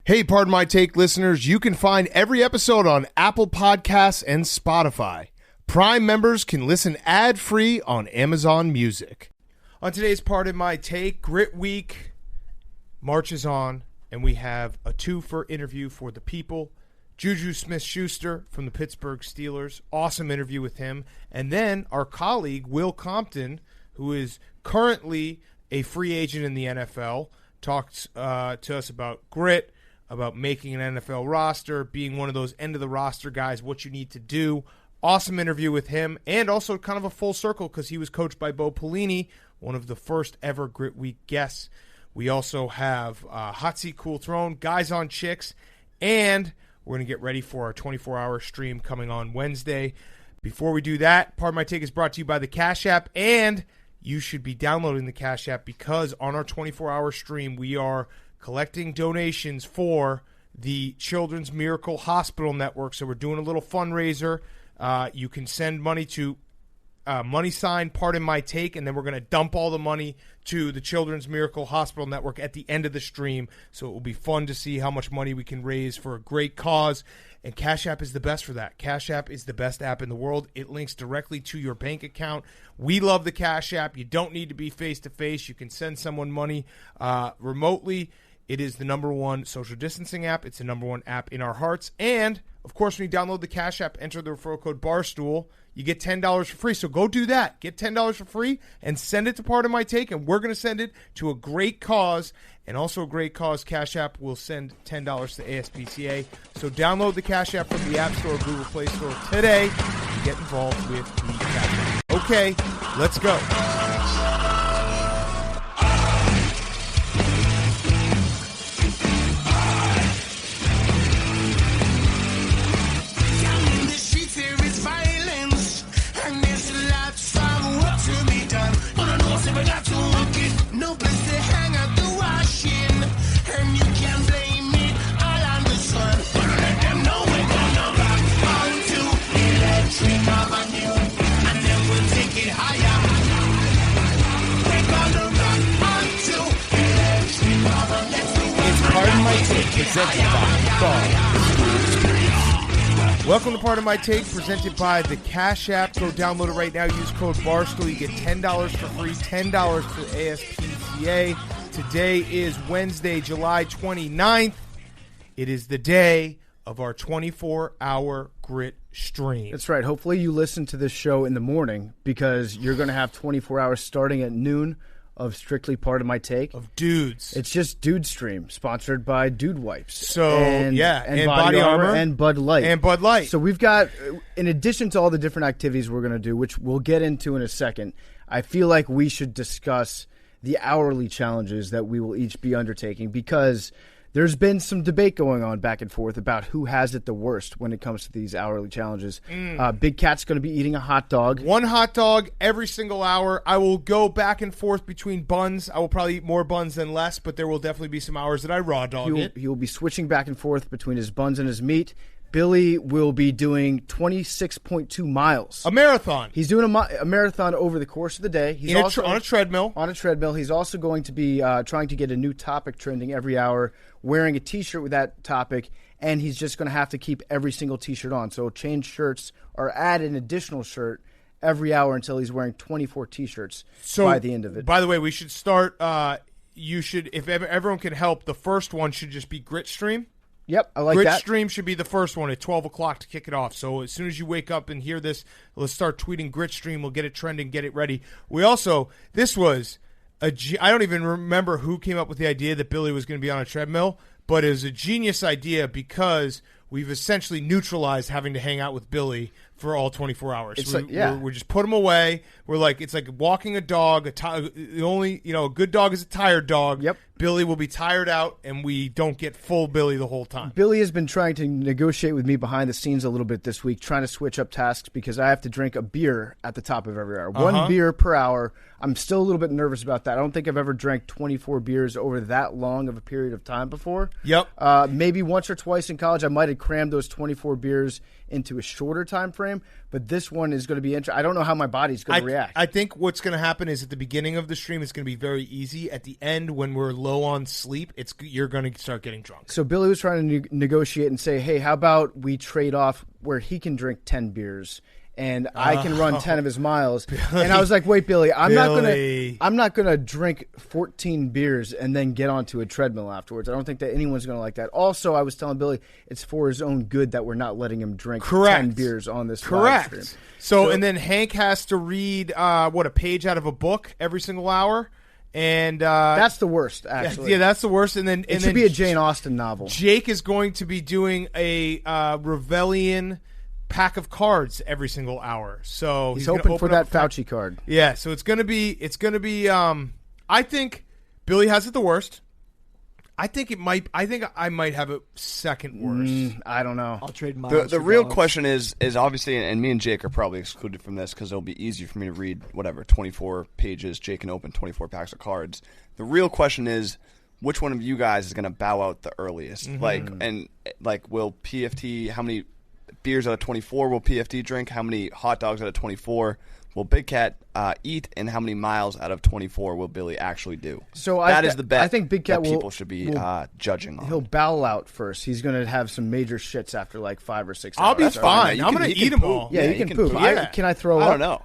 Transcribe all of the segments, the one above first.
Hey, Pardon My Take listeners, you can find every episode on Apple Podcasts and Spotify. Prime members can listen ad-free on Amazon Music. On today's Pardon My Take, Grit Week marches on, and we have a two-for interview for the people. JuJu Smith-Schuster from the Pittsburgh Steelers. Awesome interview with him. And then our colleague, Will Compton, who is currently a free agent in the NFL, talked to us about grit, about making an NFL roster, being one of those end-of-the-roster guys, what you need to do. Awesome interview with him, and also kind of a full circle because he was coached by Bo Pelini, one of the first ever Grit Week guests. We also have Hot Seat Cool Throne, Guys on Chicks, and we're going to get ready for our 24-hour stream coming on Wednesday. Before we do that, Pardon My Take is brought to you by the Cash App, and you should be downloading the Cash App because on our 24-hour stream, we are collecting donations for the Children's Miracle Hospital Network. So we're doing a little fundraiser. You can send money to money sign Pardon My Take, and then we're going to dump all the money to the Children's Miracle Hospital Network at the end of the stream. So it will be fun to see how much money we can raise for a great cause. And Cash App is the best for that. Cash App is the best app in the world. It links directly to your bank account. We love the Cash App. You don't need to be face-to-face. You can send someone money remotely. It is the number one social distancing app. It's the number one app in our hearts. And, of course, when you download the Cash App, enter the referral code BARSTOOL, you get $10 for free. So go do that. Get $10 for free and send it to Pardon My Take, and we're going to send it to a great cause. And also a great cause, Cash App will send $10 to ASPCA. So download the Cash App from the App Store or Google Play Store today and get involved with the Cash App. Okay, let's go. No place to hang out the washing, and you can't blame me all on the sun. But let them know we're gonna rock onto Electric Avenue, and then we'll take it higher. We're gonna rock onto Electric Avenue. Let's do it. It's Pardon My Take, presented by Welcome to Pardon My Take, presented by the Cash App. Go download it right now. Use code BARSTOOL. You get $10 for free, $10 for ASPCA. Today is Wednesday, July 29th. It is the day of our 24-hour grit stream. That's right. Hopefully you listen to this show in the morning because you're going to have 24 hours starting at noon of strictly Pardon My Take. Of dudes. It's just Dude Stream, sponsored by Dude Wipes. So, and Body Armor. And Bud Light. And Bud Light. So we've got, in addition to all the different activities we're going to do, which we'll get into in a second, I feel like we should discuss the hourly challenges that we will each be undertaking because there's been some debate going on back and forth about who has it the worst when it comes to these hourly challenges. Big Cat's going to be eating a hot dog. One hot dog every single hour. I will go back and forth between buns. I will probably eat more buns than less, but there will definitely be some hours that I raw dog it. He will be switching back and forth between his buns and his meat. Billy will be doing 26.2 miles. A marathon. He's doing a marathon over the course of the day. He's also on a treadmill. On a treadmill. He's also going to be trying to get a new topic trending every hour, wearing a T-shirt with that topic, and he's just going to have to keep every single T-shirt on. So change shirts or add an additional shirt every hour until he's wearing 24 T-shirts by the end of it. By the way, we should start you should, if everyone can help, the first one should just be Grit Stream. Yep, I like that. Grit Stream should be the first one at 12 o'clock to kick it off. So as soon as you wake up and hear this, let's start tweeting Grit Stream. We'll get it trending, get it ready. We also, this was, I don't even remember who came up with the idea that Billy was going to be on a treadmill, but it was a genius idea because we've essentially neutralized having to hang out with Billy for all 24 hours. It's we just put him away. We're like, it's like walking a dog. A good dog is a tired dog. Yep. Billy will be tired out, and we don't get full Billy the whole time. Billy has been trying to negotiate with me behind the scenes a little bit this week, trying to switch up tasks because I have to drink a beer at the top of every hour. One beer per hour. I'm still a little bit nervous about that. I don't think I've ever drank 24 beers over that long of a period of time before. Yep. Maybe once or twice in college I might have cram those 24 beers into a shorter time frame, but this one is going to be interesting. I don't know how my body's going to react. I think what's going to happen is at the beginning of the stream, it's going to be very easy. At the end, when we're low on sleep, you're going to start getting drunk. So Billy was trying to negotiate and say, hey, how about we trade off where he can drink 10 beers and I can run 10 of his miles. Billy, and I was like, wait, Billy, I'm not gonna drink 14 beers and then get onto a treadmill afterwards. I don't think that anyone's gonna like that. Also, I was telling Billy it's for his own good that we're not letting him drink 10 beers on this live stream. So and then Hank has to read a page out of a book every single hour. And that's the worst, actually. Yeah, that's the worst. And then it should be a Jane Austen novel. Jake is going to be doing a Rebellion pack of cards every single hour. So he's hoping for that Fauci card. Yeah, so it's gonna be I think Billy has it the worst. I think I might have it second worst. I don't know. I'll trade mine. The real question is obviously, and me and Jake are probably excluded from this because it'll be easier for me to read 24 pages. Jake can open 24 packs of cards. The real question is, which one of you guys is going to bow out the earliest? Mm-hmm. Will PFT, how many beers out of 24 will PFT drink? How many hot dogs out of 24 will Big Cat eat? And how many miles out of 24 will Billy actually do? So that is the bet. I think Big Cat people should be judging on. He'll bowel out first. He's going to have some major shits after like 5 or 6 hours. I'll be fine. I'm going to eat them all. Yeah, you can poop. Can I throw up? I don't know.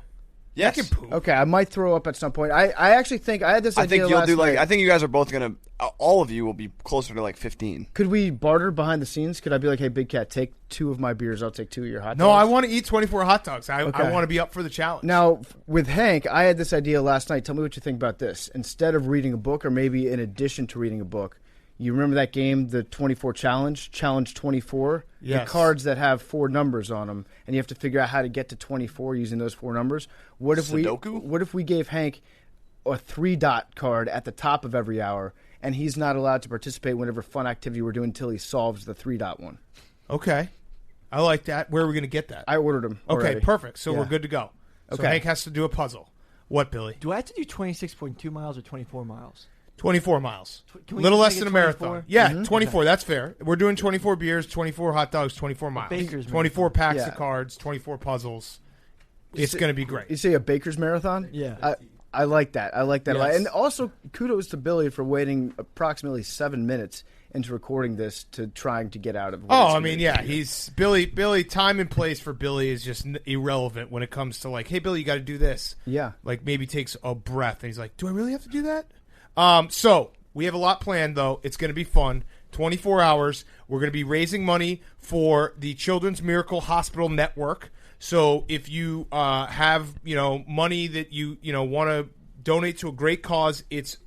Yes. I can poop. Okay, I might throw up at some point. I actually think I had this idea last night. I think you guys are both going to. All of you will be closer to like 15. Could we barter behind the scenes? Could I be like, hey, Big Cat, take 2 of my beers. I'll take 2 of your hot dogs. No, I want to eat 24 hot dogs. I want to be up for the challenge. Now, with Hank, I had this idea last night. Tell me what you think about this. Instead of reading a book, or maybe in addition to reading a book, you remember that game, the 24 Challenge, Challenge 24? Yes. The cards that have 4 numbers on them, and you have to figure out how to get to 24 using those 4 numbers. What if we gave Hank a 3-dot card at the top of every hour, and he's not allowed to participate whenever fun activity we're doing until he solves the 3-dot one? Okay. I like that. Where are we going to get that? I ordered them already. Okay, perfect. So we're good to go. So Okay. Hank has to do a puzzle. What, Billy? Do I have to do 26.2 miles or 24 miles? 24 miles. Can we Little just less make than it a marathon. 24? Yeah, 24. That's fair. We're doing 24 beers, 24 hot dogs, 24 miles. Baker's 24 packs Yeah. of cards, 24 puzzles. It's going to be great. You say a baker's marathon? Yeah. I like that. I like that a lot. Yes. And also, kudos to Billy for waiting approximately 7 minutes into recording this to trying to get out of. Oh, I mean, yeah, he's Billy. Time and place for Billy is just irrelevant when it comes to like, hey, Billy, you got to do this. Yeah. Like maybe takes a breath and he's like, do I really have to do that? So we have a lot planned though. It's going to be fun. 24 hours. We're going to be raising money for the Children's Miracle Hospital Network. So if you have money that you want to donate to a great cause, it's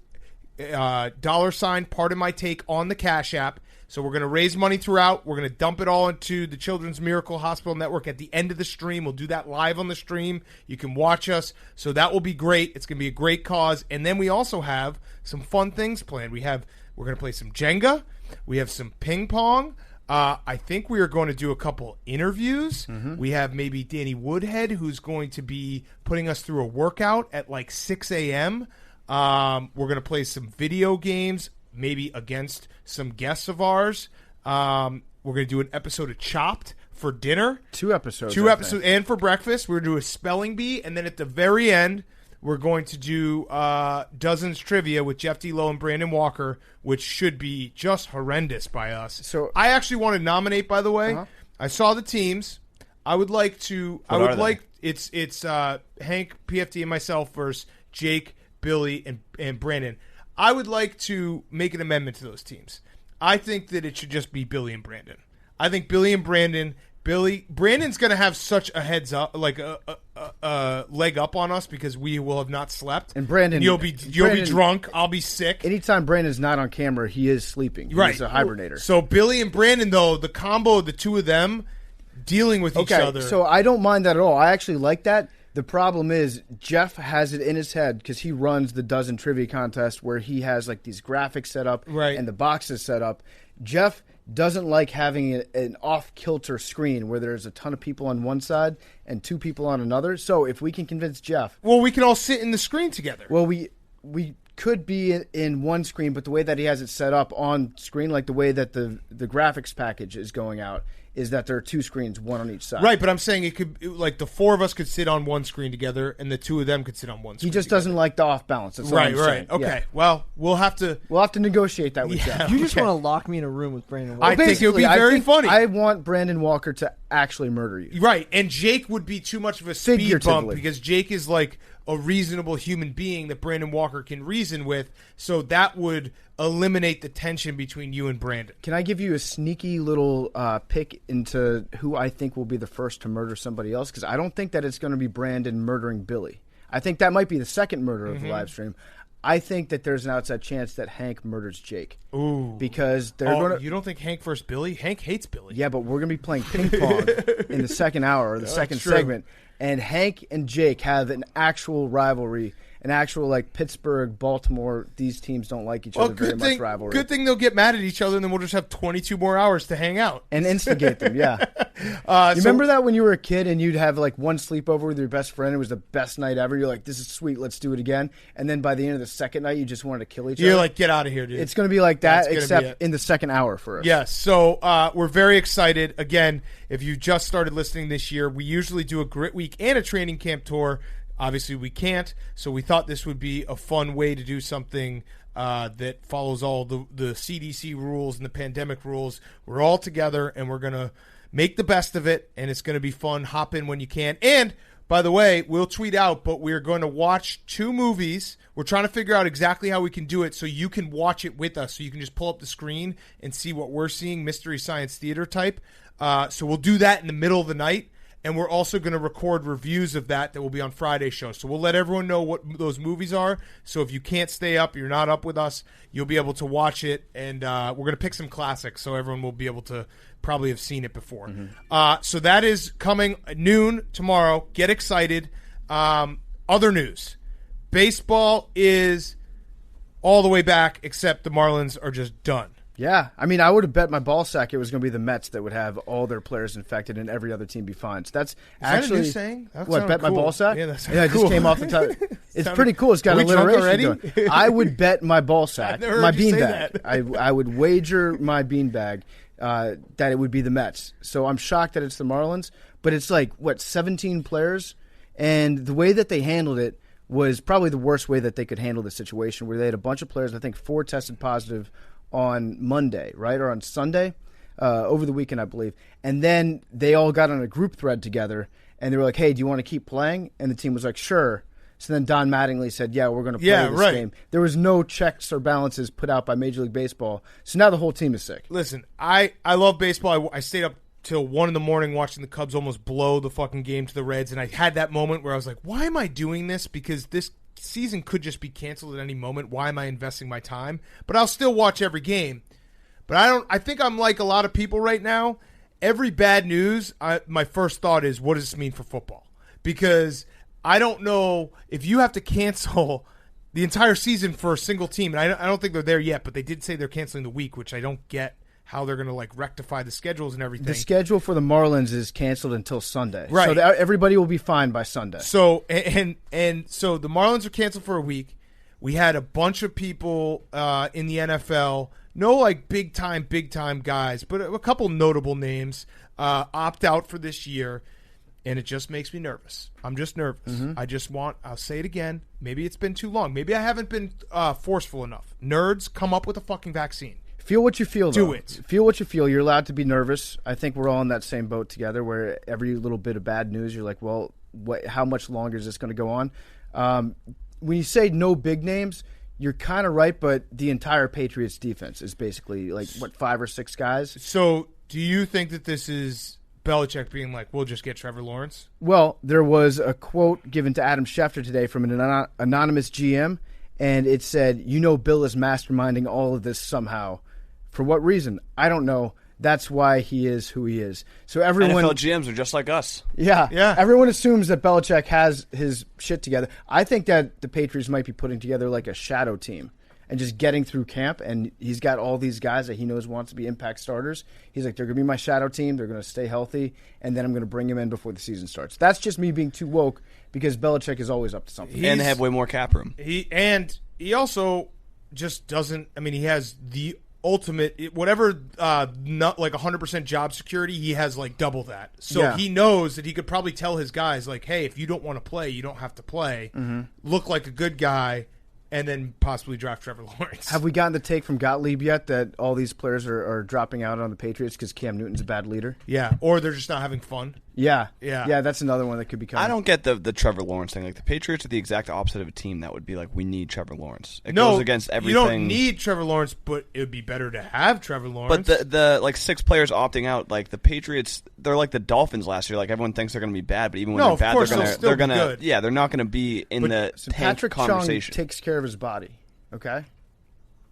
$ part of my take on the Cash App. So we're going to raise money throughout. We're going to dump it all into the Children's Miracle Hospital Network at the end of the stream. We'll do that live on the stream. You can watch us. So that will be great. It's going to be a great cause. And then we also have some fun things planned. We're going to play some Jenga. We have some ping pong. I think we are going to do a couple interviews. Mm-hmm. We have maybe Danny Woodhead, who's going to be putting us through a workout at like 6 a.m. We're going to play some video games, maybe against some guests of ours. We're going to do an episode of Chopped for dinner. 2 episodes. 2 episodes. And for breakfast, we're going to do a spelling bee. And then at the very end, we're going to do Dozens Trivia with Jeff D. Lowe and Brandon Walker, which should be just horrendous by us. So I actually want to nominate, by the way. Uh-huh. I saw the teams. I would like to. It's Hank, PFT, and myself versus Jake, Billy, and Brandon. I would like to make an amendment to those teams. I think that it should just be Billy and Brandon. I think Billy and Brandon. Brandon's going to have such a heads up, like a leg up on us because we will have not slept. And Brandon, you'll be drunk. I'll be sick. Anytime Brandon's not on camera, he is sleeping. He's a hibernator. So Billy and Brandon, though, the combo of the two of them dealing with each other. So I don't mind that at all. I actually like that. The problem is Jeff has it in his head because he runs the Dozen Trivia Contest where he has like these graphics set up and the boxes set up. Jeff doesn't like having an off-kilter screen where there's a ton of people on one side and 2 people on another. So if we can convince Jeff... Well, we can all sit in the screen together. Well, we could be in one screen, but the way that he has it set up on screen, like the way that the graphics package is going out, is that there are 2 screens, one on each side. Right, but I'm saying it could, like, the 4 of us could sit on one screen together, and the 2 of them could sit on one screen. He just together. doesn't like the off balance. That's all Right, I'm right. saying. Okay. Yeah. Well, we'll have to negotiate that with Jeff. You just want to lock me in a room with Brandon Walker. I think it would be very funny. I want Brandon Walker to actually murder you. Right, and Jake would be too much of a speed bump Figuratively. because Jake is like a reasonable human being that Brandon Walker can reason with, so that would eliminate the tension between you and Brandon. Can I give you a sneaky little pick into who I think will be the first to murder somebody else? Because I don't think that it's going to be Brandon murdering Billy. I think that might be the second murder of the live stream. I think that there's an outside chance that Hank murders Jake. Ooh. Because they're going to... You don't think Hank versus Billy? Hank hates Billy. Yeah, but we're going to be playing ping pong in the second hour or the second true. segment. And Hank and Jake have an actual rivalry, an actual, like, Pittsburgh, Baltimore. These teams don't like each other very much rivalry. Good thing they'll get mad at each other, and then we'll just have 22 more hours to hang out. And instigate them, yeah. You remember that when you were a kid and you'd have, like, one sleepover with your best friend? It was the best night ever. You're like, this is sweet, let's do it again. And then by the end of the second night, you just wanted to kill each other. You're like, get out of here, dude. It's going to be like that, That's gonna be except it. in the second hour for us. Yes, so we're very excited. Again, if you just started listening this year, we usually do a grit week and a training camp tour. Obviously, we can't, so we thought this would be a fun way to do something that follows all the CDC rules and the pandemic rules. We're all together, and we're going to make the best of it, and it's going to be fun. Hop in when you can. And, by the way, we'll tweet out, but we're going to watch 2 movies. We're trying to figure out exactly how we can do it so you can watch it with us, so you can just pull up the screen and see what we're seeing, Mystery Science Theater type. So we'll do that in the middle of the night. And we're also going to record reviews of that will be on Friday's show. So we'll let everyone know what those movies are. So if you can't stay up, you're not up with us, you'll be able to watch it. And we're going to pick some classics so everyone will be able to probably have seen it before. So that is coming noon tomorrow. Get excited. Other news. Baseball is all the way back, except the Marlins are just done. Yeah, I mean, I would have bet my ball sack it was going to be the Mets that would have all their players infected and every other team be fine. So that's actually that a new saying? That what, bet sounded cool. my ball sack? Yeah, that it cool. just came off the top. It's pretty cool. It's got Are we drunk alliteration already? to it. I would bet my ball sack, never my heard you say beanbag. I would wager my beanbag that it would be the Mets. So I'm shocked that it's the Marlins, but it's like, 17 players? And the way that they handled it was probably the worst way that they could handle the situation, where they had a bunch of players, I think 4 tested positive on Monday, right, or on Sunday, over the weekend, I believe. And then they all got on a group thread together, and they were like, hey, do you want to keep playing? And the team was like, sure. So then Don Mattingly said, yeah, we're going to play this game. There was no checks or balances put out by Major League Baseball. So now the whole team is sick. Listen, I love baseball. I stayed up till 1 in the morning watching the Cubs almost blow the fucking game to the Reds, and I had that moment where I was like, why am I doing this? Because this season could just be canceled at any moment. Why am I investing my time? But I'll still watch every game. But I think I'm like a lot of people right now. Every bad news, my first thought is, what does this mean for football? Because I don't know if you have to cancel the entire season for a single team, and I don't think they're there yet, but they did say they're canceling the week, which I don't get how they're going to like rectify the schedules and everything. The schedule for the Marlins is canceled until Sunday. Right. So everybody will be fine by Sunday. So and so the Marlins are canceled for a week. We had a bunch of people in the NFL, no like big time guys, but a couple notable names opt out for this year, and it just makes me nervous. I'm just nervous. I'll say it again, maybe it's been too long. Maybe I haven't been forceful enough. Nerds, come up with a fucking vaccine. Feel what you feel, though. Do it. Feel what you feel. You're allowed to be nervous. I think we're all in that same boat together, where every little bit of bad news, you're like, well, how much longer is this going to go on? When you say no big names, you're kind of right, but the entire Patriots defense is basically, 5 or 6 guys? So do you think that this is Belichick being like, we'll just get Trevor Lawrence? Well, there was a quote given to Adam Schefter today from an anonymous GM, and it said, Bill is masterminding all of this somehow. For what reason? I don't know. That's why he is who he is. So everyone, NFL GMs are just like us. Yeah. Everyone assumes that Belichick has his shit together. I think that the Patriots might be putting together like a shadow team and just getting through camp. And he's got all these guys that he knows wants to be impact starters. He's like, they're going to be my shadow team. They're going to stay healthy, and then I'm going to bring them in before the season starts. That's just me being too woke, because Belichick is always up to something. And they have way more cap room. he also just doesn't. I mean, he has the ultimate whatever. Not like 100% job security. He has like double that. So he knows that he could probably tell his guys like, hey, if you don't want to play, you don't have to play. Look like a good guy. And then possibly draft Trevor Lawrence. Have we gotten the take from Gottlieb yet that all these players are dropping out on the Patriots because Cam Newton's a bad leader? Yeah, or they're just not having fun. Yeah. That's another one that could be coming. I don't get the Trevor Lawrence thing. Like the Patriots are the exact opposite of a team that would be like, we need Trevor Lawrence. It goes against everything. You don't need Trevor Lawrence, but it would be better to have Trevor Lawrence. But the like 6 players opting out, like the Patriots, they're like the Dolphins last year. Like everyone thinks they're going to be bad, but even when they're bad, they're going to yeah, they're not going to be in the tank Patrick conversation. Chung takes care of his body. Okay.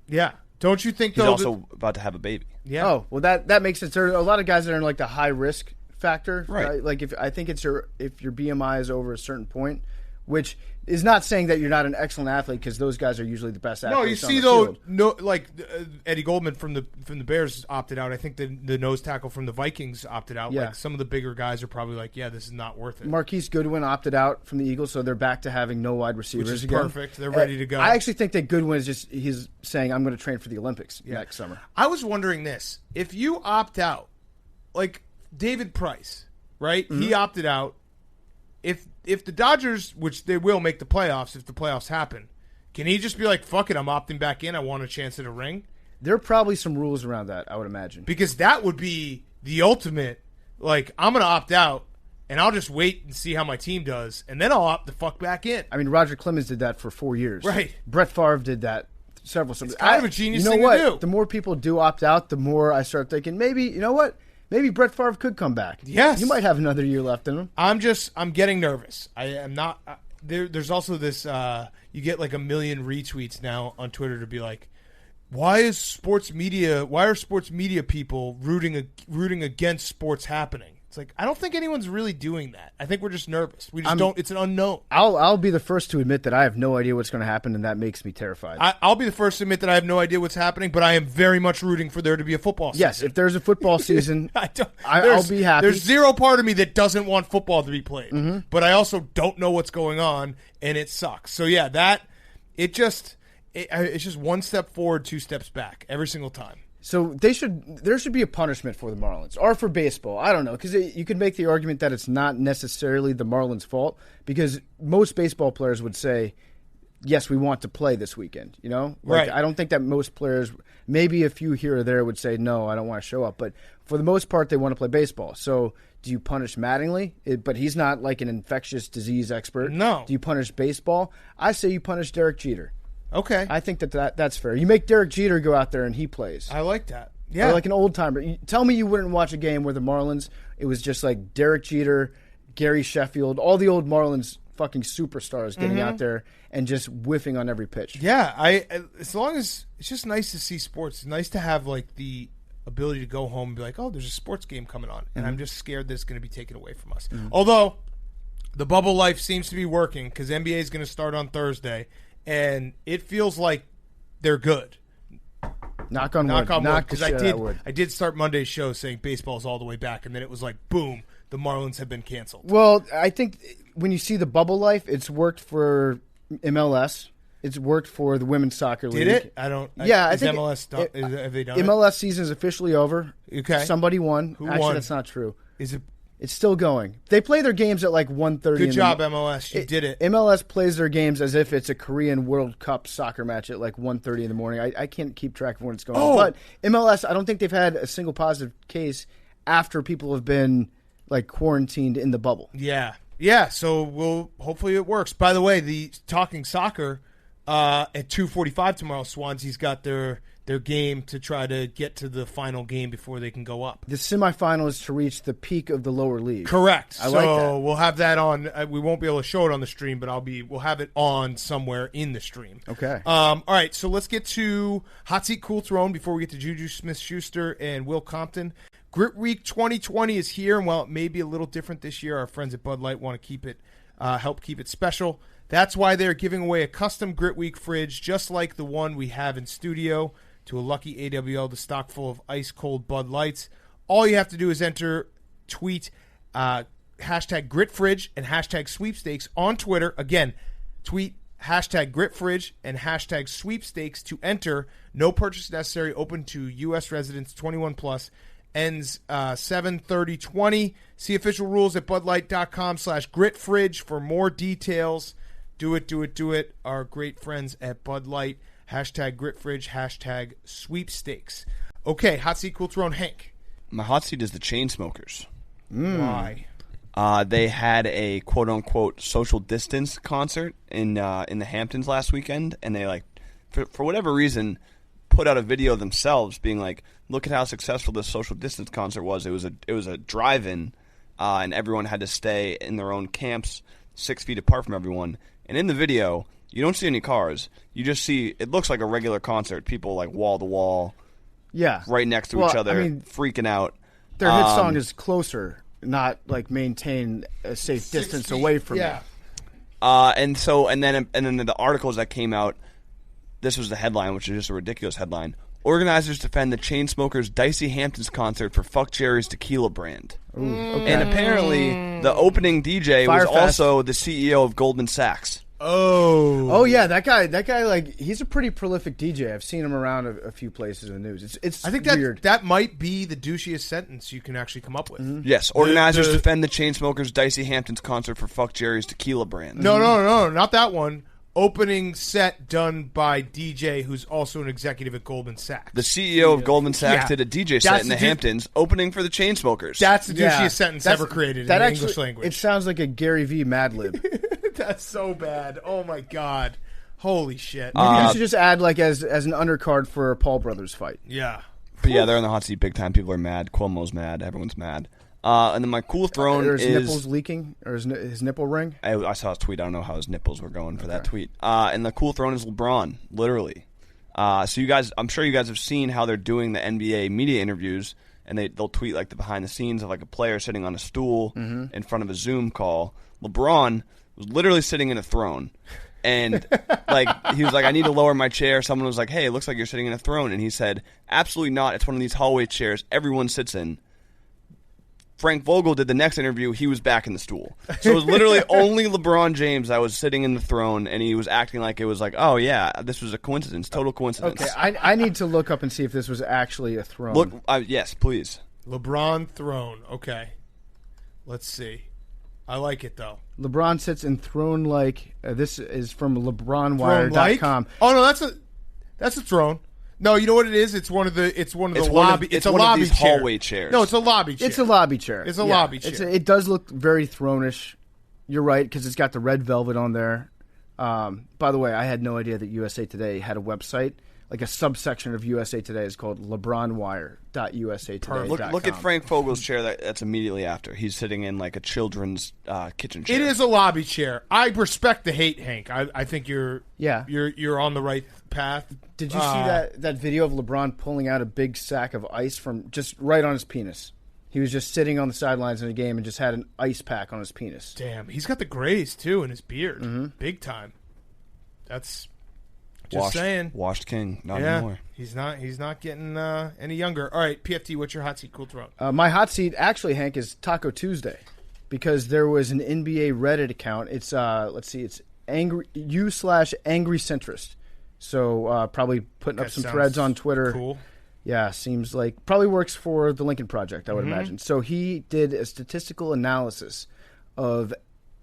Yeah. Don't you think he's also about to have a baby? Yeah. Oh, well, that makes sense. There are a lot of guys that are in like the high risk factor, right? Like if your BMI is over a certain point, which is not saying that you're not an excellent athlete because those guys are usually the best athletes. No, you see though, Eddie Goldman from the Bears opted out. I think the nose tackle from the Vikings opted out. Yeah. Like some of the bigger guys are probably like, yeah, this is not worth it. Marquise Goodwin opted out from the Eagles, so they're back to having no wide receivers Which is again. perfect. They're ready to go. I actually think that Goodwin is he's saying I'm going to train for the Olympics next summer. I was wondering this: if you opt out, like David Price, right? He opted out. If the Dodgers, which they will make the playoffs if the playoffs happen, can he just be like, fuck it, I'm opting back in, I want a chance at a ring? There are probably some rules around that, I would imagine. Because that would be the ultimate, like, I'm going to opt out, and I'll just wait and see how my team does, and then I'll opt the fuck back in. I mean, Roger Clemens did that for 4 years. Right. Brett Favre did that several times. It's kind of a genius thing to do. The more people do opt out, the more I start thinking, maybe, you know what? Maybe Brett Favre could come back. Yes. You might have another year left in him. I'm getting nervous. I am not. There's also this, you get like 1 million retweets now on Twitter to be like, why are sports media people rooting against sports happening? It's like, I don't think anyone's really doing that. I think we're just nervous. We just don't. It's an unknown. I'll be the first to admit that I have no idea what's going to happen, and that makes me terrified. I'll be the first to admit that I have no idea what's happening, but I am very much rooting for there to be a football season. Yes, if there's a football season, I'll be happy. There's zero part of me that doesn't want football to be played, but I also don't know what's going on, and it sucks. So yeah, it's just one step forward, 2 steps back every single time. So there should be a punishment for the Marlins or for baseball. I don't know, because you could make the argument that it's not necessarily the Marlins' fault, because most baseball players would say, yes, we want to play this weekend. You know, right? I don't think that most players, maybe a few here or there, would say no, I don't want to show up. But for the most part, they want to play baseball. So do you punish Mattingly? But he's not like an infectious disease expert. No. Do you punish baseball? I say you punish Derek Jeter. Okay. I think that's fair. You make Derek Jeter go out there and he plays. I like that. Yeah. Or like an old timer. Tell me you wouldn't watch a game where the Marlins, it was just like Derek Jeter, Gary Sheffield, all the old Marlins fucking superstars getting out there and just whiffing on every pitch. Yeah. As long as it's just nice to see sports. It's nice to have like the ability to go home and be like, oh, there's a sports game coming on, and I'm just scared that it's going to be taken away from us. Although the bubble life seems to be working because NBA is going to start on Thursday. And it feels like they're good. Knock on wood. Because I did start Monday's show saying baseball's all the way back, and then it was like, boom, the Marlins have been canceled. Well, I think when you see the bubble life, it's worked for MLS. It's worked for the women's soccer league. Did it? I think MLS have they done it? MLS season is officially over. Okay. Somebody won. Who Actually, won? that's not true. Is it? It's still going. They play their games at like 1:30. Good job, MLS. You did it. MLS plays their games as if it's a Korean World Cup soccer match at like 1:30 in the morning. I can't keep track of when it's going on. But MLS, I don't think they've had a single positive case after people have been like quarantined in the bubble. Yeah. So hopefully it works. By the way, the talking soccer at 2:45 tomorrow, Swansea's got their game to try to get to the final game before they can go up. The semifinal is to reach the peak of the lower league. Correct. I like that. We'll have that on. We won't be able to show it on the stream, but we'll have it on somewhere in the stream. Okay. All right. So let's get to Hot Seat Cool Throne before we get to JuJu Smith-Schuster and Will Compton. Grit Week 2020 is here, and while it may be a little different this year, our friends at Bud Light want to keep it, help keep it special. That's why they're giving away a custom Grit Week fridge, just like the one we have in studio, to a lucky AWL, the stock full of ice-cold Bud Lights. All you have to do is tweet hashtag GritFridge and hashtag sweepstakes on Twitter. Again, tweet hashtag GritFridge and hashtag sweepstakes to enter. No purchase necessary. Open to U.S. residents 21 plus. Ends 7/30/20. See official rules at budlight.com/gritfridge for more details. Do it. Our great friends at Bud Light. Hashtag GritFridge. Hashtag sweepstakes. Okay, hot seat, cool throne, Hank. My hot seat is the Chainsmokers. Why? They had a quote-unquote social distance concert in the Hamptons last weekend, and they, like, for whatever reason, put out a video themselves being like, look at how successful this social distance concert was. It was a drive-in, and everyone had to stay in their own camps 6 feet apart from everyone. And in the video, you don't see any cars. You just see, it looks like a regular concert. People, like, wall-to-wall, right next to each other, freaking out. Their hit song is Closer, not like maintain a safe distance away from me. And then the articles that came out, this was the headline, which is just a ridiculous headline. Organizers defend the Chainsmokers' Dicey Hamptons concert for Fuck Jerry's tequila brand. Ooh, okay. And apparently, the opening DJ was also the CEO of Goldman Sachs. Oh yeah, that guy, like, he's a pretty prolific DJ. I've seen him around a few places in the news. It's I think weird. that might be the douchiest sentence you can actually come up with. Mm-hmm. Yes, organizers defend the Chainsmokers' Dicey Hamptons concert for Fuck Jerry's tequila brand. No, not that one. Opening set done by DJ, who's also an executive at Goldman Sachs. The CEO of Goldman Sachs did a DJ set in the Hamptons, opening for the Chainsmokers. That's the douchiest sentence ever created in the English language. It sounds like a Gary V. Mad Lib. That's so bad. Oh my god. Holy shit. Maybe you should just add, like, as an undercard for a Paul Brothers fight. Yeah. But yeah, they're in the hot seat big time. People are mad. Cuomo's mad. Everyone's mad. And then my cool throne is is nipples leaking, or his nipple ring. I saw his tweet. I don't know how his nipples were going for that tweet. And the cool throne is LeBron, literally. So you guys, I'm sure you guys have seen how they're doing the NBA media interviews, and they'll tweet, like, the behind the scenes of, like, a player sitting on a stool in front of a Zoom call. LeBron was literally sitting in a throne. And, like, he was like, I need to lower my chair. Someone was like, hey, it looks like you're sitting in a throne. And he said, absolutely not. It's one of these hallway chairs everyone sits in. Frank Vogel did the next interview. He was back in the stool. So it was literally only LeBron James that was sitting in the throne, and he was acting like it was like, oh, yeah, this was a coincidence, total coincidence. Okay, I need to look up and see if this was actually a throne. Look, yes, please. LeBron throne. Okay. Let's see. I like it, though. LeBron sits in throne like. This is from LeBronWire.com. Oh, no, that's a throne. No, you know what it is? It's one of the lobby. It's a lobby chair. Hallway chairs. No, it's a lobby chair. It's a lobby chair. It's a lobby chair. It does look very throne-ish. You're right, because it's got the red velvet on there. By the way, I had no idea that USA Today had a website. Like, a subsection of USA Today is called LeBronWire.usatoday.com. Look at Frank Vogel's chair. That's immediately after. He's sitting in, like, a children's kitchen chair. It is a lobby chair. I respect the hate, Hank. I think you're on the right path. Did you see that video of LeBron pulling out a big sack of ice from just right on his penis? He was just sitting on the sidelines in a game and just had an ice pack on his penis. Damn, he's got the grays too in his beard, big time. That's just saying. Washed king, not anymore. He's not getting any younger. All right, PFT, what's your hot seat, cool throne? My hot seat, actually, Hank, is Taco Tuesday, because there was an NBA Reddit account. It's it's angry /angry centrist. So probably putting up some threads on Twitter. Cool. Yeah, seems like probably works for the Lincoln Project, I would imagine. So he did a statistical analysis of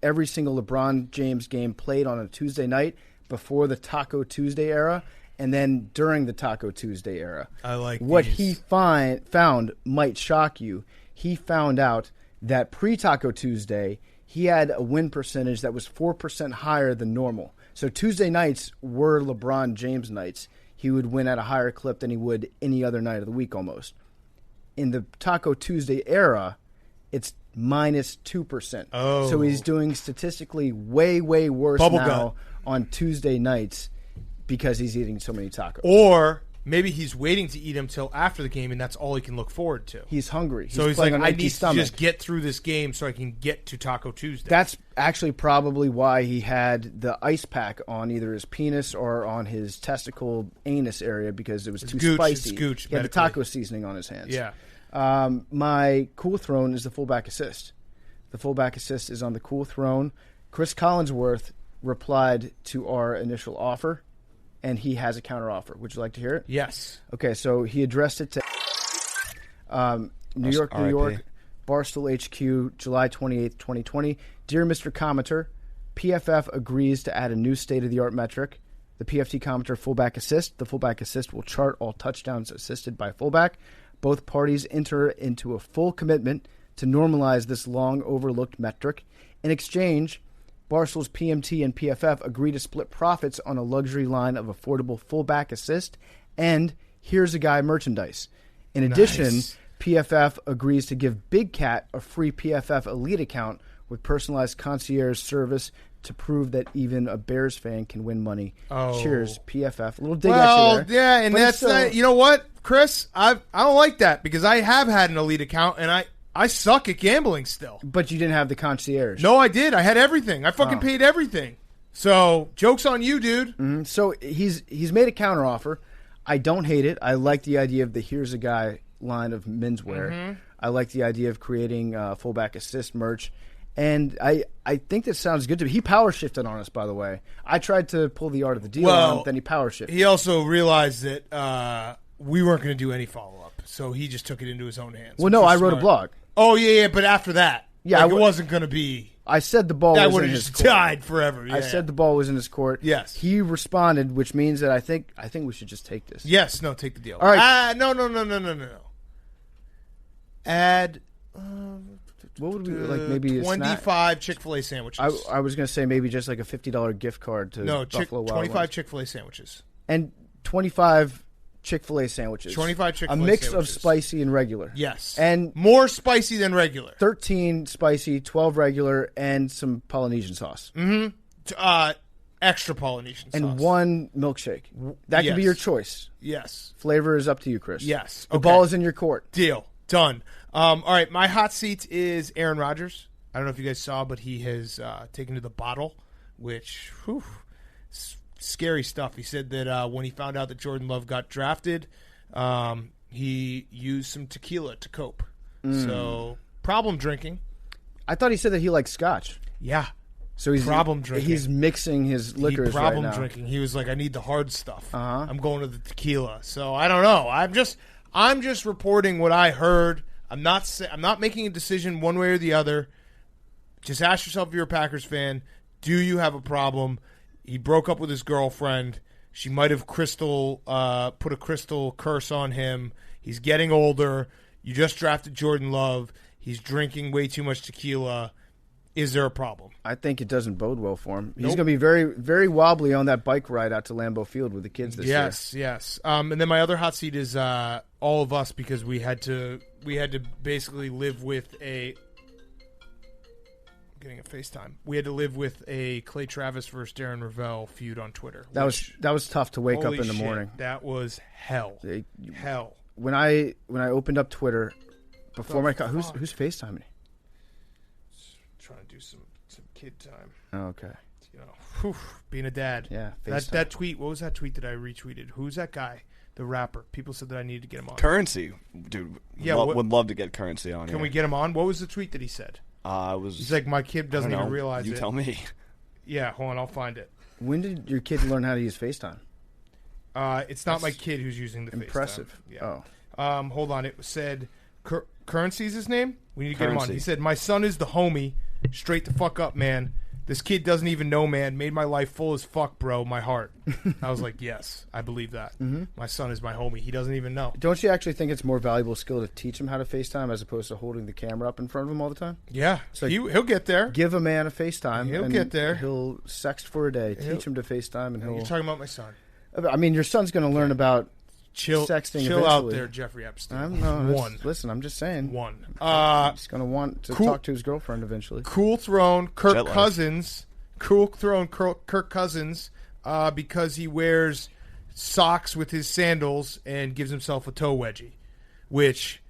every single LeBron James game played on a Tuesday night before the Taco Tuesday era and then during the Taco Tuesday era. I like what these. he found might shock you. He found out that pre-Taco Tuesday, he had a win percentage that was 4% higher than normal. So Tuesday nights were LeBron James nights. He would win at a higher clip than he would any other night of the week almost. In the Taco Tuesday era, it's minus 2%. Oh. So he's doing statistically way, way worse now on Tuesday nights because he's eating so many tacos. Or maybe he's waiting to eat them till after the game, and that's all he can look forward to. He's hungry. So he's like, on I empty need stomach. to just get through this game so I can get to Taco Tuesday. That's actually probably why he had the ice pack on either his penis or on his testicle anus area, because it was too spicy. It's gooch, he had the taco seasoning on his hands. Yeah. My cool throne is the fullback assist. The fullback assist is on the cool throne. Chris Collinsworth replied to our initial offer, and he has a counter offer. Would you like to hear it? Yes. Okay, so he addressed it to New York, Barstool HQ, July 28th, 2020. Dear Mr. Commenter, PFF agrees to add a new state-of-the-art metric, the PFT Commenter fullback assist. The fullback assist will chart all touchdowns assisted by fullback. Both parties enter into a full commitment to normalize this long overlooked metric. In exchange, Barstool's PMT and PFF agree to split profits on a luxury line of affordable fullback assist and Here's a Guy merchandise. In addition, PFF agrees to give Big Cat a free PFF Elite account with personalized concierge service to prove that even a Bears fan can win money. Oh. Cheers, PFF. A little dig at you there. Yeah, and But that's still- you know what, Chris? I don't like that because I have had an Elite account and I suck at gambling still. But you didn't have the concierge. No, I did. I had everything. I fucking paid everything. So joke's on you, dude. So he's made a counteroffer. I don't hate it. I like the idea of the Here's a Guy line of menswear. I like the idea of creating fullback assist merch. And I think that sounds good to me. He power shifted on us, by the way. I tried to pull the art of the deal on him, then he power shifted. He also realized that we weren't going to do any follow-up, so he just took it into his own hands. Well, no, which I is wrote a smart. blog. Oh, yeah, but after that, Yeah, like, it wasn't going to be... I said the ball That was would in have his just court. died forever. I said the ball was in his court. Yes. He responded, which means that I think we should just take this. Yes, no, take the deal. All right. No. Add... What would we like? Maybe a 25 Chick-fil-A sandwiches. I was going to say maybe just like a $50 gift card to Buffalo Wild 25 Wings. Chick-fil-A sandwiches. And 25 Chick-fil-A sandwiches. 25 Chick-fil-A A mix sandwiches. of spicy and regular. Yes. And more spicy than regular. 13 spicy, 12 regular, and some Polynesian sauce. Extra Polynesian sauce. And one milkshake. That could be Yes. your choice. Yes. Flavor is up to you, Chris. Yes. The Okay. ball is in your court. Deal. Done. All right, my hot seat is Aaron Rodgers. I don't know if you guys saw, but he has taken to the bottle, which, scary stuff. He said that when he found out that Jordan Love got drafted, he used some tequila to cope. So, problem drinking. I thought he said that he liked scotch. Yeah. So he's Problem drinking. He's mixing his liquors problem right now. drinking. He was like, I need the hard stuff. Uh-huh. I'm going to the tequila. So, I don't know. I'm just reporting what I heard. I'm not making a decision one way or the other. Just ask yourself if you're a Packers fan, do you have a problem? He broke up with his girlfriend. She might have put a crystal curse on him. He's getting older. You just drafted Jordan Love. He's drinking way too much tequila. Is there a problem? I think it doesn't bode well for him. He's going to be very, very wobbly on that bike ride out to Lambeau Field with the kids this year. Yes. And then my other hot seat is all of us because we had to basically live with a getting a FaceTime. We had to live with a Clay Travis versus Darren Ravel feud on Twitter. That was tough to wake up in the morning. That was hell. Hell. When I opened up Twitter before who's FaceTiming? Trying to do some kid time. Oh, okay. You know, being a dad. Yeah. That tweet. What was that tweet that I retweeted? Who's that guy? The rapper. People said that I needed to get him on. Currency, dude. Yeah, would love to get Currency on. Can we get him on? What was the tweet that he said? He's like, my kid doesn't even realize it. You tell me. Yeah, hold on, I'll find it. When did your kid learn how to use FaceTime? It's not my kid who's using the Impressive. FaceTime. Yeah. Oh. Hold on. It said Currency's his name. We need to get him on. Currency. He said, "My son is the homie. Straight the fuck up, man. This kid doesn't even know, man. Made my life full as fuck, bro. My heart." I was like, yes, I believe that. Mm-hmm. My son is my homie. He doesn't even know. Don't you actually think it's more valuable skill to teach him how to FaceTime as opposed to holding the camera up in front of him all the time? Yeah, like, he'll get there. Give a man a FaceTime. He'll and get there. He'll sext for a day. Teach him to FaceTime, and You're he'll. talking about my son. I mean, your son's going to learn about sexting. Chill out eventually. there, Jeffrey Epstein. Listen, I'm just saying. He's going to want to talk to his girlfriend eventually. Cool throne, Kirk Jet lag. Cousins. Kirk Cousins, because he wears socks with his sandals and gives himself a toe wedgie. Which,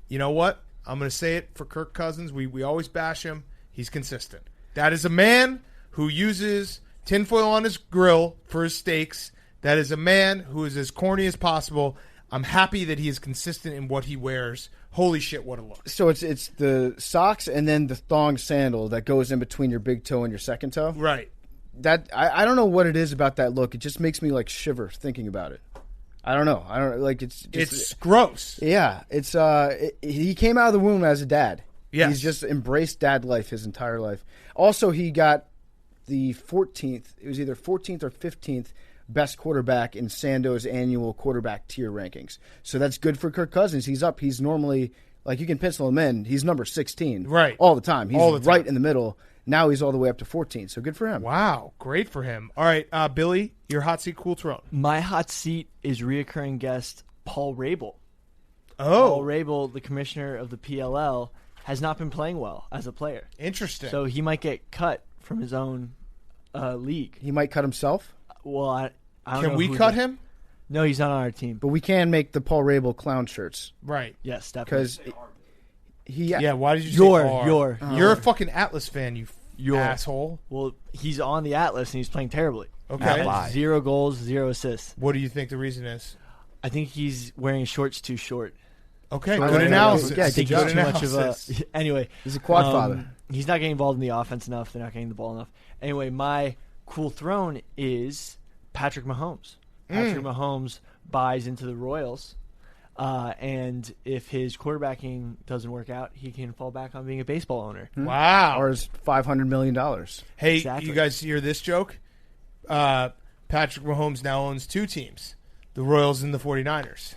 you know what? I'm going to say it for Kirk Cousins. We always bash him. He's consistent. That is a man who uses tinfoil on his grill for his steaks. That is a man who is as corny as possible. I'm happy that he is consistent in what he wears. Holy shit, what a look. So it's the socks and then the thong sandal that goes in between your big toe and your second toe? Right. I don't know what it is about that look. It just makes me like shiver thinking about it. I don't know. It's gross. Yeah, it's he came out of the womb as a dad. Yes. He's just embraced dad life his entire life. Also, he got the 14th. It was either 14th or 15th best quarterback in Sando's annual quarterback tier rankings. So that's good for Kirk Cousins. He's up. He's normally like you can pencil him in. He's number 16 right all the time. He's all the time. Right in the middle. Now he's all the way up to 14. So good for him. Wow, great for him. All right, Billy, your hot seat, cool throne. My hot seat is reoccurring guest Paul Rabel. Oh, Paul Rabel, the commissioner of the PLL, has not been playing well as a player. interesting. So he might get cut from his own league. He might cut himself, Well, I don't Can know we who cut the- him? No, he's not on our team. but we can make the Paul Rabel clown shirts Right. Yes, definitely. because he. Yeah. Why did you Your- say R? your- You're a fucking Atlas fan, you asshole. Well, he's on the Atlas and he's playing terribly. Okay. He had Why? 0 goals, 0 assists. What do you think the reason is? I think he's wearing shorts too short. Okay, Short good leg. analysis. Yeah, I think good he's job. too much of a. analysis. Anyway, He's a quad father. He's not getting involved in the offense enough. They're not getting the ball enough. Anyway, my cool throne is Patrick Mahomes. Patrick Mahomes buys into the Royals, and if his quarterbacking doesn't work out, he can fall back on being a baseball owner. Wow. Or is $500 million. Hey, Exactly. you guys hear this joke? Patrick Mahomes now owns 2 teams, the Royals and the 49ers.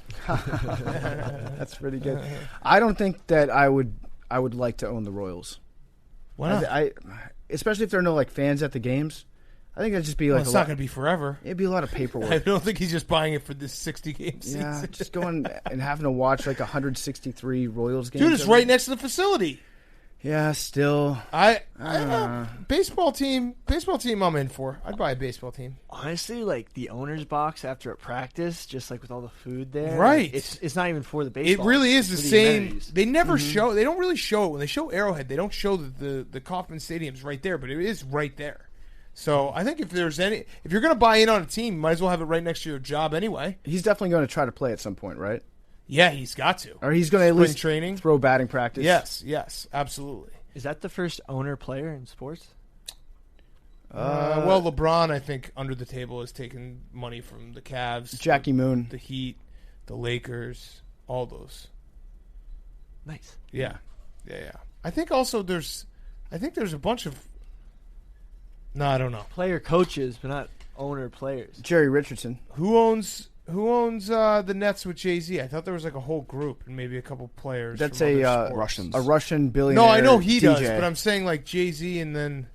That's pretty good. I don't think that I would like to own the Royals. Why not? I especially if there are no like fans at the games. I think that'd just be Well, like it's a not lot, going to be forever. it'd be a lot of I paperwork. don't think he's just buying it for this 60-game season. Yeah, just going and having to watch like 163 Royals games. Dude, it's right next to the facility. Yeah, still. Baseball team I'm in for. I'd buy a baseball team. Honestly, like the owner's box after a practice, just like with all the food there, Right. It's not even for the It baseball. really is it's the for same. amenities. They never show. They don't really show it when they show Arrowhead. They don't show the Kauffman Stadium's right there, but it is right there. So I think if you're going to buy in on a team, you might as well have it right next to your job anyway. He's definitely going to try to play at some point, right? Yeah, he's got to. Or he's going to at Spring least training. throw batting practice. Yes, absolutely. Is that the first owner player in sports? Well, LeBron, I think, under the table has taken money from the Cavs, Jackie Moon. the Heat, the Lakers, all those. Nice. Yeah. I think also there's a bunch of. No, I don't know. Player coaches, but not owner players. Jerry Richardson. Who owns the Nets with Jay-Z? I thought there was like a whole group and maybe a couple players. That's from a other sports. Russians. A Russian billionaire. No, I know he DJ. does, but I'm saying like Jay-Z and then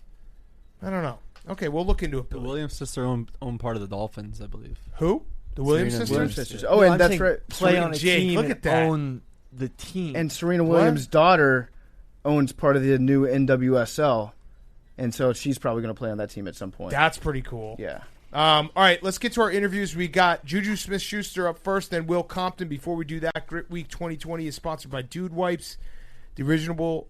I don't know. Okay, we'll look into it. The Billy. Williams sisters own part of the Dolphins, I believe. Who? The Williams Serena sisters? Williams sisters. No, Oh, and I'm that's saying right. Play Serena on a Jake, team look and at that. own the team. And Serena Williams' daughter owns part of the new NWSL, and so she's probably going to play on that team at some point. That's pretty cool. Yeah. All right, let's get to our interviews. We got JuJu Smith-Schuster up first, then Will Compton. Before we do that, Grit Week 2020 is sponsored by Dude Wipes, the original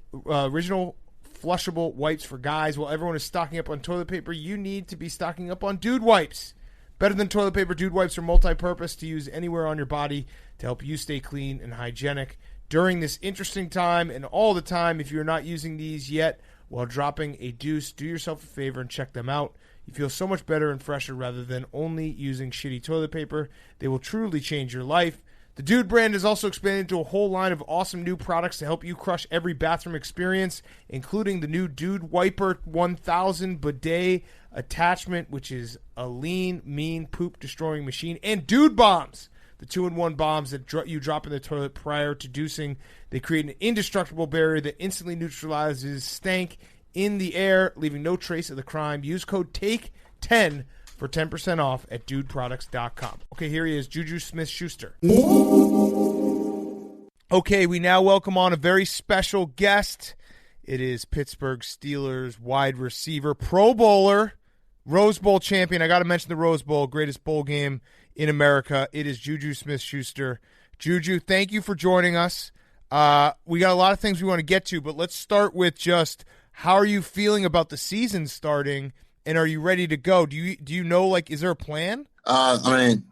flushable wipes for guys. While everyone is stocking up on toilet paper, you need to be stocking up on Dude Wipes. Better than toilet paper, Dude Wipes are multi-purpose to use anywhere on your body to help you stay clean and hygienic during this interesting time and all the time. If you're not using these yet while dropping a deuce, do yourself a favor and check them out. You feel so much better and fresher rather than only using shitty toilet paper. They will truly change your life. The Dude brand is also expanded into a whole line of awesome new products to help you crush every bathroom experience, including the new Dude Wiper 1000 bidet attachment, which is a lean, mean, poop-destroying machine, and Dude Bombs, the 2-in-1 bombs that you drop in the toilet prior to deucing. They create an indestructible barrier that instantly neutralizes stank in the air, leaving no trace of the crime. Use code TAKE10 for 10% off at dudeproducts.com. Okay, here he is, JuJu Smith-Schuster. Okay, we now welcome on a very special guest. It is Pittsburgh Steelers wide receiver, Pro Bowler, Rose Bowl champion. I got to mention the Rose Bowl, greatest bowl game in America. It is JuJu Smith-Schuster. JuJu, thank you for joining us. We got a lot of things we want to get to, but let's start with just how are you feeling about the season starting, and are you ready to go? Do you know, like, is there a plan?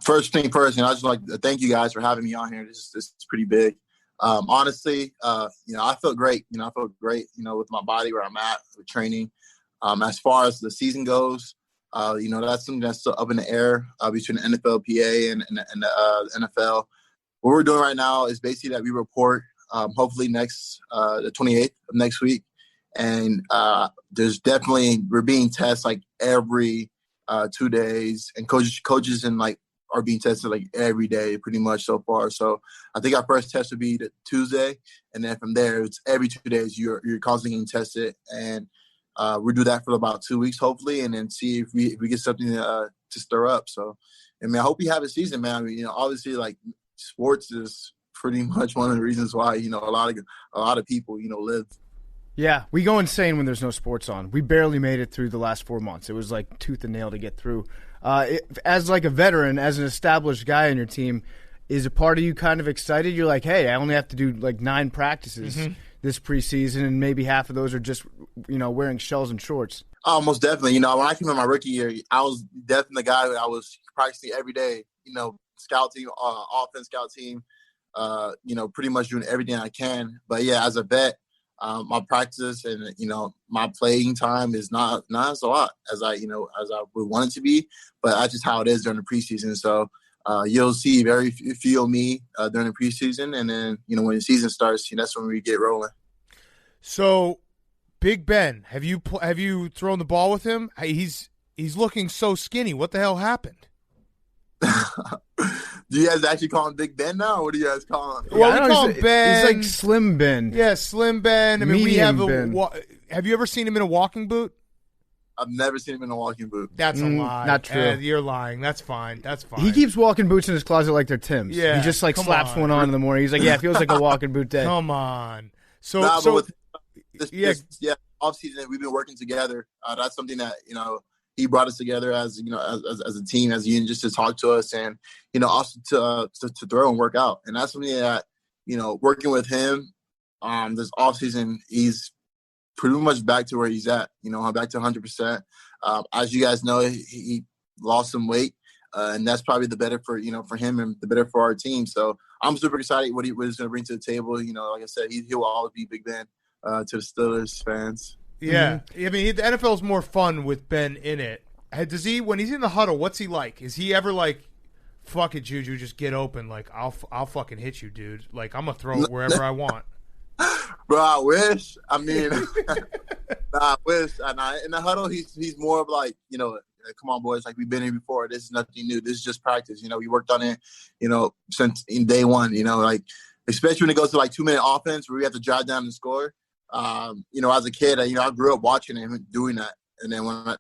First thing first, I just like to thank you guys for having me on here. This is pretty big. Honestly, I feel great. I feel great, with my body where I'm at with training. As far as the season goes, That's something that's still up in the air between the NFLPA and the NFL. What we're doing right now is basically that we report hopefully the 28th of next week. And we're being tested like every 2 days, and coaches and like are being tested like every day pretty much so far. So I think our first test would be Tuesday, and then from there it's every 2 days you're constantly getting tested, and we'll do that for about 2 weeks hopefully, and then see if we get something to stir up. So I hope we have a season, man. Obviously like sports is pretty much one of the reasons why a lot of people live. Yeah, we go insane when there's no sports on. We barely made it through the last 4 months. It was like tooth and nail to get through. As like a veteran, as an established guy on your team, is a part of you kind of excited? You're like, hey, I only have to do like 9 practices this preseason, and maybe half of those are just wearing shells and shorts. Oh, most definitely. When I came in my rookie year, I was definitely the guy that I was practicing every day. Scout team, offense scout team. Pretty much doing everything I can. But yeah, as a vet. My practice and my playing time is not as a lot as I would want it to be, but that's just how it is during the preseason. So you'll see very few of me during the preseason, and then when the season starts, that's when we get rolling. So, Big Ben, have you thrown the ball with him? He's looking so skinny. What the hell happened? Do you guys actually call him Big Ben now, or what do you guys call him? Well, we call him Ben. He's like Slim Ben. Yeah, Slim Ben. Have you ever seen him in a walking boot? I've never seen him in a walking boot. That's a lie. Not true. You're lying. That's fine. He keeps walking boots in his closet like they're Tim's. Yeah, he just slaps one on in the morning. He's like, yeah, it feels like a walking boot day. Come on. But with this off season, we've been working together. That's something that he brought us together as as a team, as a unit, just to talk to us, and also to throw and work out. And that's something that working with him this off season, he's pretty much back to where he's at. Back to 100%. As you guys know, he lost some weight, and that's probably the better for for him and the better for our team. So I'm super excited what he's going to bring to the table. Like I said, he will always be Big Ben to the Steelers fans. Yeah, I mean, the NFL is more fun with Ben in it. Does he, when he's in the huddle, what's he like? Is he ever like, fuck it, JuJu, just get open? Like, I'll fucking hit you, dude. Like, I'm gonna throw it wherever I want. Bro, I wish. I mean, I wish. In the huddle, he's more of like, come on, boys. Like, we've been here before. This is nothing new. This is just practice. We worked on it, since in day one. Like, especially when it goes to like 2-minute offense where we have to drive down and score. As a kid, I grew up watching him doing that, and then when I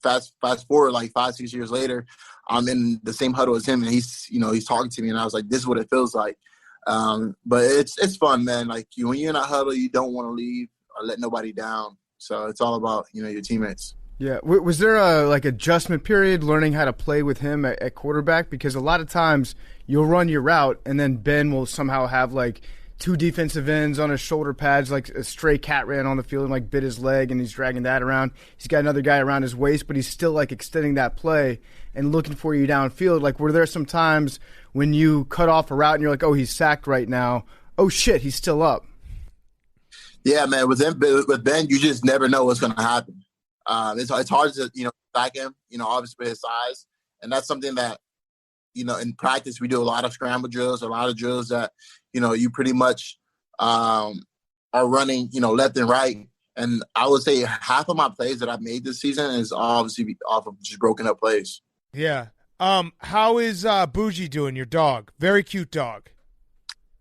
fast forward like 5-6 years later, I'm in the same huddle as him, and he's talking to me, and I was like, this is what it feels like. But it's fun, man. Like when you're in a huddle, you don't want to leave or let nobody down. So it's all about your teammates. Yeah. Was there a adjustment period learning how to play with him at quarterback? Because a lot of times you'll run your route, and then Ben will somehow have like 2 defensive ends on his shoulder pads, like a stray cat ran on the field and bit his leg, and he's dragging that around. He's got another guy around his waist, but he's still extending that play and looking for you downfield. Were there some times when you cut off a route and you're like, oh, he's sacked right now. Oh shit, he's still up. Yeah, man. With Ben, you just never know what's going to happen. It's hard to back him. Obviously with his size, and that's something that in practice we do a lot of scramble drills, a lot of drills that you pretty much are running, left and right. And I would say half of my plays that I've made this season is obviously off of just broken up plays. Yeah. How is Bougie doing, your dog? Very cute dog.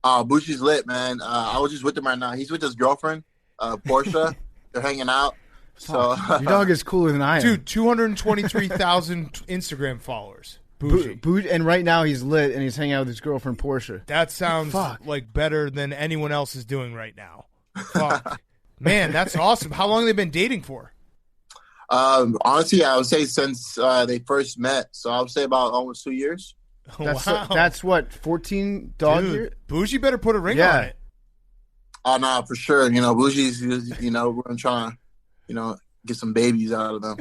Bougie's lit, man. I was just with him right now. He's with his girlfriend, Portia. They're hanging out. So your dog is cooler than I am. Dude, 223,000 Instagram followers. Bougie. And right now he's lit and he's hanging out with his girlfriend Portia. That sounds like better than anyone else is doing right now. Fuck. Man, that's awesome. How long have they been dating for? Honestly, I would say since they first met. So I would say about almost 2 years. That's what, 14 dog years? Bougie better put a ring on it. Oh, no, for sure. Bougie's, we're going to try to, get some babies out of them.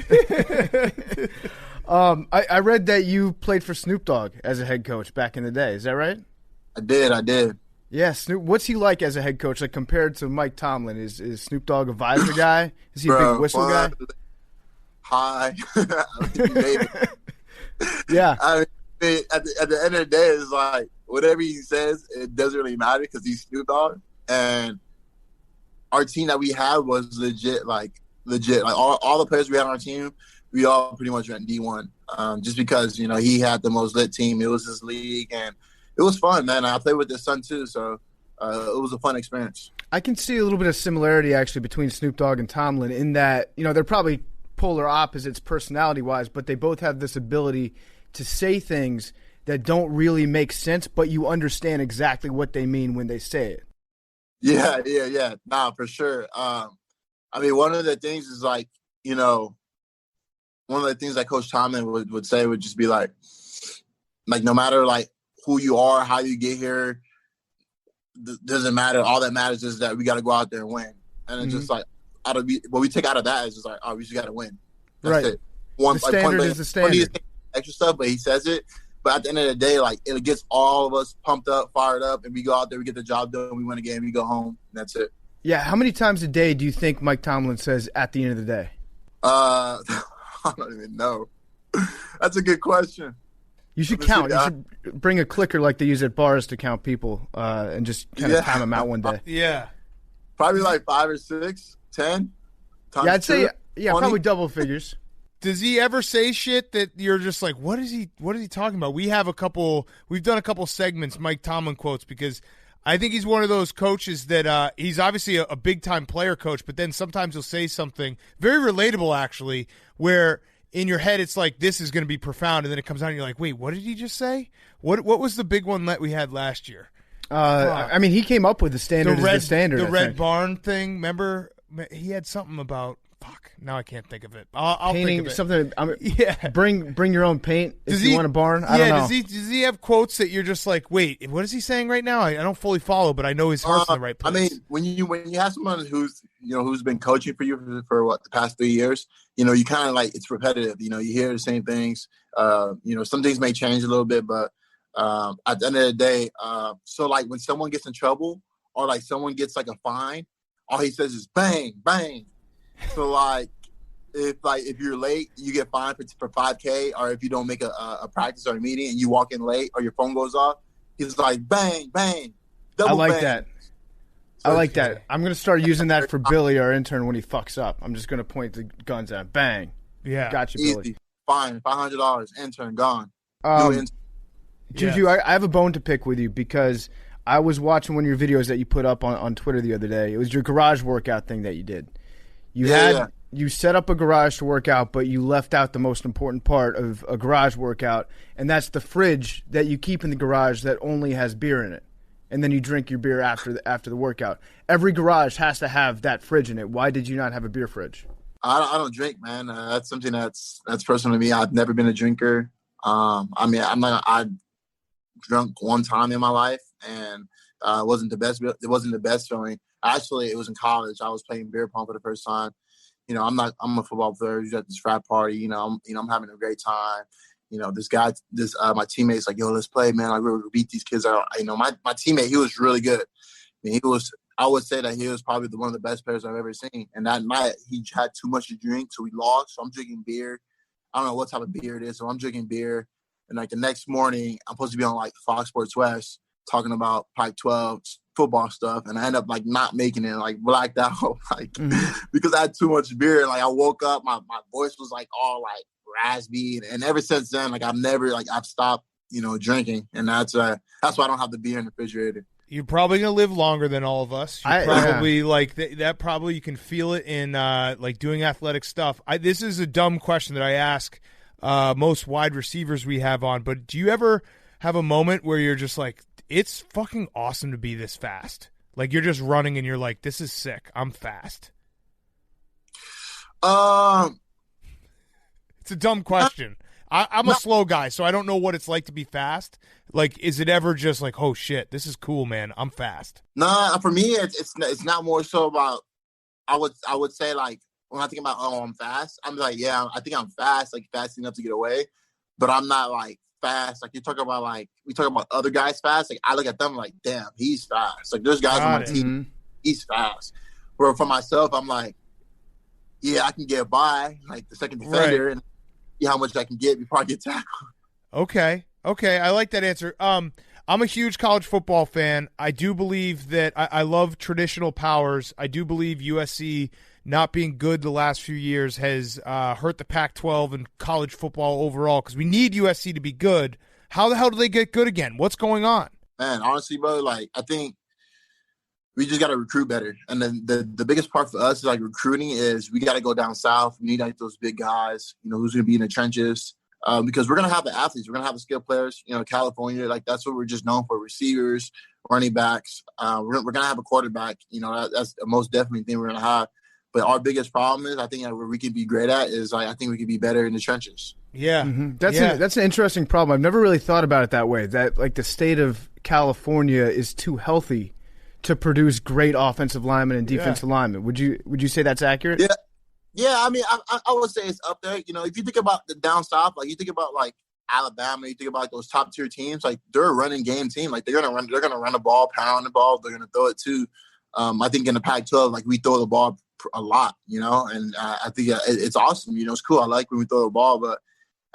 I read that you played for Snoop Dogg as a head coach back in the day. Is that right? I did. Yeah, Snoop. What's he like as a head coach, compared to Mike Tomlin? Is Snoop Dogg a visor guy? Is he a big whistle guy? hi. I mean, maybe. Yeah. I mean, at the end of the day, it's like whatever he says, it doesn't really matter because he's Snoop Dogg. And our team that we had was legit. Like all the players we had on our team, we all pretty much went D1. Just because, you know, he had the most lit team. It was his league, and it was fun, man. I played with his son too, so it was a fun experience. I can see a little bit of similarity actually between Snoop Dogg and Tomlin in that, you know, they're probably polar opposites personality-wise, but they both have this ability to say things that don't really make sense, but you understand exactly what they mean when they say it. Yeah. Nah, for sure. I mean, one of the things is like, you know, one of the things that Coach Tomlin would say would just be like no matter like who you are, how you get here, doesn't matter. All that matters is that we got to go out there and win. And it's just like what we take out of that is just like, oh, we just got to win. That's it. The standard is the standard. Extra stuff, but he says it. But at the end of the day, like it gets all of us pumped up, fired up, and we go out there, we get the job done, we win a game, we go home, and that's it. Yeah. How many times a day do you think Mike Tomlin says at the end of the day? I don't even know. That's a good question. You should count. You should bring a clicker like they use at bars to count people and just kind of time them out one day. Yeah. Probably like 5 or 6, 10. Yeah, I'd say 20. probably double figures. Does he ever say shit that you're just like, what is he talking about? We've done a couple segments, Mike Tomlin quotes, because I think he's one of those coaches that he's obviously a big-time player coach, but then sometimes he'll say something very relatable, actually, where in your head it's like, this is going to be profound, and then it comes out and you're like, wait, what did he just say? What was the big one that we had last year? I mean, he came up with the standard the standard. The Red Barn thing, remember? He had something about, fuck, now I can't think of it. I'll painting, think of it. Something, yeah. Bring your own paint if you want a barn. I don't know. Does he have quotes that you're just like, wait, what is he saying right now? I don't fully follow, but I know his heart's in the right place. I mean, when you have someone who's been coaching for you for the past 3 years, you know, you kind of like, it's repetitive. You know, you hear the same things. You know, some things may change a little bit, but at the end of the day, so like when someone gets in trouble or like someone gets like a fine, all he says is bang, bang. So like if you're late, you get fined for $5K, or if you don't make a practice or a meeting and you walk in late or your phone goes off, he's like bang, bang. I like bang. that. I like that. I'm gonna start using that for Billy, our intern, when he fucks up. I'm just gonna point the guns at him. Bang. Yeah. Gotcha, Easy. Billy. Fine, $500, intern gone. Juju, I have a bone to pick with you because I was watching one of your videos that you put up on Twitter the other day. It was your garage workout thing that you did. You set up a garage to work out, but you left out the most important part of a garage workout, and that's the fridge that you keep in the garage that only has beer in it. And then you drink your beer after the workout. Every garage has to have that fridge in it. Why did you not have a beer fridge? I don't drink, man. That's something that's personal to me. I've never been a drinker. I drunk one time in my life, and it wasn't the best. It wasn't the best feeling. Actually, it was in college. I was playing beer pong for the first time. You know, I'm a football player. He's at this frat party. I'm having a great time. You know, my teammate's like, yo, let's play, man. Like, we'll beat these kids out. You know, my teammate, he was really good. I mean, I would say that he was probably one of the best players I've ever seen. And that night, he had too much to drink, so we lost. So I'm drinking beer. I don't know what type of beer it is, so I'm drinking beer. And like the next morning, I'm supposed to be on like Fox Sports West talking about Pac-12 football stuff, and I end up like not making it, like blacked out, like because I had too much beer. And like I woke up, my voice was like all like raspy, and ever since then, like I've stopped, drinking, and that's why I don't have the beer in the refrigerator. You're probably gonna live longer than all of us. You probably like that. Probably you can feel it in like doing athletic stuff. This is a dumb question that I ask most wide receivers we have on, but do you ever have a moment where you're just like, it's fucking awesome to be this fast? Like you're just running and you're like, this is sick. I'm fast. It's a dumb question. I'm a slow guy, so I don't know what it's like to be fast. Like, is it ever just like, oh shit, this is cool, man, I'm fast? Nah, for me, it's not more so about. I would say like when I think about I'm fast, I'm like, yeah, I think I'm fast, like fast enough to get away, but I'm not like fast. Like you talk about, like we talk about other guys fast. Like I look at them like, damn, he's fast. Like there's guys on my team, he's fast. Where for myself, I'm like, yeah, I can get by like the second defender and see how much I can get before I get tackled. Okay. I like that answer. I'm a huge college football fan. I do believe that I love traditional powers. I do believe USC not being good the last few years has hurt the Pac-12 and college football overall because we need USC to be good. How the hell do they get good again? What's going on? Man, honestly, bro, like I think we just got to recruit better. And then the biggest part for us is like recruiting is we got to go down south. We need like those big guys, who's going to be in the trenches. Because we're going to have the athletes. We're going to have the skilled players. California, like that's what we're just known for, receivers, running backs. We're going to have a quarterback. That's the most definitely thing we're going to have. But our biggest problem is I think where we can be great at is I think we can be better in the trenches. Yeah. Mm-hmm. That's an interesting problem. I've never really thought about it that way, that like the state of California is too healthy to produce great offensive linemen and defensive linemen. Would you say that's accurate? Yeah. Yeah, I mean, I would say it's up there. If you think about the down south, like you think about like Alabama, you think about like, those top tier teams, like they're a running game team. Like they're gonna run the ball, pound the ball, they're gonna throw it too. I think in the Pac-12, like we throw the ball a lot, and I think it's awesome. It's cool. I like when we throw the ball, but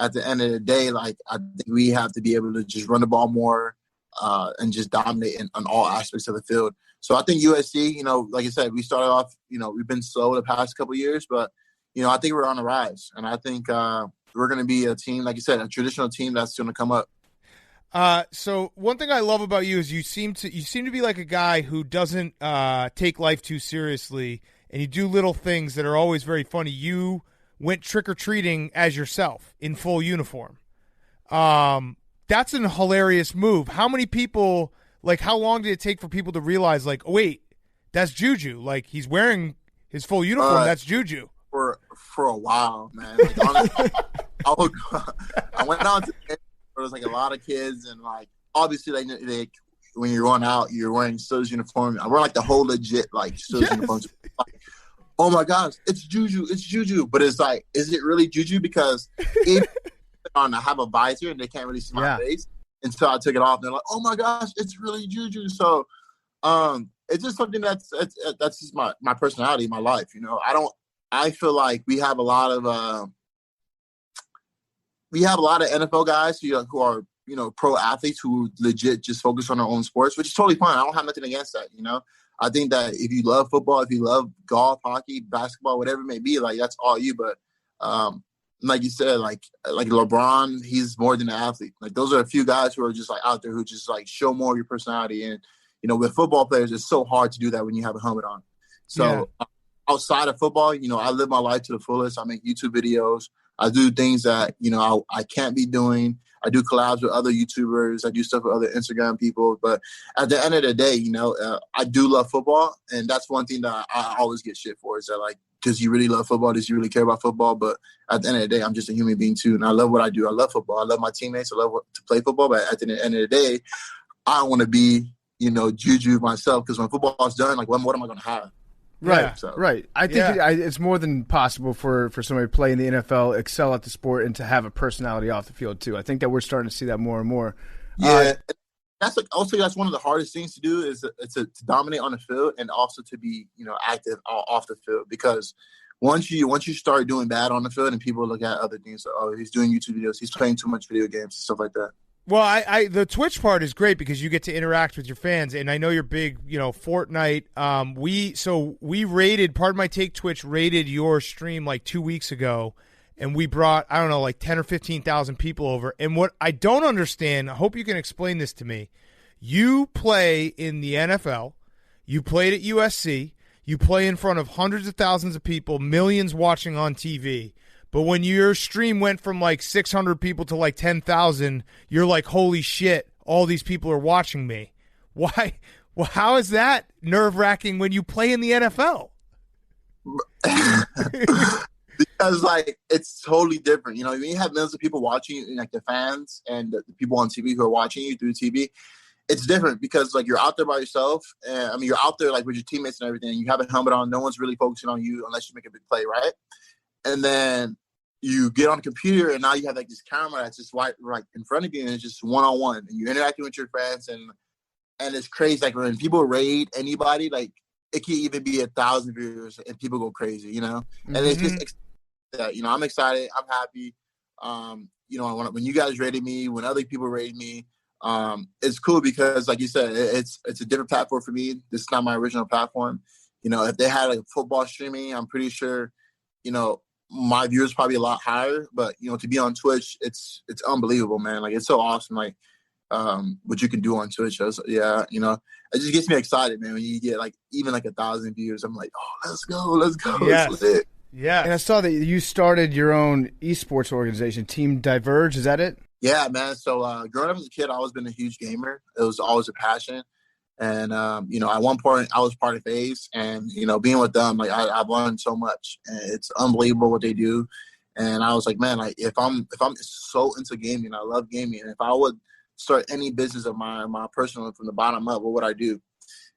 at the end of the day, like I think we have to be able to just run the ball more and just dominate on all aspects of the field. So I think USC, like I said, we started off, we've been slow the past couple of years, but, I think we're on the rise. And I think we're going to be a team, like you said, a traditional team that's going to come up. So one thing I love about you is you seem to be like a guy who doesn't take life too seriously, and you do little things that are always very funny. You went trick-or-treating as yourself in full uniform. That's an hilarious move. How many people... Like, how long did it take for people to realize, like, oh, wait, that's JuJu. Like, he's wearing his full uniform. That's JuJu. For a while, man. Like, honestly, I went out to there was, like, a lot of kids. And, like, obviously, like when you're going out, you're wearing Steelers uniform. I wear, like, the whole legit, like, Steelers uniforms. Like, oh, my gosh, it's JuJu. But it's like, is it really JuJu? Because if I have a visor and they can't really see my face. Until I took it off, and they're like, "Oh my gosh, it's really JuJu." So, it's just something that's just my personality, my life. I feel like we have a lot of NFL guys who are pro athletes who legit just focus on their own sports, which is totally fine. I don't have nothing against that. I think that if you love football, if you love golf, hockey, basketball, whatever it may be, like that's all you. But like you said, like LeBron, he's more than an athlete. Like those are a few guys who are just like out there who just like show more of your personality. And with football players, it's so hard to do that when you have a helmet on. So outside of football, I live my life to the fullest. I make YouTube videos. I do things that I can't be doing. I do collabs with other YouTubers. I do stuff with other Instagram people. But at the end of the day, I do love football, and that's one thing that I always get shit for is that like. Does you really love football? Does you really care about football? But at the end of the day, I'm just a human being too, and I love what I do. I love football. I love my teammates. I love to play football. But at the end of the day, I want to be, JuJu myself because when football's done, like, what am I going to have? Right, right. I think it's more than possible for somebody to play in the NFL, excel at the sport, and to have a personality off the field too. I think that we're starting to see that more and more. Yeah. That's one of the hardest things to do is to dominate on the field and also to be active off the field, because once you start doing bad on the field and people look at other things, like, oh, he's doing YouTube videos, he's playing too much video games and stuff like that. Well, I the Twitch part is great because you get to interact with your fans, and I know you're big, Fortnite. We rated Pardon My Take Twitch rated your stream like 2 weeks ago. And we brought, I don't know, like 10 or 15,000 people over. And what I don't understand, I hope you can explain this to me. You play in the NFL. You played at USC. You play in front of hundreds of thousands of people, millions watching on TV. But when your stream went from like 600 people to like 10,000, you're like, holy shit, all these people are watching me. Why? Well, how is that nerve-wracking when you play in the NFL? Because, like, it's totally different. When you have millions of people watching you, like the fans and the people on TV who are watching you through TV, it's different because, like, you're out there by yourself. And, you're out there, like, with your teammates and everything. You have a helmet on. No one's really focusing on you unless you make a big play, right? And then you get on the computer, and now you have, like, this camera that's just right in front of you, and it's just one-on-one. And you're interacting with your friends, and it's crazy. Like, when people raid anybody, like, it can even be 1,000 viewers and people go crazy, you know. And it's just that, you know, I'm excited, I'm happy. You know, when you guys rated me, when other people rated me, it's cool because, like you said, it's a different platform for me. This is not my original platform. You know, if they had like football streaming, I'm pretty sure, you know, my viewers probably a lot higher. But, you know, to be on Twitch, it's unbelievable, man. Like, it's so awesome, like, what you can do on Twitch. Yeah, you know, it just gets me excited, man, when you get like even like 1,000 views. I'm like, oh, let's go. Yes. It's lit. Yeah. And I saw that you started your own esports organization, Team Diverge. Is that it? Yeah, man. So growing up as a kid, I've always been a huge gamer. It was always a passion. And, you know, at one point I was part of FaZe, and, you know, being with them, like I've learned so much, and it's unbelievable what they do. And I was like, man, like if I'm so into gaming, I love gaming. And if I would start any business of my personal from the bottom up, what would I do?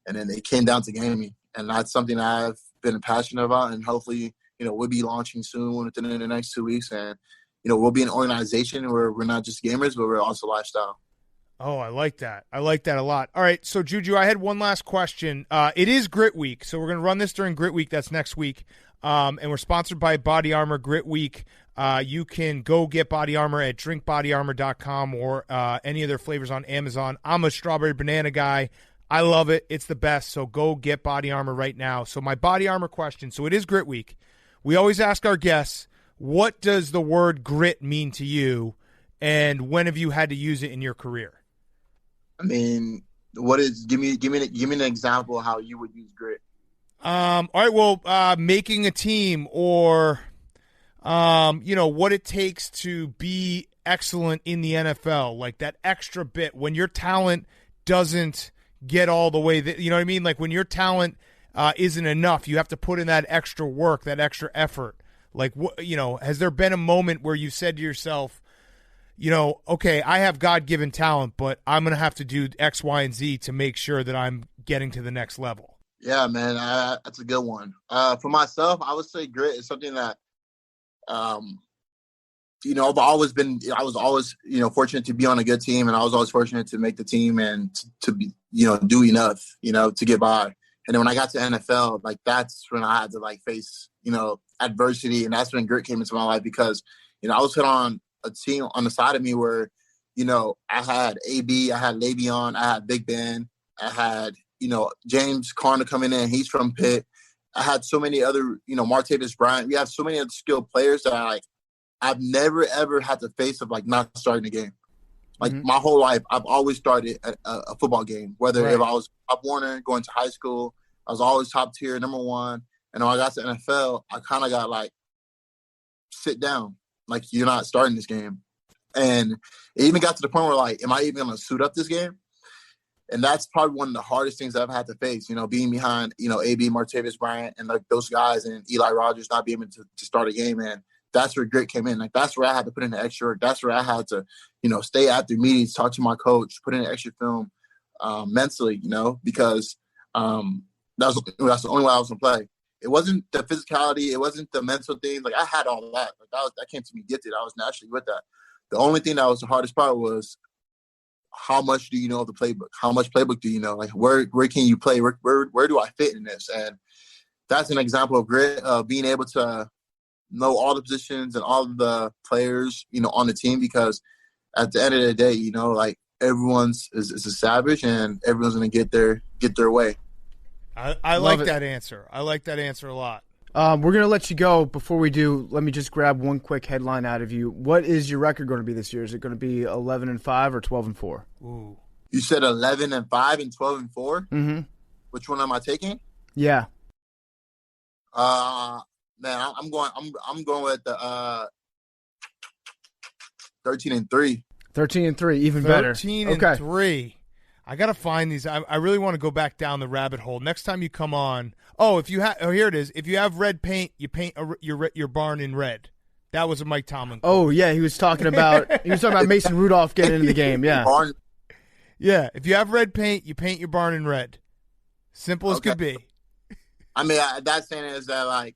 And then it came down to gaming. And that's something I've been passionate about. And hopefully, you know, we'll be launching soon within the next 2 weeks. And, you know, we'll be an organization where we're not just gamers, but we're also lifestyle. Oh, I like that. I like that a lot. All right, so JuJu, I had one last question. It is Grit Week, so we're going to run this during Grit Week. That's next week. And we're sponsored by Body Armor Grit Week. You can go get Body Armor at drinkbodyarmor.com or any of their flavors on Amazon. I'm a strawberry banana guy. I love it. It's the best, so go get Body Armor right now. So my Body Armor question, so it is Grit Week. We always ask our guests, what does the word grit mean to you, and when have you had to use it in your career? I mean, give me an example of how you would use grit. All right, well, making a team, or you know, what it takes to be excellent in the NFL, like that extra bit when your talent doesn't get all the way you know what I mean? Like when your talent isn't enough, you have to put in that extra work, that extra effort. Like, you know, has there been a moment where you said to yourself, you know, okay, I have God-given talent, but I'm going to have to do X, Y, and Z to make sure that I'm getting to the next level? Yeah, man, that's a good one. For myself, I would say grit is something that, you know, I was always, you know, fortunate to be on a good team, and I was always fortunate to make the team and to be, you know, do enough, you know, to get by. And then when I got to NFL, like that's when I had to like face, you know, adversity, and that's when grit came into my life because, you know, I was put on a team on the side of me where, you know, I had AB, I had Le'Veon, I had Big Ben, I had, you know, James Conner coming in. He's from Pitt. I had so many other, you know, Martavis Bryant. We have so many other skilled players that I've never, ever had to face of, like, not starting a game. Like, my whole life, I've always started a football game, whether if I was Pop Warner going to high school, I was always top tier, number one. And when I got to NFL, I kind of got, like, sit down. Like, you're not starting this game. And it even got to the point where, like, am I even going to suit up this game? And that's probably one of the hardest things I've had to face, you know, being behind, you know, AB, Martavis Bryant, and, like, those guys, and Eli Rogers not being able to start a game. And that's where grit came in. Like, that's where I had to put in the extra work. That's where I had to, you know, stay after meetings, talk to my coach, put in the extra film mentally, you know, because that's the only way I was going to play. It wasn't the physicality. It wasn't the mental things. Like, I had all that. Like, that came to me gifted. I was naturally with that. The only thing that was the hardest part was how much do you know of the playbook? How much playbook do you know? Like, where can you play? Where do I fit in this? And that's an example of grit, being able to know all the positions and all of the players, you know, on the team, because at the end of the day, you know, like, everyone's is a savage, and everyone's going to get their way. I like that answer. I like that answer a lot. We're going to let you go. Before we do, let me just grab one quick headline out of you. What is your record going to be this year? Is it going to be 11-5 or 12-4? Ooh. You said 11-5 and 12-4? Mm-hmm. Which one am I taking? Yeah. Man, I'm going with the 13-3. 13-3, even better. 13-3. I gotta find these. I really want to go back down the rabbit hole. Next time you come on, here it is. If you have red paint, you paint your barn in red. That was a Mike Tomlin quote. Oh yeah, he was talking about Mason Rudolph getting into the game. Yeah, yeah. If you have red paint, you paint your barn in red. Simple as could be. I mean, that saying is that, like,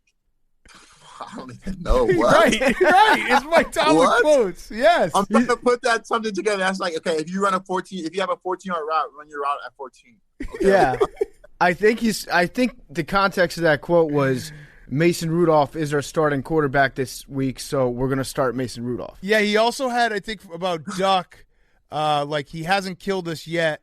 I don't even know what. right. It's Mike Tomlin quotes. Yes. I'm trying to put something together. That's like, okay, if you have a 14-yard route, run your route at 14. Okay. Yeah. I think the context of that quote was Mason Rudolph is our starting quarterback this week, so we're going to start Mason Rudolph. Yeah, he also had, I think, about Duck, like he hasn't killed us yet.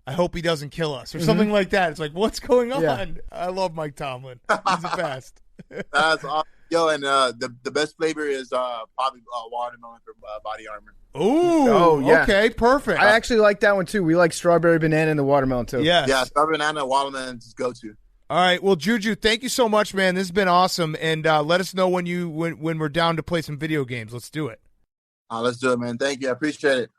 I hope he doesn't kill us, or something like that. It's like, what's going on? Yeah. I love Mike Tomlin. He's the best. That's awesome. Yo, and the best flavor is probably watermelon for Body Armor. Ooh, Oh, yeah. okay, perfect. I actually like that one too. We like strawberry banana and the watermelon too. Yes. Yeah, strawberry banana, watermelon is go-to. All right, well, JuJu, thank you so much, man. This has been awesome, and let us know when we're down to play some video games. Let's do it. Let's do it, man. Thank you. I appreciate it.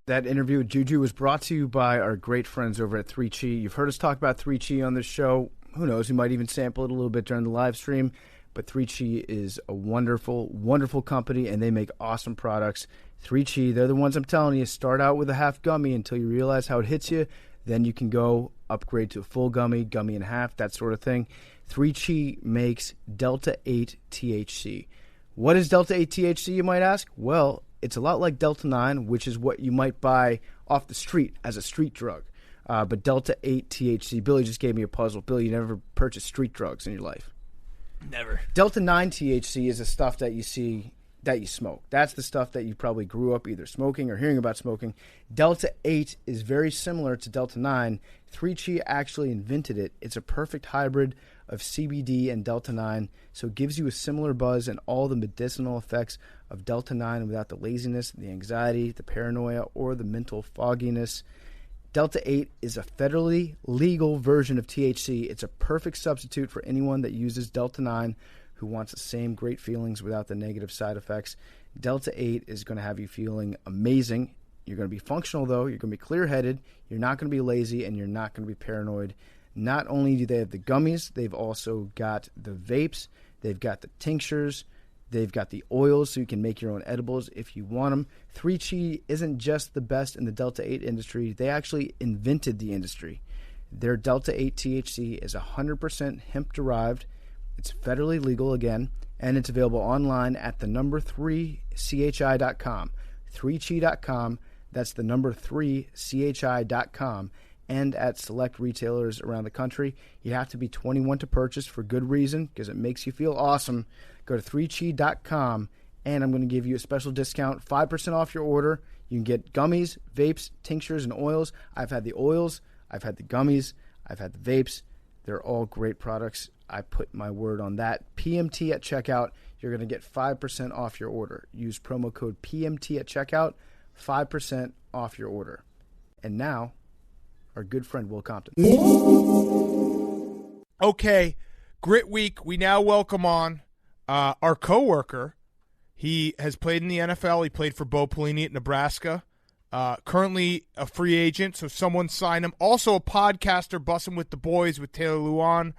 That interview with JuJu was brought to you by our great friends over at 3Chi. You've heard us talk about 3Chi on this show. Who knows? We might even sample it a little bit during the live stream. But 3Chi is a wonderful, wonderful company, and they make awesome products. 3Chi, they're the ones I'm telling you, start out with a half gummy until you realize how it hits you. Then you can go upgrade to a full gummy, gummy and a half, that sort of thing. 3Chi makes Delta 8 THC. What is Delta 8 THC, you might ask? Well, it's a lot like Delta 9, which is what you might buy off the street as a street drug. But Delta 8 THC, Billy just gave me a puzzle. Billy, you never purchased street drugs in your life. Never. Delta 9 THC is the stuff that you see that you smoke. That's the stuff that you probably grew up either smoking or hearing about smoking. Delta 8 is very similar to Delta 9. 3Chi actually invented it. It's a perfect hybrid of CBD and Delta 9, so it gives you a similar buzz and all the medicinal effects of Delta 9 without the laziness, the anxiety, the paranoia, or the mental fogginess. Delta 8 is a federally legal version of THC. It's a perfect substitute for anyone that uses Delta 9 who wants the same great feelings without the negative side effects. Delta 8 is going to have you feeling amazing. You're going to be functional, though. You're going to be clear-headed. You're not going to be lazy, and you're not going to be paranoid. Not only do they have the gummies, they've also got the vapes. They've got the tinctures. They've got the oils, so you can make your own edibles if you want them. 3Chi isn't just the best in the Delta 8 industry. They actually invented the industry. Their Delta 8 THC is 100% hemp-derived. It's federally legal again, and it's available online at the number 3chi.com. 3chi.com. That's the number 3chi.com. And at select retailers around the country. You have to be 21 to purchase for good reason because it makes you feel awesome. Go to 3chi.com, and I'm going to give you a special discount, 5% off your order. You can get gummies, vapes, tinctures, and oils. I've had the oils. I've had the gummies. I've had the vapes. They're all great products. I put my word on that. PMT at checkout. You're going to get 5% off your order. Use promo code PMT at checkout, 5% off your order. And now, our good friend Will Compton. Okay, Grit Week. We now welcome on our coworker. He has played in the NFL. He played for Bo Pelini at Nebraska. Currently a free agent, so someone sign him. Also a podcaster, Bussin' with the Boys with Taylor Luan.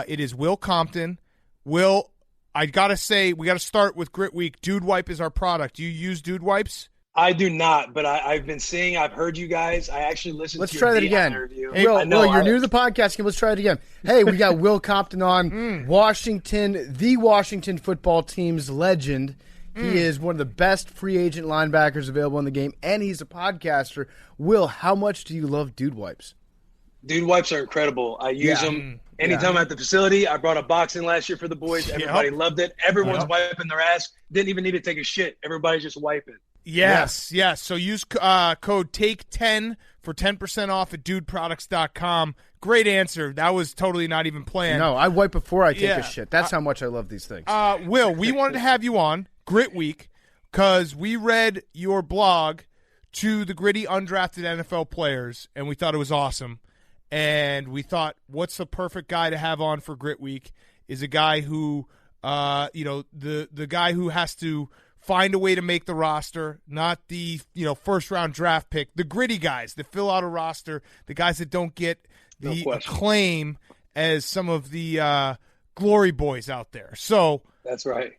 It is Will Compton. Will, I got to say, we got to start with Grit Week. Dude Wipe is our product. Do you use Dude Wipes? I do not, but I've been seeing, I've heard you guys. I actually listened Let's to try your that again. interview. Hey, I know, Will, you're new to the podcast. Let's try it again. Hey, we got Will Compton on, Washington, the Washington football team's legend. He is one of the best free agent linebackers available in the game, and he's a podcaster. Will, how much do you love Dude Wipes? Dude Wipes are incredible. I use them anytime at the facility. I brought a box in last year for the boys. Everybody loved it. Everyone's wiping their ass. Didn't even need to take a shit. Everybody's just wiping. Yes. So use code TAKE10 for 10% off at dudeproducts.com. Great answer. That was totally not even planned. No, I wipe before I take a shit. That's how much I love these things. Will, we wanted to have you on Grit Week because we read your blog to the gritty undrafted NFL players, and we thought it was awesome. And we thought, what's the perfect guy to have on for Grit Week is a guy who, the guy who has to find a way to make the roster, not the first round draft pick. The gritty guys that fill out a roster, the guys that don't get the acclaim as some of the glory boys out there. So that's right.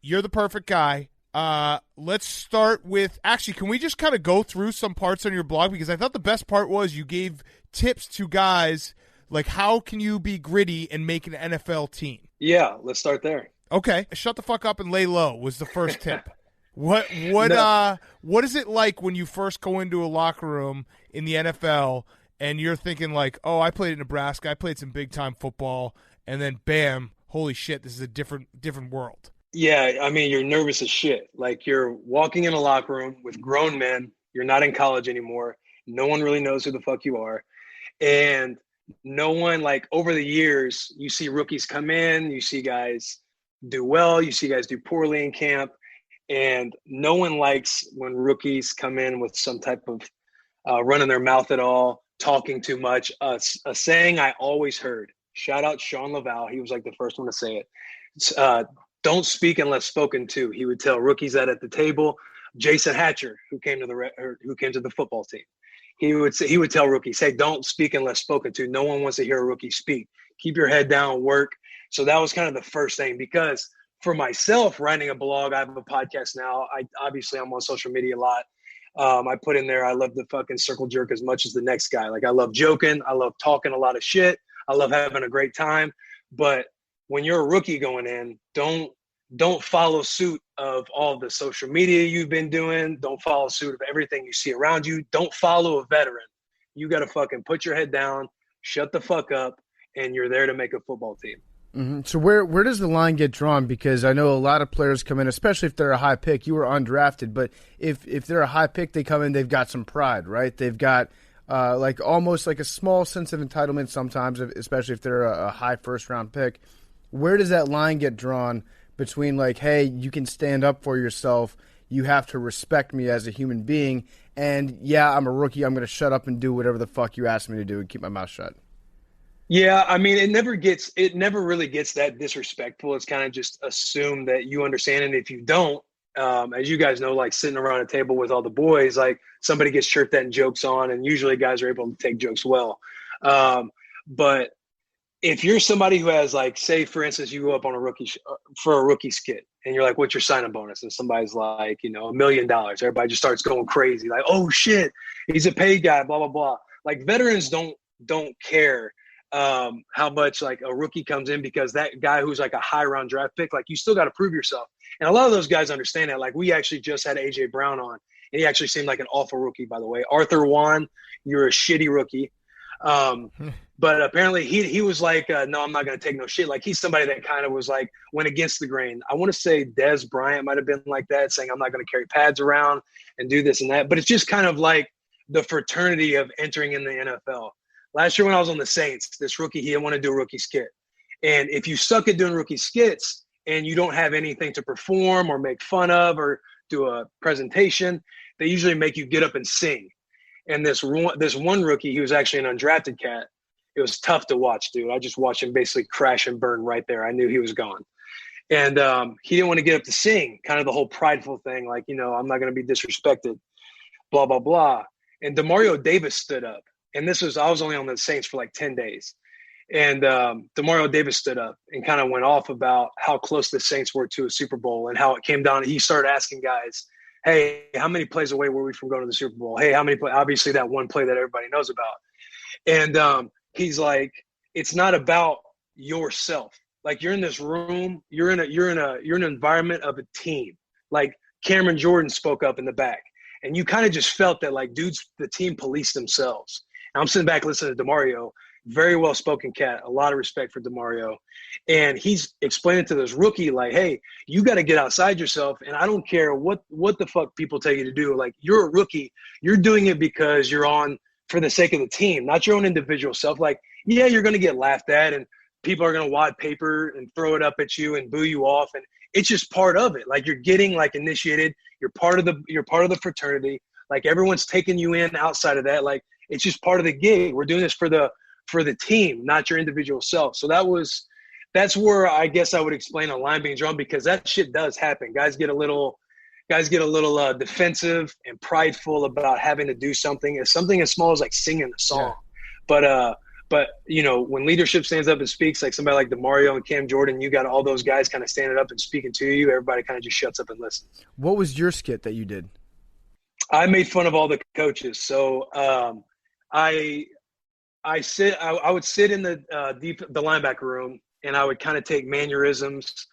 You're the perfect guy. Let's start with, actually, can we just kind of go through some parts on your blog? Because I thought the best part was you gave tips to guys, like how can you be gritty and make an NFL team? Yeah, let's start there. Okay. Shut the fuck up and lay low was the first tip. What is it like when you first go into a locker room in the NFL and you're thinking like, oh, I played at Nebraska, I played some big time football, and then bam, holy shit, this is a different world. Yeah, I mean, you're nervous as shit. Like, you're walking in a locker room with grown men. You're not in college anymore. No one really knows who the fuck you are. And no one, like, over the years, you see rookies come in, you see guys do well, you see guys do poorly in camp, and no one likes when rookies come in with some type of running their mouth at all, talking too much. A saying I always heard, shout out Sean Laval, he was like the first one to say it. Don't speak unless spoken to. He would tell rookies that at the table. Jason Hatcher, who came to the football team, he would tell rookies, "Hey, don't speak unless spoken to. No one wants to hear a rookie speak. Keep your head down, work." So that was kind of the first thing, because for myself, writing a blog, I have a podcast now. I'm on social media a lot. I put in there, I love the fucking circle jerk as much as the next guy. Like, I love joking. I love talking a lot of shit. I love having a great time. But when you're a rookie going in, don't follow suit of all the social media you've been doing. Don't follow suit of everything you see around you. Don't follow a veteran. You got to fucking put your head down, shut the fuck up, and you're there to make a football team. Mm-hmm. So where does the line get drawn? Because I know a lot of players come in, especially if they're a high pick. You were undrafted, but if they're a high pick, they come in, they've got some pride, right? They've got like almost like a small sense of entitlement sometimes, especially if they're a high first-round pick. Where does that line get drawn between like, hey, you can stand up for yourself, you have to respect me as a human being, and yeah, I'm a rookie, I'm going to shut up and do whatever the fuck you ask me to do and keep my mouth shut? Yeah, I mean, it never really gets that disrespectful. It's kind of just assumed that you understand, and if you don't, as you guys know, like sitting around a table with all the boys, like somebody gets chirped at and jokes on, and usually guys are able to take jokes well. But if you're somebody who has, like, say for instance, you go up on for a rookie skit, and you're like, "What's your signing bonus?" And somebody's like, $1 million. Everybody just starts going crazy, like, "Oh shit, he's a paid guy," blah blah blah. Like, veterans don't care how much like a rookie comes in, because that guy who's like a high round draft pick, like, you still got to prove yourself. And a lot of those guys understand that. Like, we actually just had AJ Brown on, and he actually seemed like an awful rookie, by the way. Arthur Juan, you're a shitty rookie. But apparently he was like, no, I'm not going to take no shit. Like, he's somebody that kind of was like, went against the grain. I want to say Dez Bryant might have been like that, saying, I'm not going to carry pads around and do this and that. But it's just kind of like the fraternity of entering in the NFL. Last year when I was on the Saints, this rookie, he didn't want to do a rookie skit. And if you suck at doing rookie skits and you don't have anything to perform or make fun of or do a presentation, they usually make you get up and sing. And this one rookie, he was actually an undrafted cat. It was tough to watch, dude. I just watched him basically crash and burn right there. I knew he was gone. And he didn't want to get up to sing, kind of the whole prideful thing, like, I'm not going to be disrespected, blah, blah, blah. And Demario Davis stood up. And I was only on the Saints for like 10 days. And Demario Davis stood up and kind of went off about how close the Saints were to a Super Bowl and how it came down. He started asking guys, hey, how many plays away were we from going to the Super Bowl? Hey, how many plays? Obviously that one play that everybody knows about. And he's like, it's not about yourself. Like, you're in this room, you're in an environment of a team. Like, Cameron Jordan spoke up in the back, and you kind of just felt that, like, dudes, the team policed themselves. And I'm sitting back listening to Demario, very well spoken cat, a lot of respect for Demario. And he's explaining to this rookie, like, hey, you got to get outside yourself. And I don't care what the fuck people tell you to do. Like, you're a rookie. You're doing it because you're on for the sake of the team, not your own individual self. Like, yeah, you're going to get laughed at and people are going to wad paper and throw it up at you and boo you off. And it's just part of it. Like, you're getting like initiated. You're part of the fraternity. Like, everyone's taking you in outside of that. Like, it's just part of the gig. We're doing this for the team, not your individual self. So that's where I guess I would explain a line being drawn, because that shit does happen. Guys get a little defensive and prideful about having to do something as small as like singing a song. Yeah. But when leadership stands up and speaks, like somebody like Demario and Cam Jordan, you got all those guys kind of standing up and speaking to you. Everybody kind of just shuts up and listens. What was your skit that you did? I made fun of all the coaches. So I would sit in the linebacker room, and I would kind of take mannerisms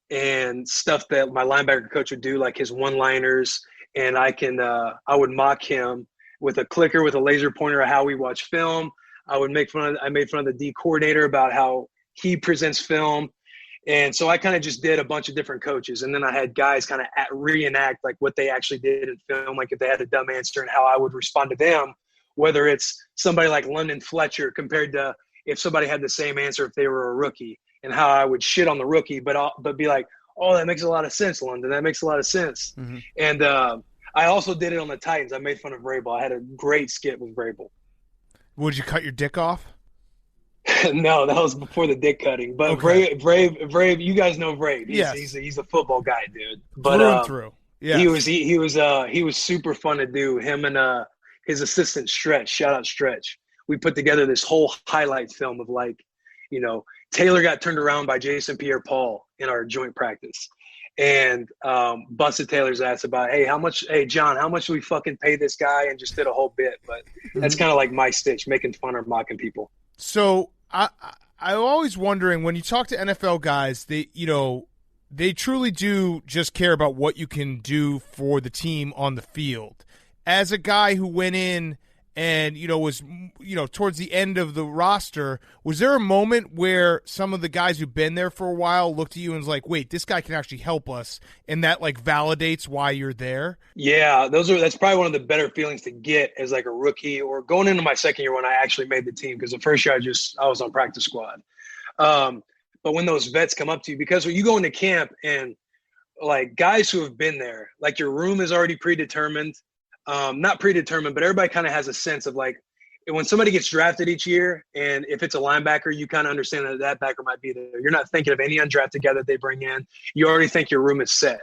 and stuff that my linebacker coach would do, like his one-liners, and I would mock him with a clicker with a laser pointer of how we watch film. I made fun of the D coordinator about how he presents film. And so I kind of just did a bunch of different coaches. And then I had guys kind of reenact like what they actually did in film, like if they had a dumb answer and how I would respond to them, whether it's somebody like London Fletcher compared to if somebody had the same answer if they were a rookie, and how I would shit on the rookie, but be like, oh, that makes a lot of sense, London. That makes a lot of sense. Mm-hmm. And I also did it on the Titans. I made fun of Vrabel. I had a great skit with Vrabel. Would you cut your dick off? No, that was before the dick cutting. But okay. Vrave, you guys know Vrave. He's a football guy, dude. But through. Yeah. He was super fun to do. Him and his assistant Stretch. Shout out Stretch. We put together this whole highlight film of like, you know, Taylor got turned around by Jason Pierre-Paul in our joint practice, and busted Taylor's ass about, hey, John, how much do we fucking pay this guy? And just did a whole bit. But that's kind of like my stitch, making fun or mocking people. So I'm always wondering, when you talk to NFL guys, they truly do just care about what you can do for the team on the field. As a guy who went in and, was, towards the end of the roster, was there a moment where some of the guys who've been there for a while looked at you and was like, wait, this guy can actually help us, and that like validates why you're there? Yeah, that's probably one of the better feelings to get as like a rookie, or going into my second year when I actually made the team, because the first year I was on practice squad. But when those vets come up to you, because when you go into camp and like guys who have been there, like your room is already predetermined. Not predetermined, but everybody kind of has a sense of like, when somebody gets drafted each year, and if it's a linebacker, you kind of understand that backer might be there. You're not thinking of any undrafted guy that they bring in. You already think your room is set.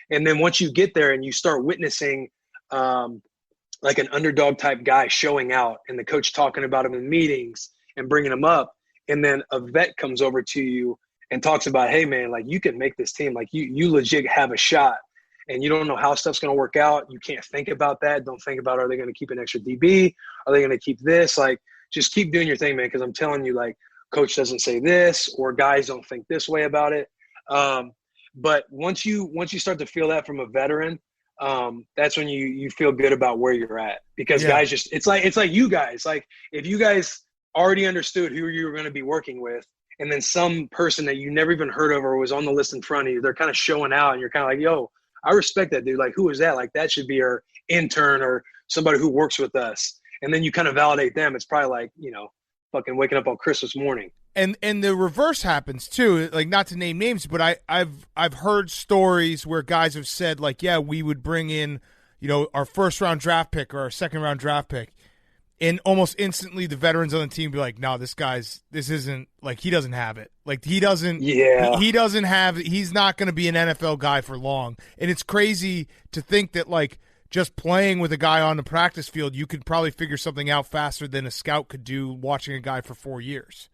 And then once you get there and you start witnessing like an underdog type guy showing out, and the coach talking about him in meetings and bringing him up, and then a vet comes over to you and talks about, hey man, like you can make this team, like you legit have a shot. And you don't know how stuff's going to work out. You can't think about that. Don't think about, are they going to keep an extra DB? Are they going to keep this? Like, just keep doing your thing, man, because I'm telling you, like, coach doesn't say this, or guys don't think this way about it. But once you start to feel that from a veteran, that's when you feel good about where you're at. Because guys just – it's like you guys. Like, if you guys already understood who you were going to be working with, and then some person that you never even heard of or was on the list in front of you, they're kind of showing out, and you're kind of like, yo – I respect that dude. Like, who is that? Like, that should be our intern or somebody who works with us. And then you kind of validate them. It's probably like, fucking waking up on Christmas morning. And the reverse happens too. Like, not to name names, but I've heard stories where guys have said like, yeah, we would bring in, our first round draft pick or our second round draft pick, and almost instantly the veterans on the team be like, no, this isn't, like, he doesn't have it. Like, he doesn't, he doesn't have, he's not going to be an NFL guy for long. And it's crazy to think that, like, just playing with a guy on the practice field, you could probably figure something out faster than a scout could do watching a guy for 4 years.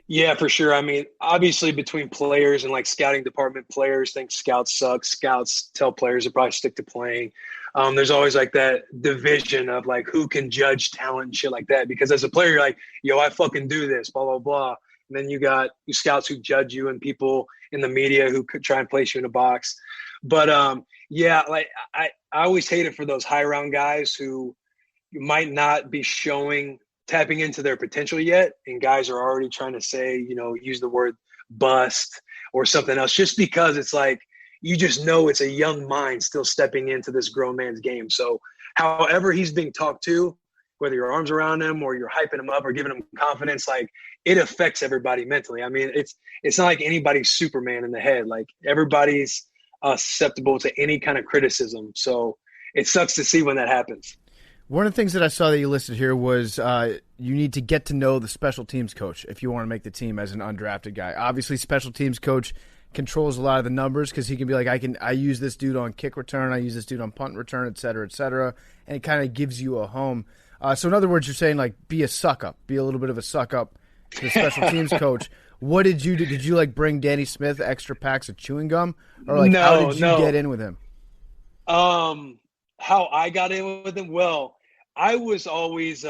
Yeah, for sure. I mean, obviously between players and like scouting department, players think scouts suck. Scouts tell players to probably stick to playing. There's always like that division of like who can judge talent and shit like that. Because as a player, you're like, yo, I fucking do this, blah, blah, blah. And then you got scouts who judge you and people in the media who could try and place you in a box. But yeah, like I always hate it for those high round guys who might not be tapping into their potential yet. And guys are already trying to say, use the word bust or something else, just because it's like, you just know it's a young mind still stepping into this grown man's game. So however he's being talked to, whether your arms around him or you're hyping him up or giving him confidence, like it affects everybody mentally. I mean, it's not like anybody's Superman in the head. Like everybody's susceptible to any kind of criticism. So it sucks to see when that happens. One of the things that I saw that you listed here was you need to get to know the special teams coach if you want to make the team as an undrafted guy. Obviously, special teams coach controls a lot of the numbers because he can be like, I use this dude on kick return, I use this dude on punt return, et cetera, and it kind of gives you a home. So in other words, you're saying like be a suck up, be a little bit of a suck up to the special teams coach. What did you do? Did you like bring Danny Smith extra packs of chewing gum, or like how did you get in with him? How I got in with him? Well, I was always.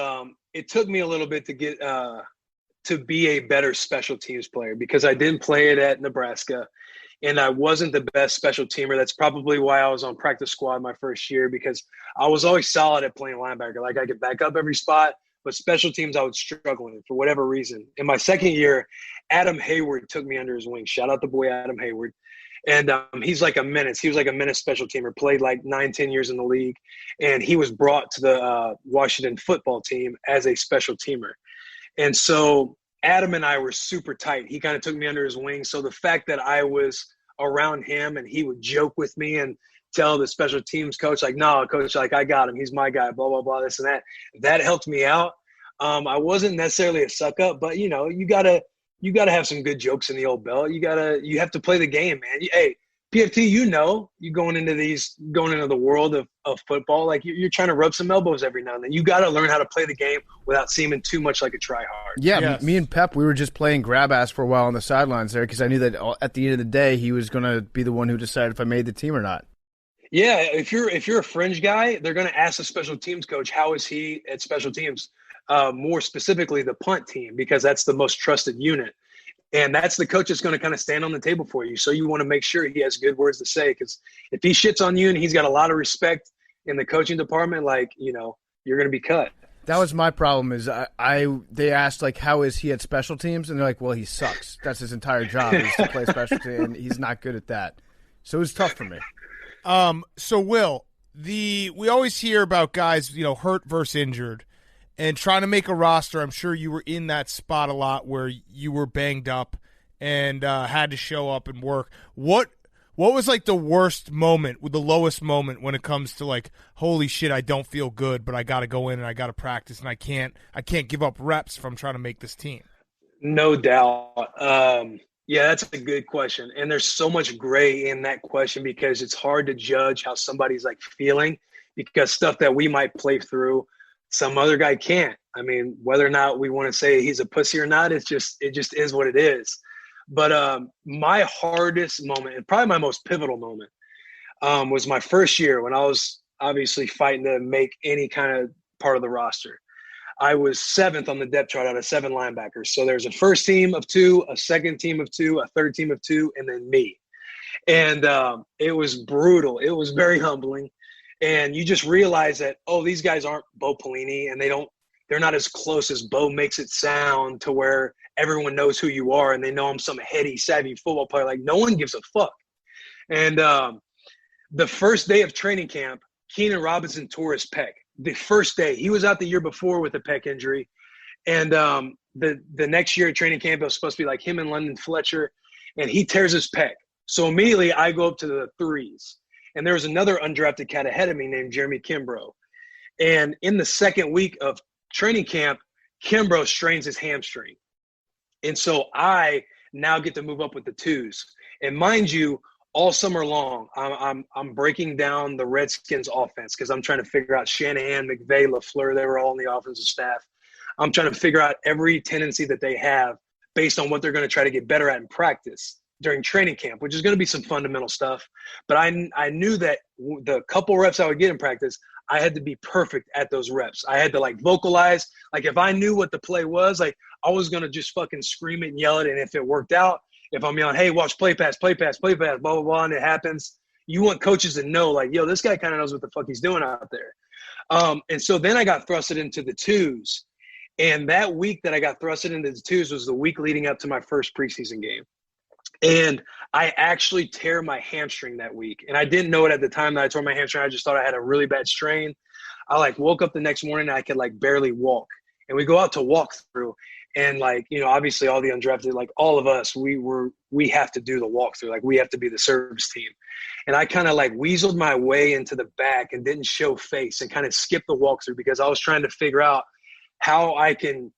It took me a little bit to get to be a better special teams player because I didn't play it at Nebraska. and I wasn't the best special teamer. That's probably why I was on practice squad my first year, because I was always solid at playing linebacker. Like, I could back up every spot, but special teams I was struggling for whatever reason. In my second year, Adam Hayward took me under his wing. Shout out the boy Adam Hayward. And he's like a menace. He was like a menace special teamer, played like 9-10 years in the league. And he was brought to the Washington football team as a special teamer. And so Adam and I were super tight. He kind of took me under his wing. So the fact that I was around him and he would joke with me and tell the special teams coach, like, no, coach, like, I got him. He's my guy, blah, blah, blah, this and that. That helped me out. I wasn't necessarily a suck up, but, you know, you gotta have some good jokes in the old belt. You have to play the game, man. Hey, PFT, you know, you going into the world of football, like you're trying to rub some elbows every now and then. You got to learn how to play the game without seeming too much like a tryhard. Yeah, Yes. me and Pep, we were just playing grab ass for a while on the sidelines there because I knew that at the end of the day he was going to be the one who decided if I made the team or not. Yeah, if you're a fringe guy, they're going to ask the special teams coach, how is he at special teams? More specifically, the punt team, because that's the most trusted unit. And that's the coach that's going to kind of stand on the table for you. So you want to make sure he has good words to say, because if he shits on you and he's got a lot of respect in the coaching department, like, you know, you're going to be cut. That was my problem is they asked, like, how is he at special teams? And they're like, well, he sucks. That's his entire job is to play special teams, and he's not good at that. So it was tough for me. So Will, we always hear about guys, you know, hurt versus injured. And trying to make a roster, I'm sure you were in that spot a lot where you were banged up and had to show up and work. What was like the worst moment, the lowest moment when it comes to like, holy shit, I don't feel good, but I got to go in and I got to practice and I can't give up reps if I'm trying to make this team? No doubt. Yeah, that's a good question. And there's so much gray in that question because it's hard to judge how somebody's like feeling, because stuff that we might play through, some other guy can't. I mean, whether or not we want to say he's a pussy or not, it just is what it is. But my hardest moment, and probably my most pivotal moment, was my first year when I was obviously fighting to make any kind of part of the roster. I was 7th on the depth chart out of 7 linebackers. So there's a first team of 2, a second team of 2, a third team of 2, and then me. And it was brutal. It was very humbling. And you just realize that, oh, these guys aren't Bo Pelini, and they're not as close as Bo makes it sound, to where everyone knows who you are and they know I'm some heady, savvy football player. Like, no one gives a fuck. And the first day of training camp, Keenan Robinson tore his pec. The first day. He was out the year before with a pec injury. And the next year at training camp, it was supposed to be like him and London Fletcher, and he tears his pec. So immediately I go up to the 3s. And there was another undrafted cat ahead of me named Jeremy Kimbrough. And in the second week of training camp, Kimbrough strains his hamstring. And so I now get to move up with the 2s. And mind you, all summer long, I'm breaking down the Redskins offense because I'm trying to figure out Shanahan, McVay, LaFleur. They were all on the offensive staff. I'm trying to figure out every tendency that they have based on what they're going to try to get better at in practice during training camp, which is going to be some fundamental stuff. But I knew that the couple reps I would get in practice, I had to be perfect at those reps. I had to like vocalize. Like, if I knew what the play was, like, I was going to just fucking scream it and yell it. And if it worked out, if I'm yelling, hey, watch play pass, blah, blah, blah, and it happens, you want coaches to know, like, yo, this guy kind of knows what the fuck he's doing out there. And so then I got thrusted into the 2s. And that week that I got thrusted into the 2s was the week leading up to my first preseason game. And I actually tear my hamstring that week. And I didn't know it at the time that I tore my hamstring. I just thought I had a really bad strain. I like woke up the next morning and I could like barely walk. And we go out to walk through. And like, you know, obviously all the undrafted, like all of us, we have to do the walkthrough. Like, we have to be the service team. And I kind of like weaseled my way into the back and didn't show face and kind of skipped the walkthrough because I was trying to figure out how I can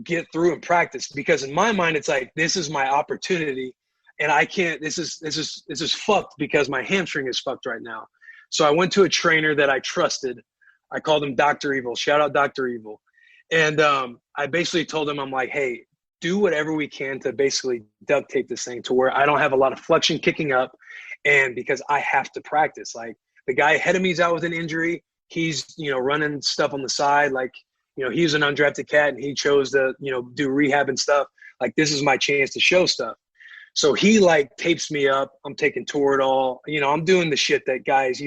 get through and practice. Because in my mind, it's like, this is my opportunity. And I can't, this is fucked because my hamstring is fucked right now. So I went to a trainer that I trusted. I called him Dr. Evil. Shout out Dr. Evil. And I basically told him, I'm like, hey, do whatever we can to basically duct tape this thing to where I don't have a lot of flexion kicking up. And because I have to practice, like the guy ahead of me is out with an injury. He's, you know, running stuff on the side. Like, you know, he's an undrafted cat and he chose to, you know, do rehab and stuff. Like, this is my chance to show stuff. So he like tapes me up. I'm taking Toradol. I'm doing the shit that guys,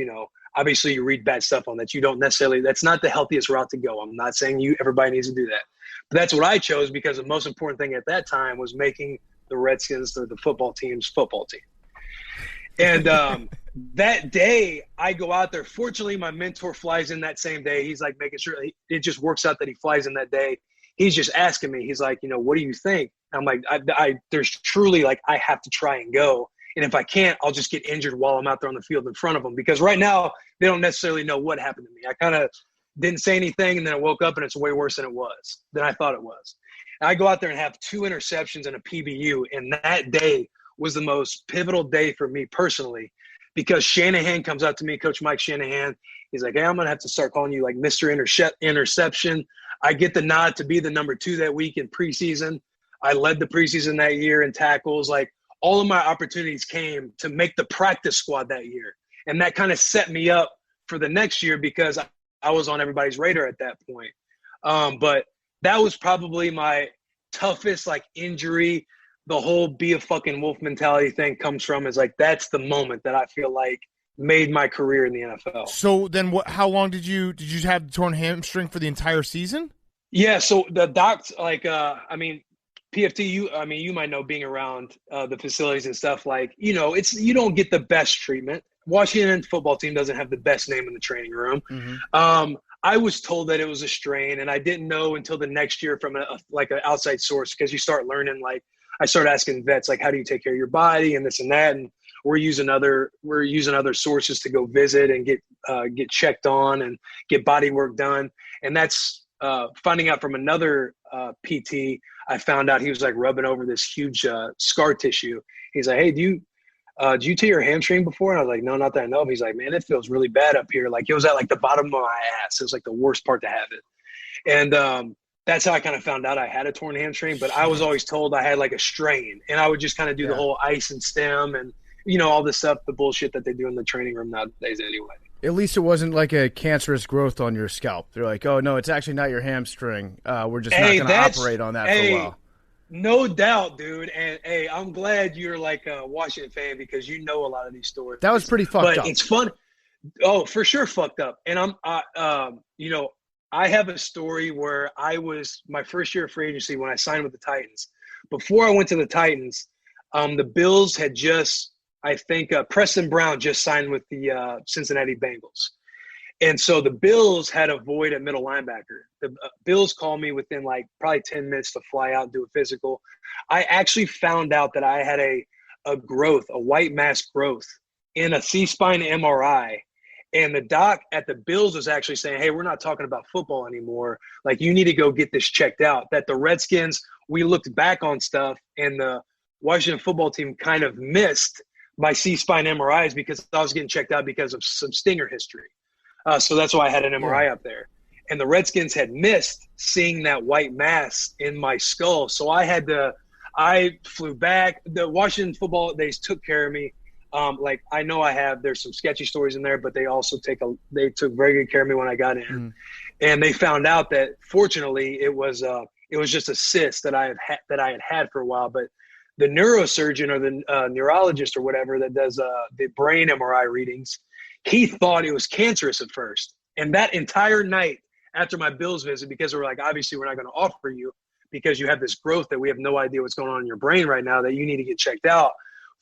obviously you read bad stuff on that you don't necessarily, that's not the healthiest route to go. I'm not saying everybody needs to do that. But that's what I chose because the most important thing at that time was making the Redskins, the football team's football team. And that day I go out there. Fortunately, my mentor flies in that same day. He's like making sure it just works out that he flies in that day. He's just asking me. He's like, what do you think? I'm like, there's truly like, I have to try and go. And if I can't, I'll just get injured while I'm out there on the field in front of them. Because right now they don't necessarily know what happened to me. I kind of didn't say anything. And then I woke up and it's way worse than I thought it was. And I go out there and have 2 interceptions and a PBU. And that day was the most pivotal day for me personally, because Shanahan comes out to me, Coach Mike Shanahan. He's like, hey, I'm going to have to start calling you like Mr. Interception. I get the nod to be the number 2 that week in preseason. I led the preseason that year in tackles. Like all of my opportunities came to make the practice squad that year. And that kind of set me up for the next year because I was on everybody's radar at that point. But that was probably my toughest like injury. The whole be a fucking wolf mentality thing comes from is like, that's the moment that I feel like made my career in the NFL. So then how long did you have the torn hamstring for the entire season? Yeah. So the docs, like, PFT, you might know being around the facilities and stuff like, you don't get the best treatment. Washington football team doesn't have the best name in the training room. Mm-hmm. I was told that it was a strain and I didn't know until the next year from an outside source. Cause you start learning, like I started asking vets, like, how do you take care of your body and this and that? And we're using other sources to go visit and get checked on and get body work done. And that's finding out from another PT. I found out he was like rubbing over this huge scar tissue. He's like, hey, do you tear your hamstring before? And I was like, no, not that I know of. He's like, man, it feels really bad up here. Like it was at like the bottom of my ass. It was like the worst part to have it. And that's how I kind of found out I had a torn hamstring. But I was always told I had like a strain. And I would just kind of do the whole ice and stem and, all this stuff, the bullshit that they do in the training room nowadays anyway. At least it wasn't like a cancerous growth on your scalp. They're like, oh, no, it's actually not your hamstring. We're just not going to operate on that for a while. No doubt, dude. And, hey, I'm glad you're like a Washington fan because you know a lot of these stories. That was pretty fucked up. But it's fun. Oh, for sure fucked up. And I have a story where I was my first year of free agency when I signed with the Titans. Before I went to the Titans, the Bills had just – I think Preston Brown just signed with the Cincinnati Bengals. And so the Bills had a void at middle linebacker. The Bills called me within like probably 10 minutes to fly out and do a physical. I actually found out that I had a white mass growth in a C-spine MRI. And the doc at the Bills was actually saying, hey, we're not talking about football anymore. Like, you need to go get this checked out. That the Redskins, we looked back on stuff and the Washington football team kind of missed my C-spine MRIs because I was getting checked out because of some stinger history. So that's why I had an MRI up there. And the Redskins had missed seeing that white mass in my skull. So I flew back. The Washington football, they took care of me. I know there's some sketchy stories in there, but they also took very good care of me when I got in. Mm. And they found out that fortunately it was just a cyst that I had for a while, but the neurosurgeon or the neurologist or whatever that does the brain MRI readings, he thought it was cancerous at first. And that entire night after my Bills visit, because we're like, obviously we're not going to offer you because you have this growth that we have no idea what's going on in your brain right now that you need to get checked out.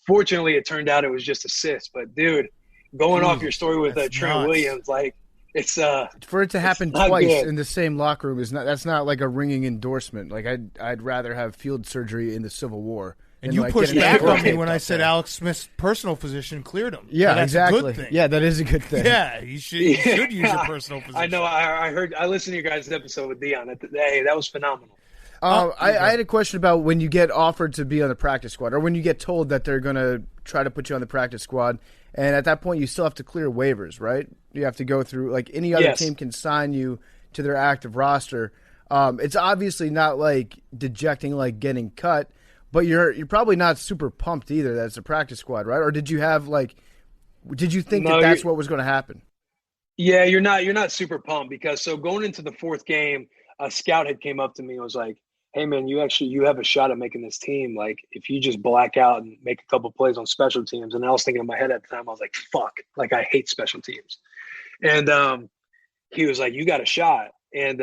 Fortunately, it turned out it was just a cyst. But, dude, going off your story with Trent Williams, like, it's for it to happen twice in the same locker room that's not like a ringing endorsement. Like I'd rather have field surgery in the Civil War. And you pushed back on me when I said Alex Smith's personal physician cleared him. Yeah, that's exactly. a good thing. Yeah, that is a good thing. Yeah, you should use your personal physician. I know. I listened to your guys' episode with Dion. Hey, that was phenomenal. I had a question about when you get offered to be on the practice squad, or when you get told that they're going to try to put you on the practice squad, and at that point you still have to clear waivers, right? You have to go through, like any other team can sign you to their active roster. It's obviously not like dejecting, like getting cut, but you're probably not super pumped either that it's a practice squad, right? Or did you think that's what was going to happen? Yeah, you're not super pumped because so going into the fourth game, a scout had came up to me and was like, hey man, you have a shot at making this team. Like if you just black out and make a couple plays on special teams. And I was thinking in my head at the time, I was like, fuck, like I hate special teams. And he was like, you got a shot. And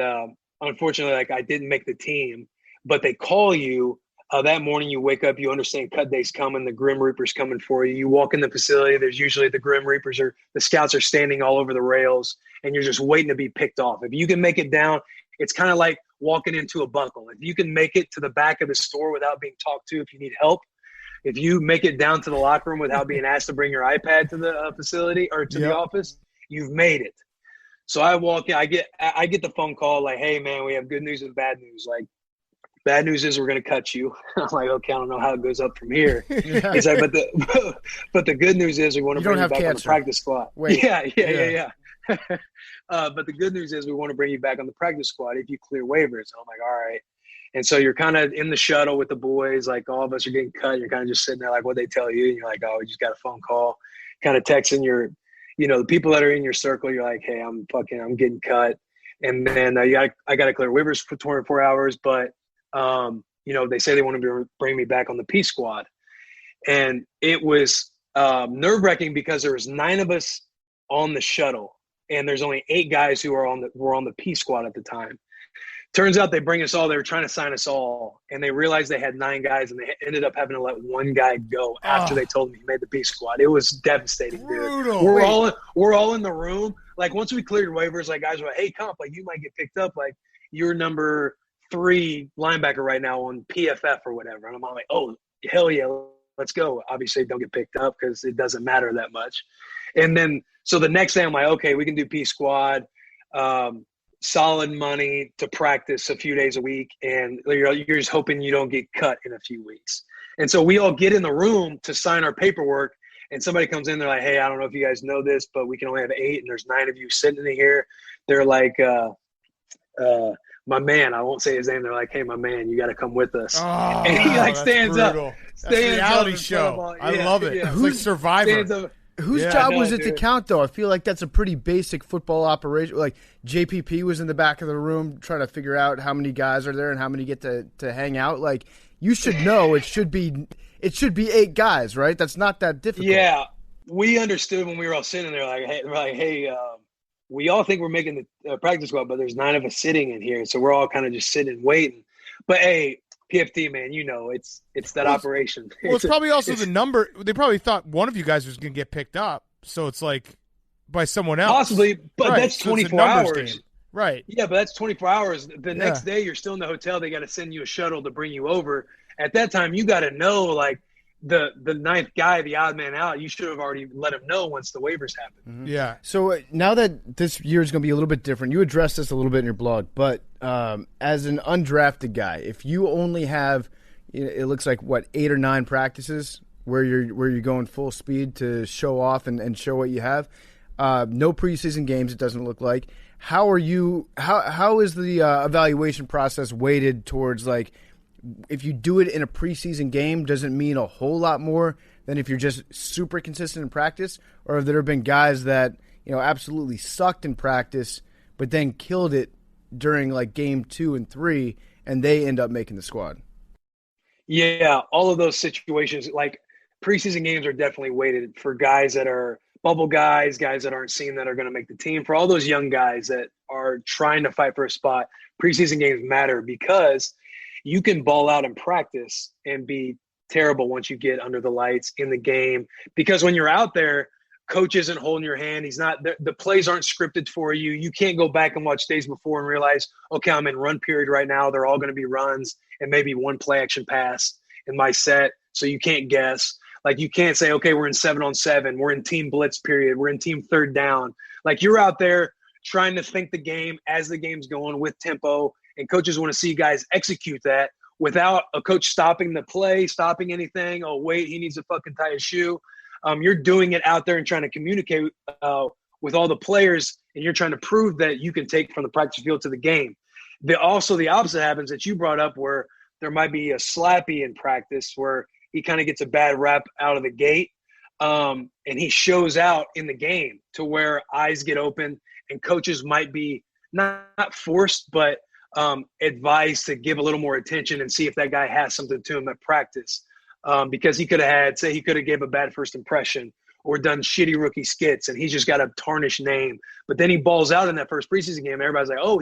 unfortunately, like I didn't make the team, but they call you that morning. You wake up, you understand cut day's coming, the Grim Reaper's coming for you. You walk in the facility, there's usually the Grim Reapers or the scouts are standing all over the rails, and you're just waiting to be picked off. If you can make it down, it's kind of like walking into a buckle. If you can make it to the back of the store without being talked to, if you need help, if you make it down to the locker room without being asked to bring your iPad to the facility or to the office, you've made it. So I walk in, I get the phone call like, hey man, we have good news and bad news. Like, bad news is we're going to cut you. I'm like, okay, I don't know how it goes up from here. He's like, but the good news is we want to bring you back on the practice squad. Wait. Yeah. But the good news is we want to bring you back on the practice squad if you clear waivers. I'm like, all right. And so you're kind of in the shuttle with the boys. Like all of us are getting cut. You're kind of just sitting there like what they tell you. And you're like, oh, we just got a phone call. Kind of texting your, the people that are in your circle. You're like, hey, I'm getting cut. And then I got to clear waivers for 24 hours. But, they say they want to bring me back on the P squad. And it was nerve-wracking because there was 9 of us on the shuttle. And there's only 8 guys who were on the P squad at the time. Turns out they bring us all. They were trying to sign us all, and they realized they had 9 guys, and they ended up having to let 1 guy go after they told him he made the P squad. It was devastating, brutal. Dude. We're all in the room. Like once we cleared waivers, like guys were like, "Hey, comp, like you might get picked up. Like you're number 3 linebacker right now on PFF or whatever." And I'm all like, "Oh, hell yeah, let's go." Obviously, don't get picked up because it doesn't matter that much. And then so the next day, I'm like, "Okay, we can do P squad." Solid money to practice a few days a week, and you're just hoping you don't get cut in a few weeks. And so we all get in the room to sign our paperwork, and somebody comes in, they're like, hey, I don't know if you guys know this, but we can only have 8, and there's 9 of you sitting in here. They're like, my man, I won't say his name. They're like, hey, my man, you got to come with us. Oh, and he like stands brutal. up. That's a reality show. I love it. Yeah. It's like Survivor. Whose job was it to count, though? I feel like that's a pretty basic football operation. Like JPP was in the back of the room trying to figure out how many guys are there and how many get to hang out. Like you should know it should be 8 guys, right? That's not that difficult. Yeah, we understood when we were all sitting there. Hey, we all think we're making the practice squad, but there's 9 of us sitting in here, so we're all kind of just sitting and waiting. But hey, PFT, man, it's that operation. Well, it's probably also the number. They probably thought one of you guys was going to get picked up, so it's like by someone else. Possibly, but right. that's So it's a 24 numbers hours. game. Right. Yeah, but that's 24 hours. The next day, you're still in the hotel. They got to send you a shuttle to bring you over. At that time, you got to know, like, the 9th guy, the odd man out, you should have already let him know once the waivers happened. Mm-hmm. Yeah. So now that this year is going to be a little bit different, you addressed this a little bit in your blog, but as an undrafted guy, if you only have, it looks like, 8 or 9 practices where you're going full speed to show off and show what you have, no preseason games, it doesn't look like. How is the evaluation process weighted towards, like, if you do it in a preseason game, does it mean a whole lot more than if you're just super consistent in practice? Or have there been guys that, absolutely sucked in practice, but then killed it during like game 2 and 3, and they end up making the squad? Yeah, all of those situations, like preseason games are definitely weighted for guys that are bubble guys that aren't seen that are going to make the team. For all those young guys that are trying to fight for a spot, preseason games matter because you can ball out in practice and be terrible once you get under the lights in the game. Because when you're out there, coach isn't holding your hand. He's not – the plays aren't scripted for you. You can't go back and watch days before and realize, okay, I'm in run period right now. They're all going to be runs and maybe one play action pass in my set. So you can't guess. Like you can't say, okay, we're in 7-on-7. We're in team blitz period. We're in team third down. Like you're out there trying to think the game as the game's going with tempo, and coaches want to see guys execute that without a coach stopping the play, stopping anything. Oh, wait, he needs to fucking tie his shoe. You're doing it out there and trying to communicate with all the players, and you're trying to prove that you can take from the practice field to the game. Also, the opposite happens that you brought up where there might be a slappy in practice where he kind of gets a bad rap out of the gate, and he shows out in the game to where eyes get open and coaches might be not forced but advised to give a little more attention and see if that guy has something to him at practice. Because he could have gave a bad first impression or done shitty rookie skits, and he's just got a tarnished name. But then he balls out in that first preseason game. Everybody's like, oh,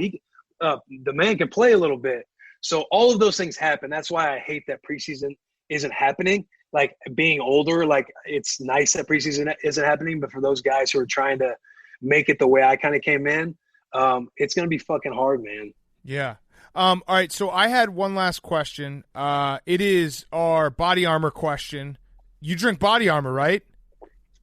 the man can play a little bit. So all of those things happen. That's why I hate that preseason isn't happening. Like, being older, like, it's nice that preseason isn't happening, but for those guys who are trying to make it the way I kind of came in, it's going to be fucking hard, man. Yeah. All right, so I had one last question. It is our body armor question. You drink body armor, right?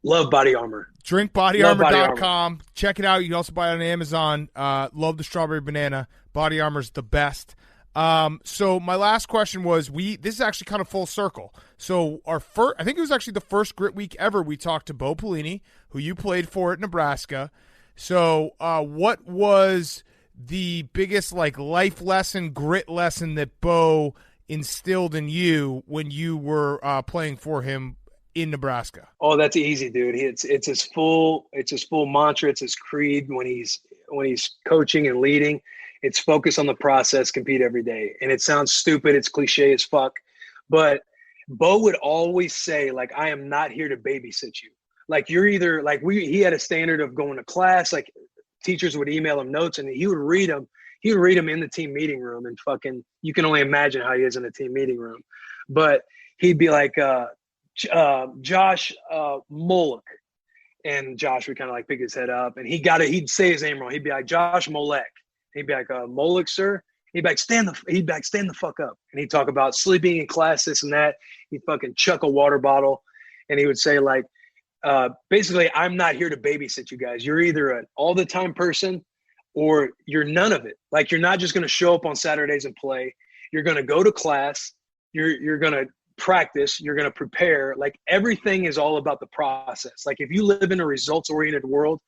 Love body armor. Drinkbodyarmor.com. Check it out. You can also buy it on Amazon. Love the strawberry banana. Body armor's the best. So my last question was, this is actually kind of full circle. So I think it was actually the first Grit Week ever we talked to Bo Pelini, who you played for at Nebraska. So what was the biggest life lesson, grit lesson that Bo instilled in you when you were playing for him in Nebraska? Oh, that's easy, dude. It's his full mantra. It's his creed when he's coaching and leading. It's focus on the process, compete every day. And it sounds stupid. It's cliche as fuck. But Bo would always say, like, I am not here to babysit you. Like, you're either he had a standard of going to class, like teachers would email him notes and he would read them. He would read them in the team meeting room, and fucking, you can only imagine how he is in the team meeting room. But he'd be like, Josh Molek. And Josh would kind of pick his head up, and he'd say his name wrong. He'd be like, Josh Molek. He'd be like, Molek, sir. He'd be like, stand the fuck up. And he'd talk about sleeping in class, this and that. He'd fucking chuck a water bottle, and he would say, basically, I'm not here to babysit you guys. You're either an all the time person or you're none of it. Like, you're not just going to show up on Saturdays and play. You're going to go to class. You're going to practice. You're going to prepare. Like, everything is all about the process. Like, if you live in a results oriented world,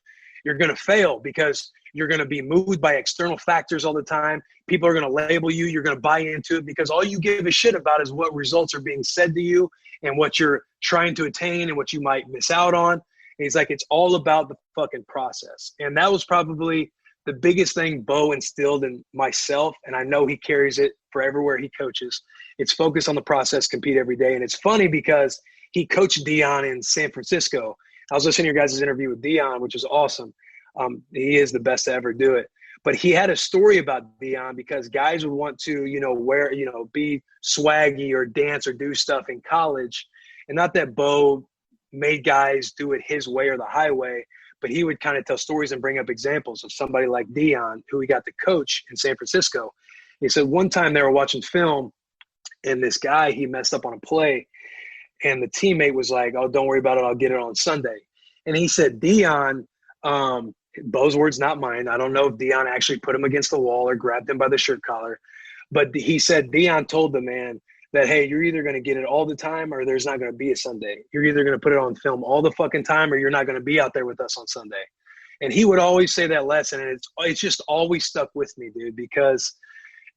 you're going to fail because you're going to be moved by external factors all the time. People are going to label you. You're going to buy into it because all you give a shit about is what results are being said to you and what you're trying to attain and what you might miss out on. And he's like, it's all about the fucking process. And that was probably the biggest thing Bo instilled in myself. And I know he carries it for everywhere he coaches. It's focus on the process, compete every day. And it's funny because he coached Dion in San Francisco. I was listening to your guys' interview with Dion, which was awesome. He is the best to ever do it. But he had a story about Dion because guys would want to, be swaggy or dance or do stuff in college. And not that Bo made guys do it his way or the highway, but he would kind of tell stories and bring up examples of somebody like Dion, who he got to coach in San Francisco. He said one time they were watching film, and this guy, he messed up on a play, and the teammate was like, oh, don't worry about it. I'll get it on Sunday. And he said, Dion, Bo's words, not mine. I don't know if Dion actually put him against the wall or grabbed him by the shirt collar, but he said Dion told the man that, hey, you're either going to get it all the time or there's not going to be a Sunday. You're either going to put it on film all the fucking time or you're not going to be out there with us on Sunday. And he would always say that lesson, and it's just always stuck with me, dude, because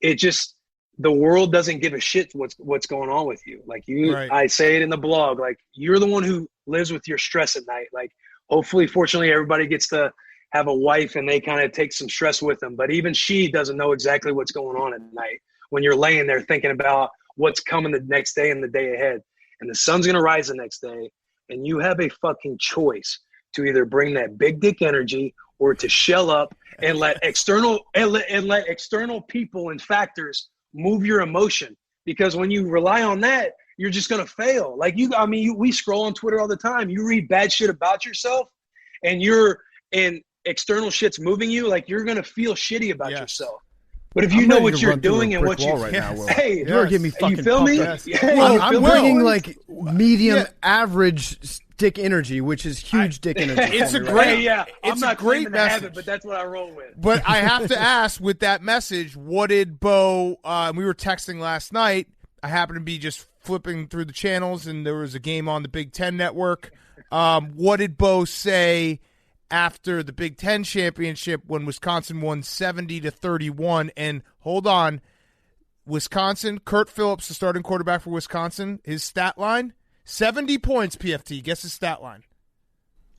the world doesn't give a shit what's going on with you. Like Right. I say it in the blog, like, you're the one who lives with your stress at night. Like, hopefully, fortunately, everybody gets to have a wife and they kind of take some stress with them. But even she doesn't know exactly what's going on at night when you're laying there thinking about what's coming the next day and the day ahead. And the sun's going to rise the next day. And you have a fucking choice to either bring that big dick energy or to shell up and let external people and factors move your emotion. Because when you rely on that, you're just going to fail. Like we scroll on Twitter all the time. You read bad shit about yourself and external shit's moving you, like, you're going to feel shitty about yourself. But if you know what you're doing and what right now, Will. Hey, you're getting me fucking you feel me? pumped. Yes. Well, I'm bringing medium, Yeah. average dick energy, which is huge dick energy. It's for a me, great- right? Hey, yeah, It's I'm a not great claiming to have message. it, but that's what I roll with. But I have to ask, with that message, what did Bo we were texting last night. I happened to be just flipping through the channels, and there was a game on the Big Ten Network. What did Bo say after the Big Ten championship when Wisconsin won 70-31? And hold on, Wisconsin, Kurt Phillips, the starting quarterback for Wisconsin, his stat line, 70 points, PFT. Guess his stat line.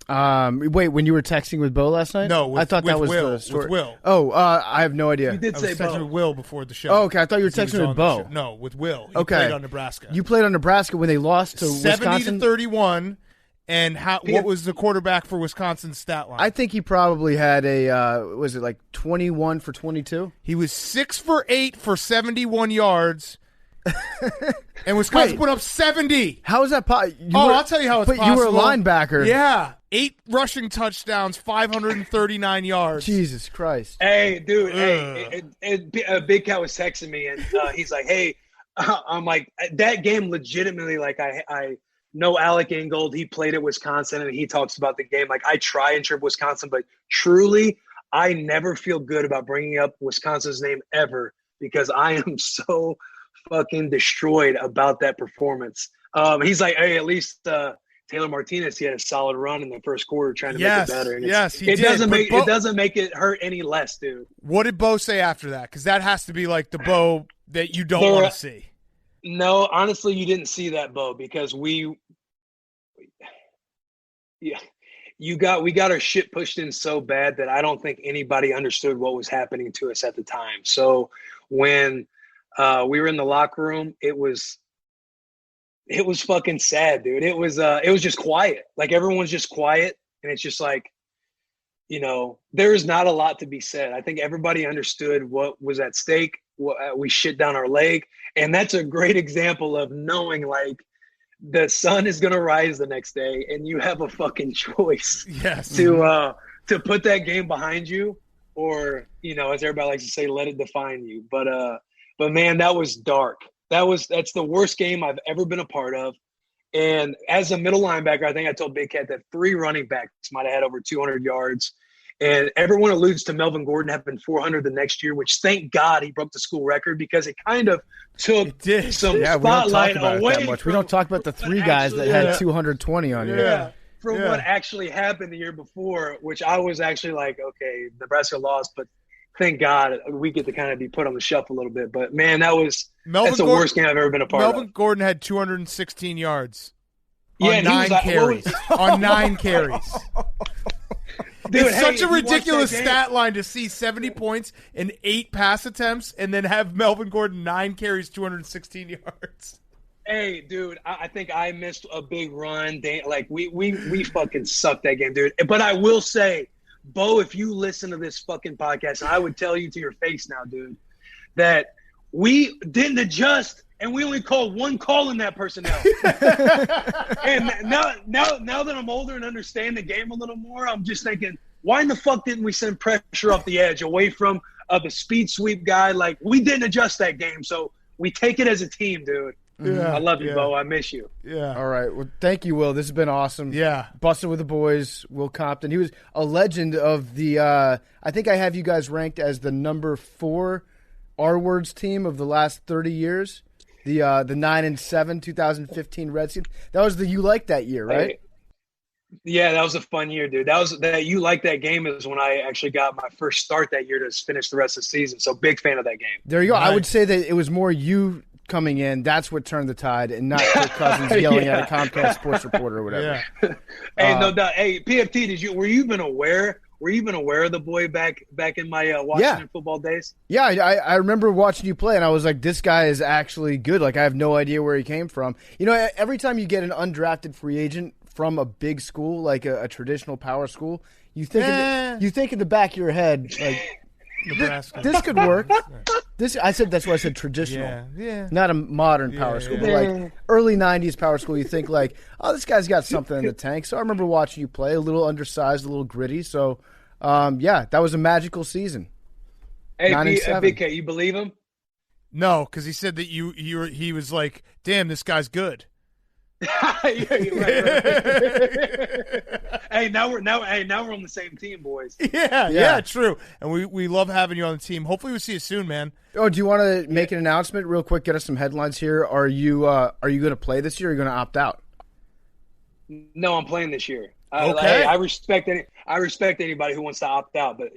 Wait, when you were texting with Bo last night? No, I thought that was Will, the story. with Will. Oh, I have no idea. You did I say was texting Bo. with Will before the show. Oh, okay. I thought you were 'Cause he texting was with on the Bo. show. No, with Will. He Okay. played on Nebraska. You played on Nebraska when they lost to 70 Wisconsin. to 31. And what was the quarterback for Wisconsin's stat line? I think he probably had a was it like 21 for 22? He was 6 for 8 for 71 yards. And Wisconsin Wait. put up 70. How is that I'll tell you how it's but possible. you were a linebacker. Yeah. 8 rushing touchdowns, 539 yards. Jesus Christ. Hey, dude. Big Cat was texting me, and he's like, "Hey," I'm like, that game legitimately. Like, I know Alec Ingold. He played at Wisconsin, and he talks about the game. Like, I try and trip Wisconsin, but truly, I never feel good about bringing up Wisconsin's name ever because I am so fucking destroyed about that performance. He's like, hey, at least Taylor Martinez, he had a solid run in the first quarter trying to make it better. And he did. It doesn't make it hurt any less, dude. What did Bo say after that? Because that has to be like the Bo that you don't want to see. No, honestly, you didn't see that, Bo, because we got our shit pushed in so bad that I don't think anybody understood what was happening to us at the time. So when we were in the locker room, it was fucking sad, dude. It was just quiet. Like everyone's just quiet, and it's just like, there is not a lot to be said. I think everybody understood what was at stake. We shit down our leg, and that's a great example of knowing like the sun is gonna rise the next day, and you have a fucking choice. Yes. To put that game behind you, or as everybody likes to say, let it define you. But man, that was dark. That's the worst game I've ever been a part of. And as a middle linebacker, I think I told Big Cat that 3 running backs might have had over 200 yards. And everyone alludes to Melvin Gordon having 400 the next year, which thank God he broke the school record because it kind of took some spotlight away. We don't talk about the 3 guys that had 220 on you. Yeah. From what actually happened the year before, which I was actually like, okay, Nebraska lost, but thank God we get to kind of be put on the shelf a little bit. But, man, that's the worst game I've ever been a part of. Melvin Gordon had 216 yards on 9 carries. On 9 carries. Dude, it's such a ridiculous stat line to see 70 points and 8 pass attempts and then have Melvin Gordon 9 carries, 216 yards. Hey, dude, I think I missed a big run. Like, we fucking sucked that game, dude. But I will say, Bo, if you listen to this fucking podcast, I would tell you to your face now, dude, that we didn't adjust and we only called 1 call in that personnel. And now that I'm older and understand the game a little more, I'm just thinking, why in the fuck didn't we send pressure off the edge away from the speed sweep guy? Like, we didn't adjust that game, so we take it as a team, dude. Yeah, I love you, Bo. I miss you. Yeah. All right. Well, thank you, Will. This has been awesome. Yeah. Busting with the boys, Will Compton. He was a legend of the I think I have you guys ranked as the number 4 R-Words team of the last 30 years. The 9-7 2015 Redskins. That was the You Like That year, right? Hey, yeah, that was a fun year, dude. That You Like That game is when I actually got my first start that year to finish the rest of the season. So big fan of that game. There you go. Nice. I would say that it was more you coming in. That's what turned the tide, and not Kirk Cousins yelling at a Comcast sports reporter or whatever. Yeah. Hey, no doubt. Hey, PFT, were you even aware of the boy back in my Washington football days? Yeah, I remember watching you play, and I was like, this guy is actually good. Like, I have no idea where he came from. Every time you get an undrafted free agent from a big school, like a traditional power school, you think in the back of your head, like, Nebraska. This could work. That's why I said traditional. Yeah. Not a modern power school, but like early 90s power school, you think like, oh, this guy's got something in the tank. So I remember watching you play, a little undersized, a little gritty. So, that was a magical season. Hey, Big K, you believe him? No, because he said that he was like, damn, this guy's good. Right. Hey, now we're on the same team, boys. Yeah, true. And we love having you on the team. Hopefully we see you soon, man. Oh, do you want to make an announcement real quick? Get us some headlines here. Are you going to play this year? Or are you going to opt out? No, I'm playing this year. Okay. I respect anybody who wants to opt out, but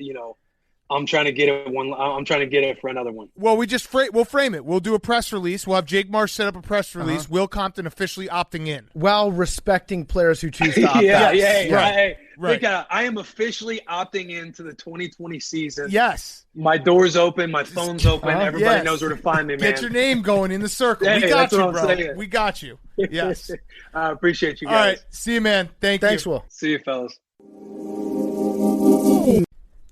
I'm trying to get it one. I'm trying to get it for another one. Well, we'll frame it. We'll do a press release. We'll have Jake Marsh set up a press release. Will Compton officially opting in. While respecting players who choose to opt yeah, out. Hey, Right. I am officially opting into the 2020 season. Yes. My door's open. My phone's open. Everybody Yes. knows where to find me, man. Get your name going in the circle. Hey, we got that's you, what I'm bro. saying. We got you. Yes. I appreciate you All guys. right. See you, man. Thanks, you. Will. See you, fellas.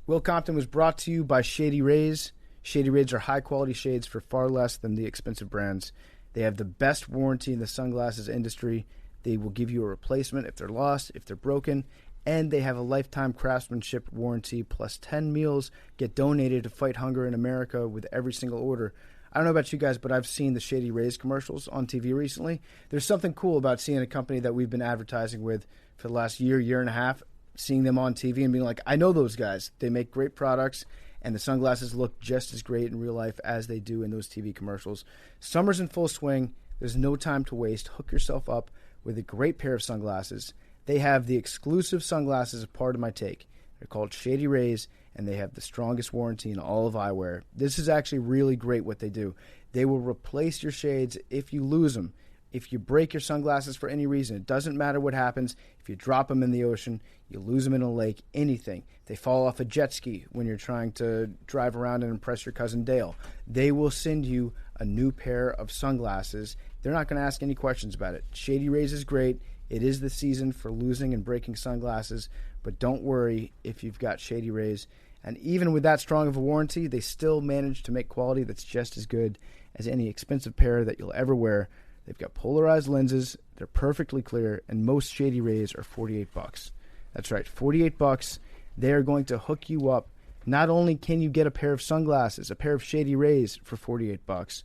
Will Compton was brought to you by Shady Rays. Shady Rays are high-quality shades for far less than the expensive brands. They have the best warranty in the sunglasses industry. They will give you a replacement if they're lost, if they're broken, and they have a lifetime craftsmanship warranty plus 10 meals get donated to fight hunger in America with every single order. I don't know about you guys, but I've seen the Shady Rays commercials on TV recently. There's something cool about seeing a company that we've been advertising with for the last year and a half, seeing them on TV and being like, I know those guys. They make great products, and the sunglasses look just as great in real life as they do in those TV commercials. Summer's in full swing. There's no time to waste. Hook yourself up with a great pair of sunglasses. They have the exclusive sunglasses, a part of my take. They're called Shady Rays, and they have the strongest warranty in all of eyewear. This is actually really great what they do. They will replace your shades if you lose them. If you break your sunglasses for any reason, it doesn't matter what happens. If you drop them in the ocean, you lose them in a lake, anything. They fall off a jet ski when you're trying to drive around and impress your cousin Dale. They will send you a new pair of sunglasses. They're not going to ask any questions about it. Shady Rays is great. It is the season for losing and breaking sunglasses, but don't worry if you've got Shady Rays. And even with that strong of a warranty, they still manage to make quality that's just as good as any expensive pair that you'll ever wear. They've got polarized lenses, they're perfectly clear, and most Shady Rays are $48. That's right, $48. They are going to hook you up. Not only can you get a pair of sunglasses, a pair of Shady Rays for $48,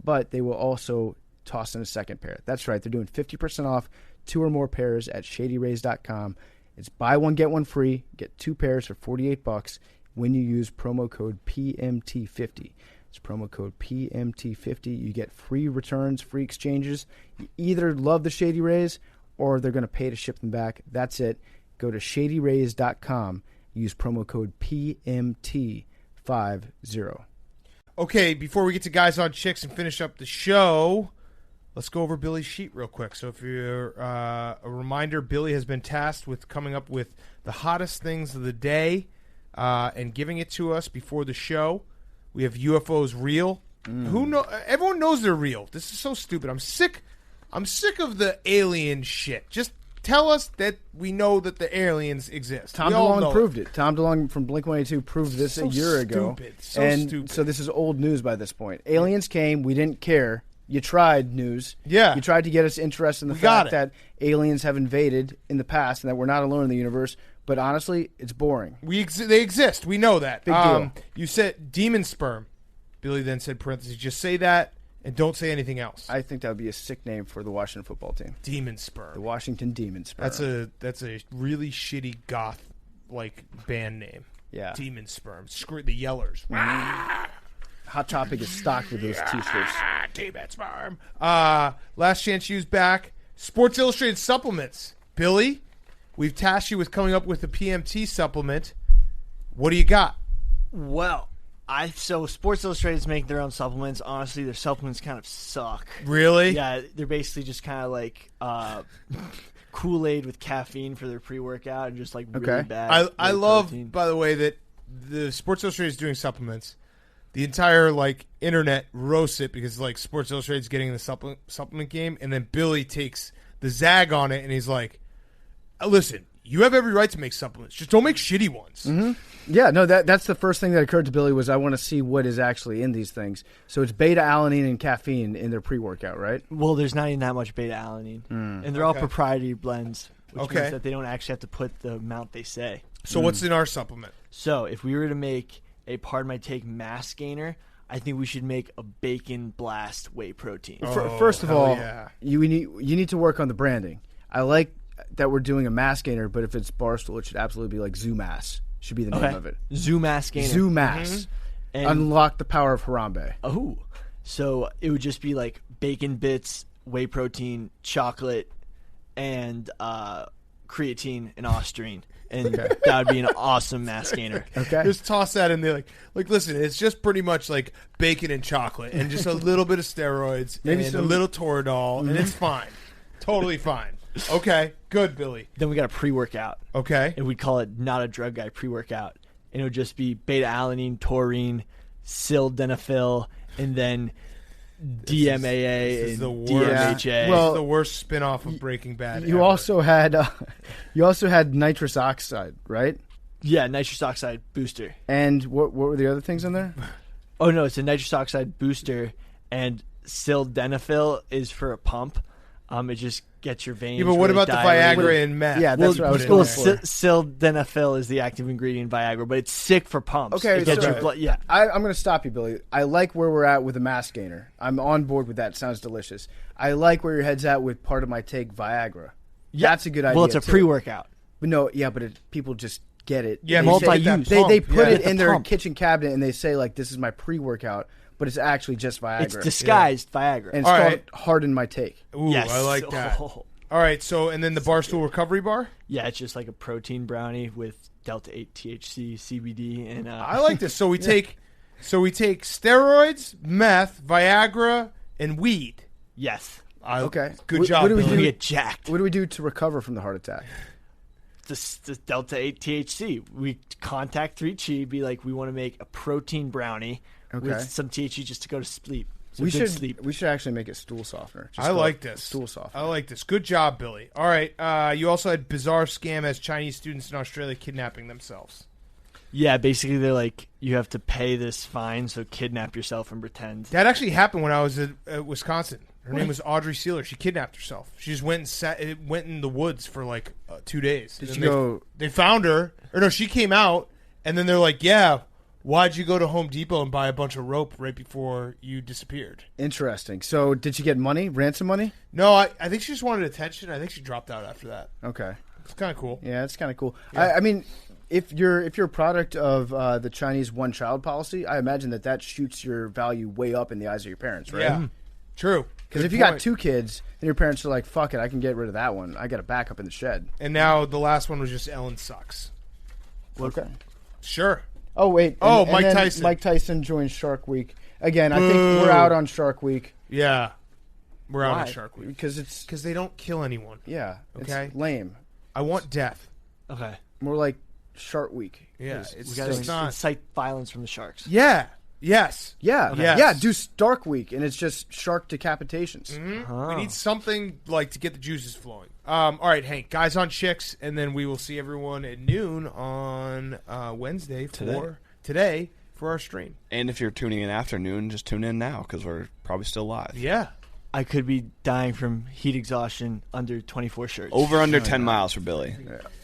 but they will also toss in a second pair. That's right, they're doing 50% off 2 or more pairs at shadyrays.com. It's buy one, get one free. Get 2 pairs for $48 when you use promo code PMT50. It's promo code PMT50. You get free returns, free exchanges. You either love the Shady Rays or they're going to pay to ship them back. That's it. Go to shadyrays.com. Use promo code PMT50. Okay, before we get to Guys on Chicks and finish up the show, let's go over Billy's sheet real quick. So if you're a reminder, Billy has been tasked with coming up with the hottest things of the day and giving it to us before the show. We have UFOs real. Everyone knows they're real. This is so stupid. I'm sick of the alien shit. Just tell us that we know that the aliens exist. Tom DeLonge proved it. Tom DeLonge from Blink-182 proved this So a year ago. Stupid. So this is old news by this point. Aliens came. We didn't care. You tried, news. Yeah. You tried to get us interested in the fact that aliens have invaded in the past and that we're not alone in the universe. But honestly, it's boring. They exist. We know that. Big deal. You said demon sperm. Billy then said, parentheses, just say that and don't say anything else. I think that would be a sick name for the Washington football team. Demon sperm. The Washington Demon Sperm. That's a really shitty goth like band name. Yeah. Demon sperm. Screw the Yellers. Hot Topic is stocked with those T-shirts. Demon sperm. Last Chance U's back. Sports Illustrated supplements. Billy, we've tasked you with coming up with a PMT supplement. What do you got? Well, so Sports Illustrated's making their own supplements. Honestly, their supplements kind of suck. Really? Yeah, they're basically just kind of like Kool-Aid with caffeine for their pre-workout and just like really bad. I love, by the way, that the Sports Illustrated is doing supplements. The entire internet roasts it because Sports Illustrated is getting in the supplement game, and then Billy takes the zag on it, and he's like, "Listen, you have every right to make supplements. Just don't make shitty ones." Mm-hmm. Yeah, no, that's the first thing that occurred to Billy was I want to see what is actually in these things. So it's beta-alanine and caffeine in their pre-workout, right? Well, there's not even that much beta-alanine, and they're all proprietary blends, which means that they don't actually have to put the amount they say. So what's in our supplement? So if we were to make a Pardon My Take mass gainer, I think we should make a Bacon Blast whey protein. First of all, yeah. you need to work on the branding. I like that we're doing a mass gainer, but if it's Barstool, it should absolutely be Zoo Mass. Should be the name of it. Zoo Mass gainer. Zoo Mass. Mm-hmm. Unlock the power of Harambe. Oh, so it would just be like bacon bits, whey protein, chocolate, and creatine and Osterine, and that would be an awesome mass gainer. Okay. Just toss that in there. Like, listen, it's just pretty much like bacon and chocolate and just a little bit of steroids Maybe and some- a little Toradol, and it's fine. Totally fine. Okay, good, Billy. Then we got a pre-workout, Okay. and we'd call it not a drug guy pre-workout, and it would just be beta-alanine, taurine, sildenafil, and then DMAA This is and the worst. DMHA. Yeah. Well, Well, the worst spin-off of Breaking Bad. You ever. also had nitrous oxide, right? yeah, nitrous oxide booster. And what were the other things in there? Oh no, it's a nitrous oxide booster, and sildenafil is for a pump. It just gets your veins. Yeah, but what really about the dilated. Viagra and meth? Yeah, that's what I was Put going in there. for. Sildenafil is the active ingredient in Viagra, but it's sick for pumps. Okay, it gets so- your blood. Yeah, I'm going to stop you, Billy. I like where we're at with the mass gainer. I'm on board with that. Sounds delicious. I like where your head's at with part of my take, Viagra. That's a good idea. well, it's a too. pre-workout. But no, yeah, but people just get it. Yeah, They multi-use. say- Get that They pump. put Yeah. it in their Pump. kitchen cabinet and they say like, "This is my pre-workout," but it's actually just Viagra. It's disguised Viagra. and it's All called right. Harden My Take. Ooh, yes, I like that. Oh. All right, so and then the Barstool Recovery Bar. Yeah, it's just like a protein brownie with delta 8 THC, CBD, and I like this. So we take steroids, meth, Viagra, and weed. yes, Okay. Good What- job, what do we we're Billy. gonna do? get jacked. What do we do to recover from the heart attack? The delta 8 THC. We contact 3Chi, be like, we want to make a protein brownie Okay. with some THC just to go to sleep. So We good should sleep. we should actually make it stool softener. Just I call like it this. stool softener. I like this. Good job, Billy. All right. You also had bizarre scam as Chinese students in Australia kidnapping themselves. Yeah, basically they're like, you have to pay this fine, so kidnap yourself and pretend. That actually happened when I was at Wisconsin. Her name was Audrey Sealer. She kidnapped herself. She just went and went in the woods for like 2 days. Did And she they- go- They found her, or no? She came out, and then they're like, "Yeah, why'd you go to Home Depot and buy a bunch of rope right before you disappeared?" Interesting. So did she get money, ransom money? No, I think she just wanted attention. I think she dropped out after that. Okay. It's kind of cool. Yeah, it's kind of cool. I mean, if you're a product of the Chinese one-child policy, I imagine that shoots your value way up in the eyes of your parents, right? Yeah, true. Because Good if you got point. 2 kids, then your parents are like, "Fuck it, I can get rid of that one. I got a backup in the shed." And now the last one was just Ellen sucks. Okay. Sure. Oh wait. Oh, and Mike then Tyson. Mike Tyson joins Shark Week again. I think we're out on Shark Week Yeah, we're out on Why? Shark Week because it's because they don't kill anyone. Okay. It's lame. I want death. Okay. More like Shark Week. Yeah, We it's got just to not. incite violence from the sharks. Yeah. Yes. Yeah, Yes. yeah. Do Stark Week, and it's just shark decapitations. We need something like to get the juices flowing. All right, Hank. Guys on Chicks, and then we will see everyone at noon on Wednesday for today for our stream. And if you're tuning in afternoon, just tune in now because we're probably still live. Yeah. I could be dying from heat exhaustion under 24 shirts. Over under 10 miles for Billy.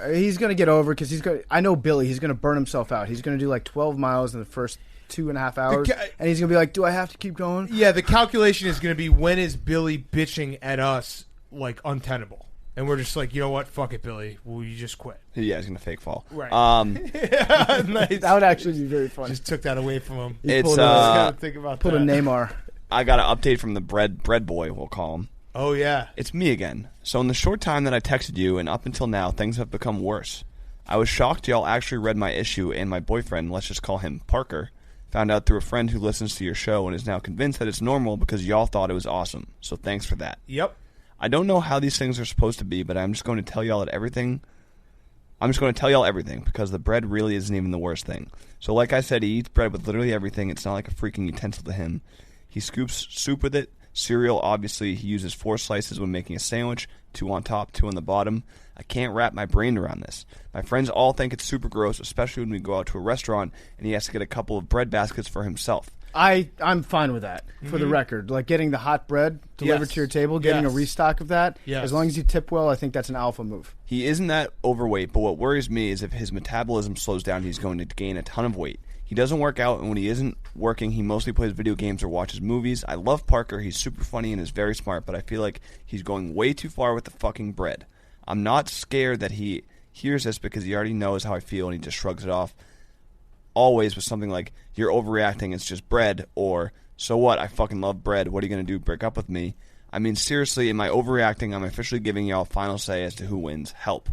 He's gonna get over because I know Billy. He's gonna burn himself out. He's gonna do like 12 miles in the first 2.5 hours, ca- and he's gonna be like, "Do I have to keep going?" Yeah, the calculation is going to be when is Billy bitching at us like untenable, and we're just like, you know what, fuck it, Billy, will you just quit? Yeah, he's going to fake fall. Right. That would actually be very funny. Just took that away from him. It's, pulled Gotta think about Put a that. Neymar. I got an update from the bread boy, we'll call him. Oh yeah. It's me again. So in the short time that I texted you and up until now, things have become worse. I was shocked y'all actually read my issue, and my boyfriend, let's just call him Parker, found out through a friend who listens to your show and is now convinced that it's normal because y'all thought it was awesome. So thanks for that. Yep. I don't know how these things are supposed to be, but I'm just going to tell y'all everything because the bread really isn't even the worst thing. So like I said, he eats bread with literally everything. It's not like a freaking utensil to him. He scoops soup with it. Cereal, obviously, he uses 4 slices when making a sandwich, 2 on top, 2 on the bottom. I can't wrap my brain around this. My friends all think it's super gross, especially when we go out to a restaurant and he has to get a couple of bread baskets for himself. I'm fine with that. For the record, like getting the hot bread delivered Yes. to your table, getting a Yes. restock of that. Yes. As long as you tip well, I think that's an alpha move. He isn't that overweight, but what worries me is if his metabolism slows down, he's going to gain a ton of weight. He doesn't work out, and when he isn't working, he mostly plays video games or watches movies. I love Parker. He's super funny and is very smart, but I feel like he's going way too far with the fucking bread. I'm not scared that he hears this because he already knows how I feel, and he just shrugs it off. Always with something like, you're overreacting, it's just bread, or, so what, I fucking love bread, what are you going to do, break up with me? I mean, seriously, am I overreacting? I'm officially giving y'all final say as to who wins. Help.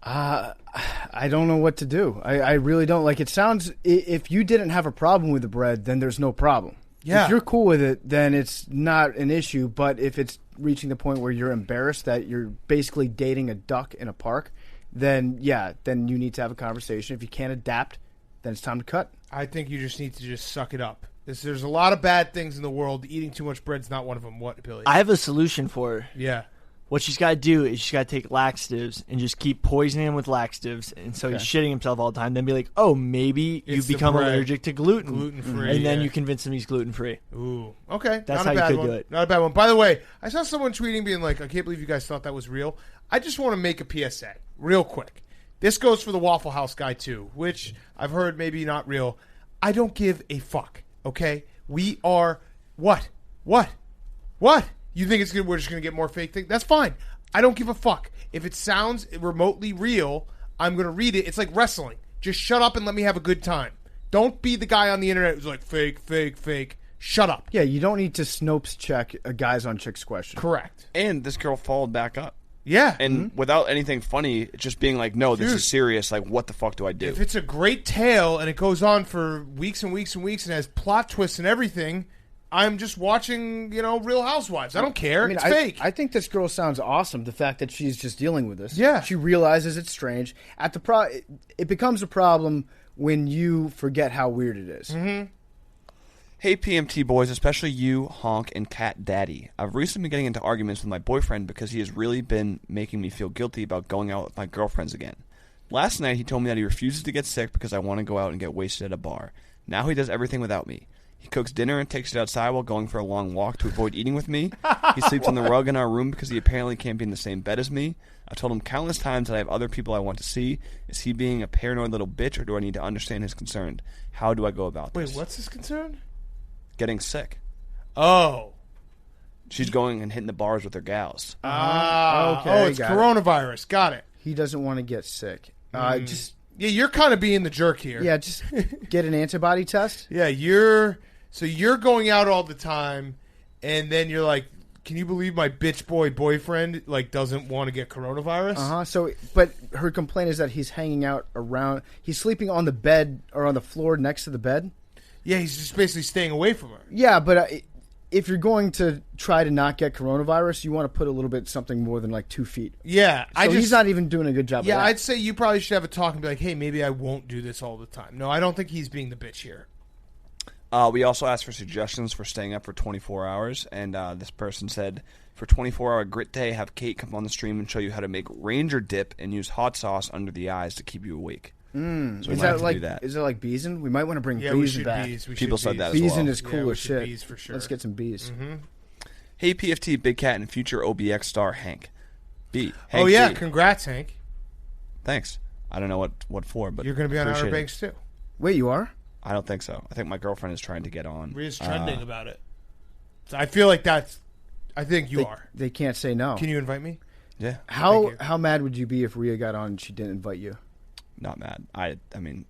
I don't know what to do. I really don't. Like, it sounds, if you didn't have a problem with the bread, then there's no problem. Yeah. If you're cool with it, then it's not an issue. But if it's reaching the point where you're embarrassed that you're basically dating a duck in a park, then then you need to have a conversation. If you can't adapt, then it's time to cut. I think you just need to just suck it up. There's a lot of bad things in the world. Eating too much bread's not one of them. What, Billy? I have a solution for her. Yeah. What she's got to do is she's got to take laxatives and just keep poisoning him with laxatives, and so he's shitting himself all the time. Then be like, oh, maybe you It's the become bread. allergic to gluten. Gluten-free, And then yeah. you convince him he's gluten-free. Ooh. Okay. That's not how a you bad could one. do it. Not a bad one. By the way, I saw someone tweeting being like, I can't believe you guys thought that was real. I just want to make a PSA real quick. This goes for the Waffle House guy too, which I've heard maybe not real. I don't give a fuck, okay? We are what? You think we're just going to get more fake things? That's fine. I don't give a fuck. If it sounds remotely real, I'm going to read it. It's like wrestling. Just shut up and let me have a good time. Don't be the guy on the internet who's like, fake, fake, fake. Shut up. Yeah, you don't need to Snopes check a guys on chicks question. Correct. And this girl followed back up. Yeah. And without anything funny, just being like, no, this Dude. is serious. Like, what the fuck do I do? If it's a great tale and it goes on for weeks and weeks and weeks and has plot twists and everything, I'm just watching, Real Housewives. I don't care. It's fake. I think this girl sounds awesome. The fact that she's just dealing with this. Yeah. She realizes it's strange. It becomes a problem when you forget how weird it is. Mm-hmm. Hey, PMT boys, especially you, Honk, and Cat Daddy. I've recently been getting into arguments with my boyfriend because he has really been making me feel guilty about going out with my girlfriends again. Last night, he told me that he refuses to get sick because I want to go out and get wasted at a bar. Now he does everything without me. He cooks dinner and takes it outside while going for a long walk to avoid eating with me. He sleeps on the rug in our room because he apparently can't be in the same bed as me. I've told him countless times that I have other people I want to see. Is he being a paranoid little bitch, or do I need to understand his concern? How do I go about this? Wait, what's his concern? Getting sick. Oh. She's going and hitting the bars with her gals. Okay, it's got it. Coronavirus. Got it. He doesn't want to get sick. Yeah, you're kind of being the jerk here. Just get an antibody test. Yeah, you're going out all the time, and then you're like, can you believe my bitch boyfriend doesn't want to get coronavirus? So, but her complaint is that he's hanging out around. He's sleeping on the bed or on the floor next to the bed. Yeah, he's just basically staying away from her. Yeah, but if you're going to try to not get coronavirus, you want to put a little bit something more than 2 feet. Yeah, So he's not even doing a good job. Yeah, of that. I'd say you probably should have a talk and be like, hey, maybe I won't do this all the time. No, I don't think he's being the bitch here. We also asked for suggestions for staying up for 24 hours, and this person said, for 24-hour grit day, have Kate come on the stream and show you how to make Ranger dip and use hot sauce under the eyes to keep you awake. So we Is might have that to do that. Is it like Beeson? We might want to bring Yeah, we Beeson should back. bees. People said that as Beeson well. is cool we as should shit. bees for sure. Let's get some bees. Mm-hmm. Hey, PFT, Big Cat, and future OBX star Hank. Hank Oh, yeah, B. congrats, Hank. Thanks. I don't know what for, but You're going to be on Outer appreciate it. Banks, too. Wait, you are? I don't think so. I think my girlfriend is trying to get on. Ria's trending about it. So I feel like I think you are. They can't say no. Can you invite me? Yeah, How mad would you be if Rhea got on and she didn't invite you? not mad. I mean,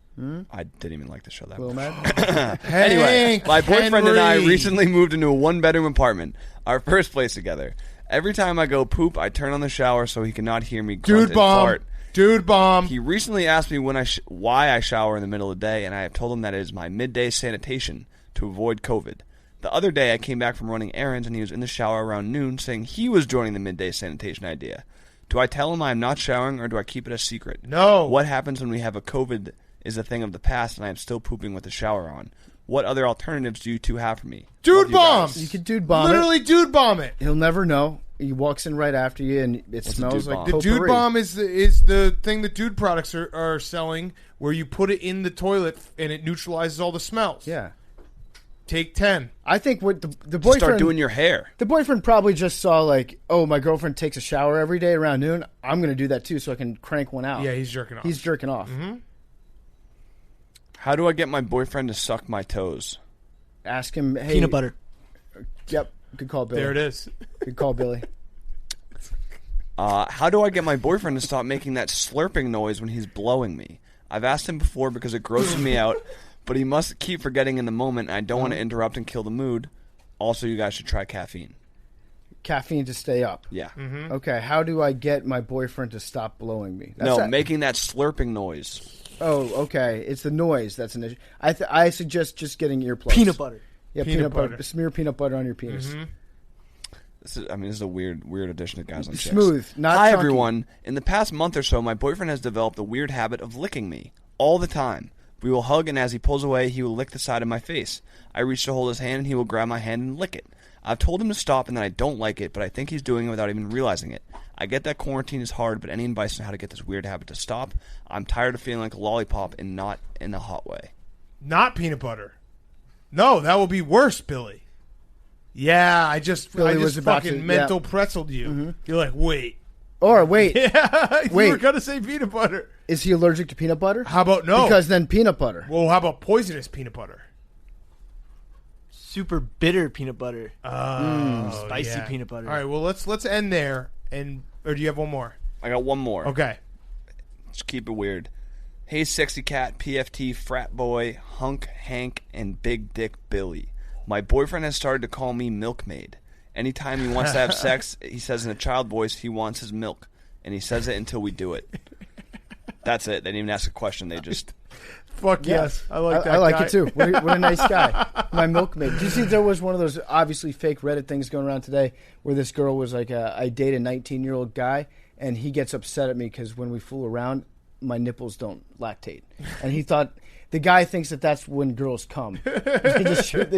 I didn't even like the show that Little much. mad? Anyway, my boyfriend and I Henry. recently moved into a one-bedroom apartment, our first place together. Every time I go poop, I turn on the shower so he cannot hear me grunt Dude and bomb. fart. Dude bomb. He recently asked me why I shower in the middle of the day, and I have told him that it is my midday sanitation to avoid COVID. The other day, I came back from running errands, and he was in the shower around noon saying he was joining the midday sanitation idea. Do I tell him I'm not showering, or do I keep it a secret? No. What happens when we have a COVID is a thing of the past, and I am still pooping with the shower on? What other alternatives do you two have for me? Dude Love you bomb. guys. You could dude bomb Literally dude bomb it. it. He'll never know. He walks in right after you, and it a smells dude like bomb? The potpourri. dude bomb is the thing that dude products are selling, where you put it in the toilet and it neutralizes all the smells. Yeah. Take 10. I think what the boyfriend... Start doing your hair. The boyfriend probably just saw oh, my girlfriend takes a shower every day around noon. I'm going to do that too so I can crank one out. Yeah, he's jerking off. He's jerking off. How do I get my boyfriend to suck my toes? Ask him, hey... Peanut butter. Yep. Good call, Billy. There it is. Good call, Billy. How do I get my boyfriend to stop making that slurping noise when he's blowing me? I've asked him before because it grosses me out, but he must keep forgetting in the moment, and I don't want to interrupt and kill the mood. Also, you guys should try caffeine. caffeine to stay up. Yeah. Okay, how do I get my boyfriend to stop blowing me? Making that slurping noise. Oh, okay. It's the noise that's an issue. I suggest just getting earplugs. Peanut butter. Yeah, peanut butter. Smear peanut butter on your penis. This is a weird addition to Guys on Chicks. Smooth, not Hi, chunky. everyone. In the past month or so, my boyfriend has developed a weird habit of licking me all the time. We will hug, and as he pulls away, he will lick the side of my face. I reach to hold his hand, and he will grab my hand and lick it. I've told him to stop and that I don't like it, but I think he's doing it without even realizing it. I get that quarantine is hard, but any advice on how to get this weird habit to stop? I'm tired of feeling like a lollipop and not in a hot way. Not peanut butter. No, that will be worse, Billy. Yeah, I just fucking mental pretzeled you. You're like, wait. Or wait. Yeah, wait. You were going to say peanut butter. Is he allergic to peanut butter? How about no? Because then peanut butter. Well, how about poisonous peanut butter? Super bitter peanut butter. Spicy yeah. peanut butter. All right, well, let's end there. Or do you have one more? I got one more. Okay. Let's keep it weird. Hey, Sexy Cat, PFT, Frat Boy, Hunk, Hank, and Big Dick Billy. My boyfriend has started to call me Milkmaid. Anytime he wants to have sex, he says in a child voice he wants his milk. And he says it until we do it. That's it. They didn't even ask a question. They just... Fuck yes. I like that I like guy. it too. What a nice guy. My milkmaid. Did you see there was one of those obviously fake Reddit things going around today where this girl was like, I date a 19-year-old guy, and he gets upset at me because when we fool around, my nipples don't lactate. And he thought... The guy thinks that that's when girls come. They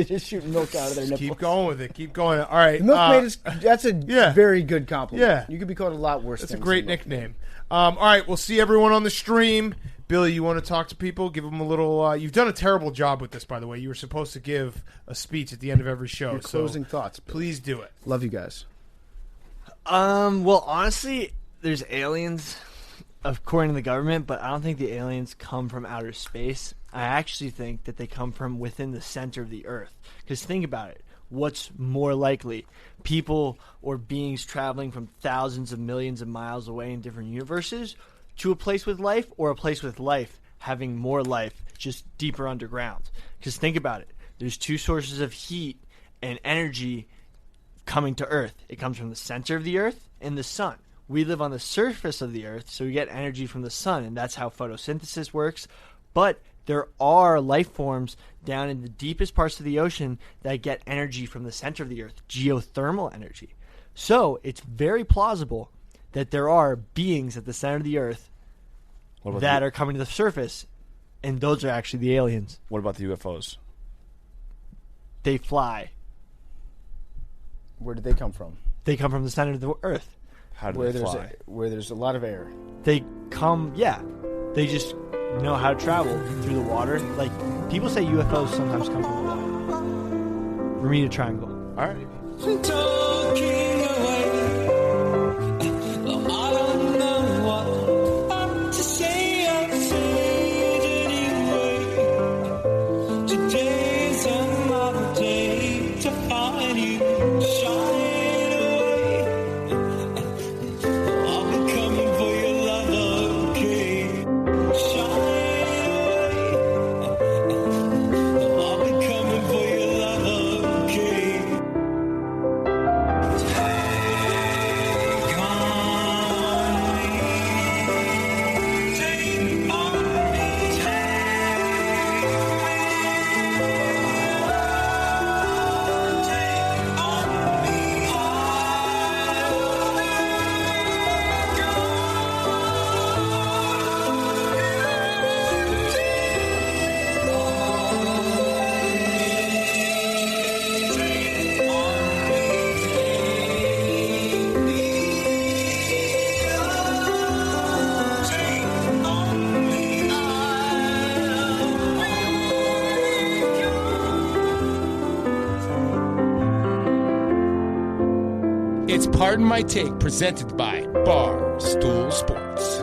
just shoot milk out of their nipples. Keep going with it. Keep going. All right. The milkmaid that's a very good compliment. Yeah. You could be called a lot worse. That's a great nickname. All right. We'll see everyone on the stream. Billy, you want to talk to people? Give them a little... you've done a terrible job with this, by the way. You were supposed to give a speech at the end of every show. Your closing thoughts. Billy. Please do it. Love you guys. Well, honestly, there's aliens, according to the government, but I don't think the aliens come from outer space. I actually think that they come from within the center of the Earth. Because think about it. What's more likely? People or beings traveling from thousands of millions of miles away in different universes to a place with life, or a place with life having more life just deeper underground? Because think about it. There's two sources of heat and energy coming to Earth. It comes from the center of the Earth and the sun. We live on the surface of the Earth, so we get energy from the sun, and that's how photosynthesis works. But there are life forms down in the deepest parts of the ocean that get energy from the center of the Earth, geothermal energy. So it's very plausible that there are beings at the center of the Earth that are coming to the surface, and those are actually the aliens. What about the UFOs? They fly. Where did they come from? They come from the center of the Earth. How do they fly? Where there's a lot of air. They come, they just know how to travel through the water. Like, people say UFOs sometimes come from the water. Bermuda Triangle. All right. Talking away. I don't know what to say. I'll say it anyway. Today's another day to find you shine away. I'll be coming for your love, okay? Shine away. I'll be coming for your love, okay? It's Pardon My Take, presented by Barstool Sports.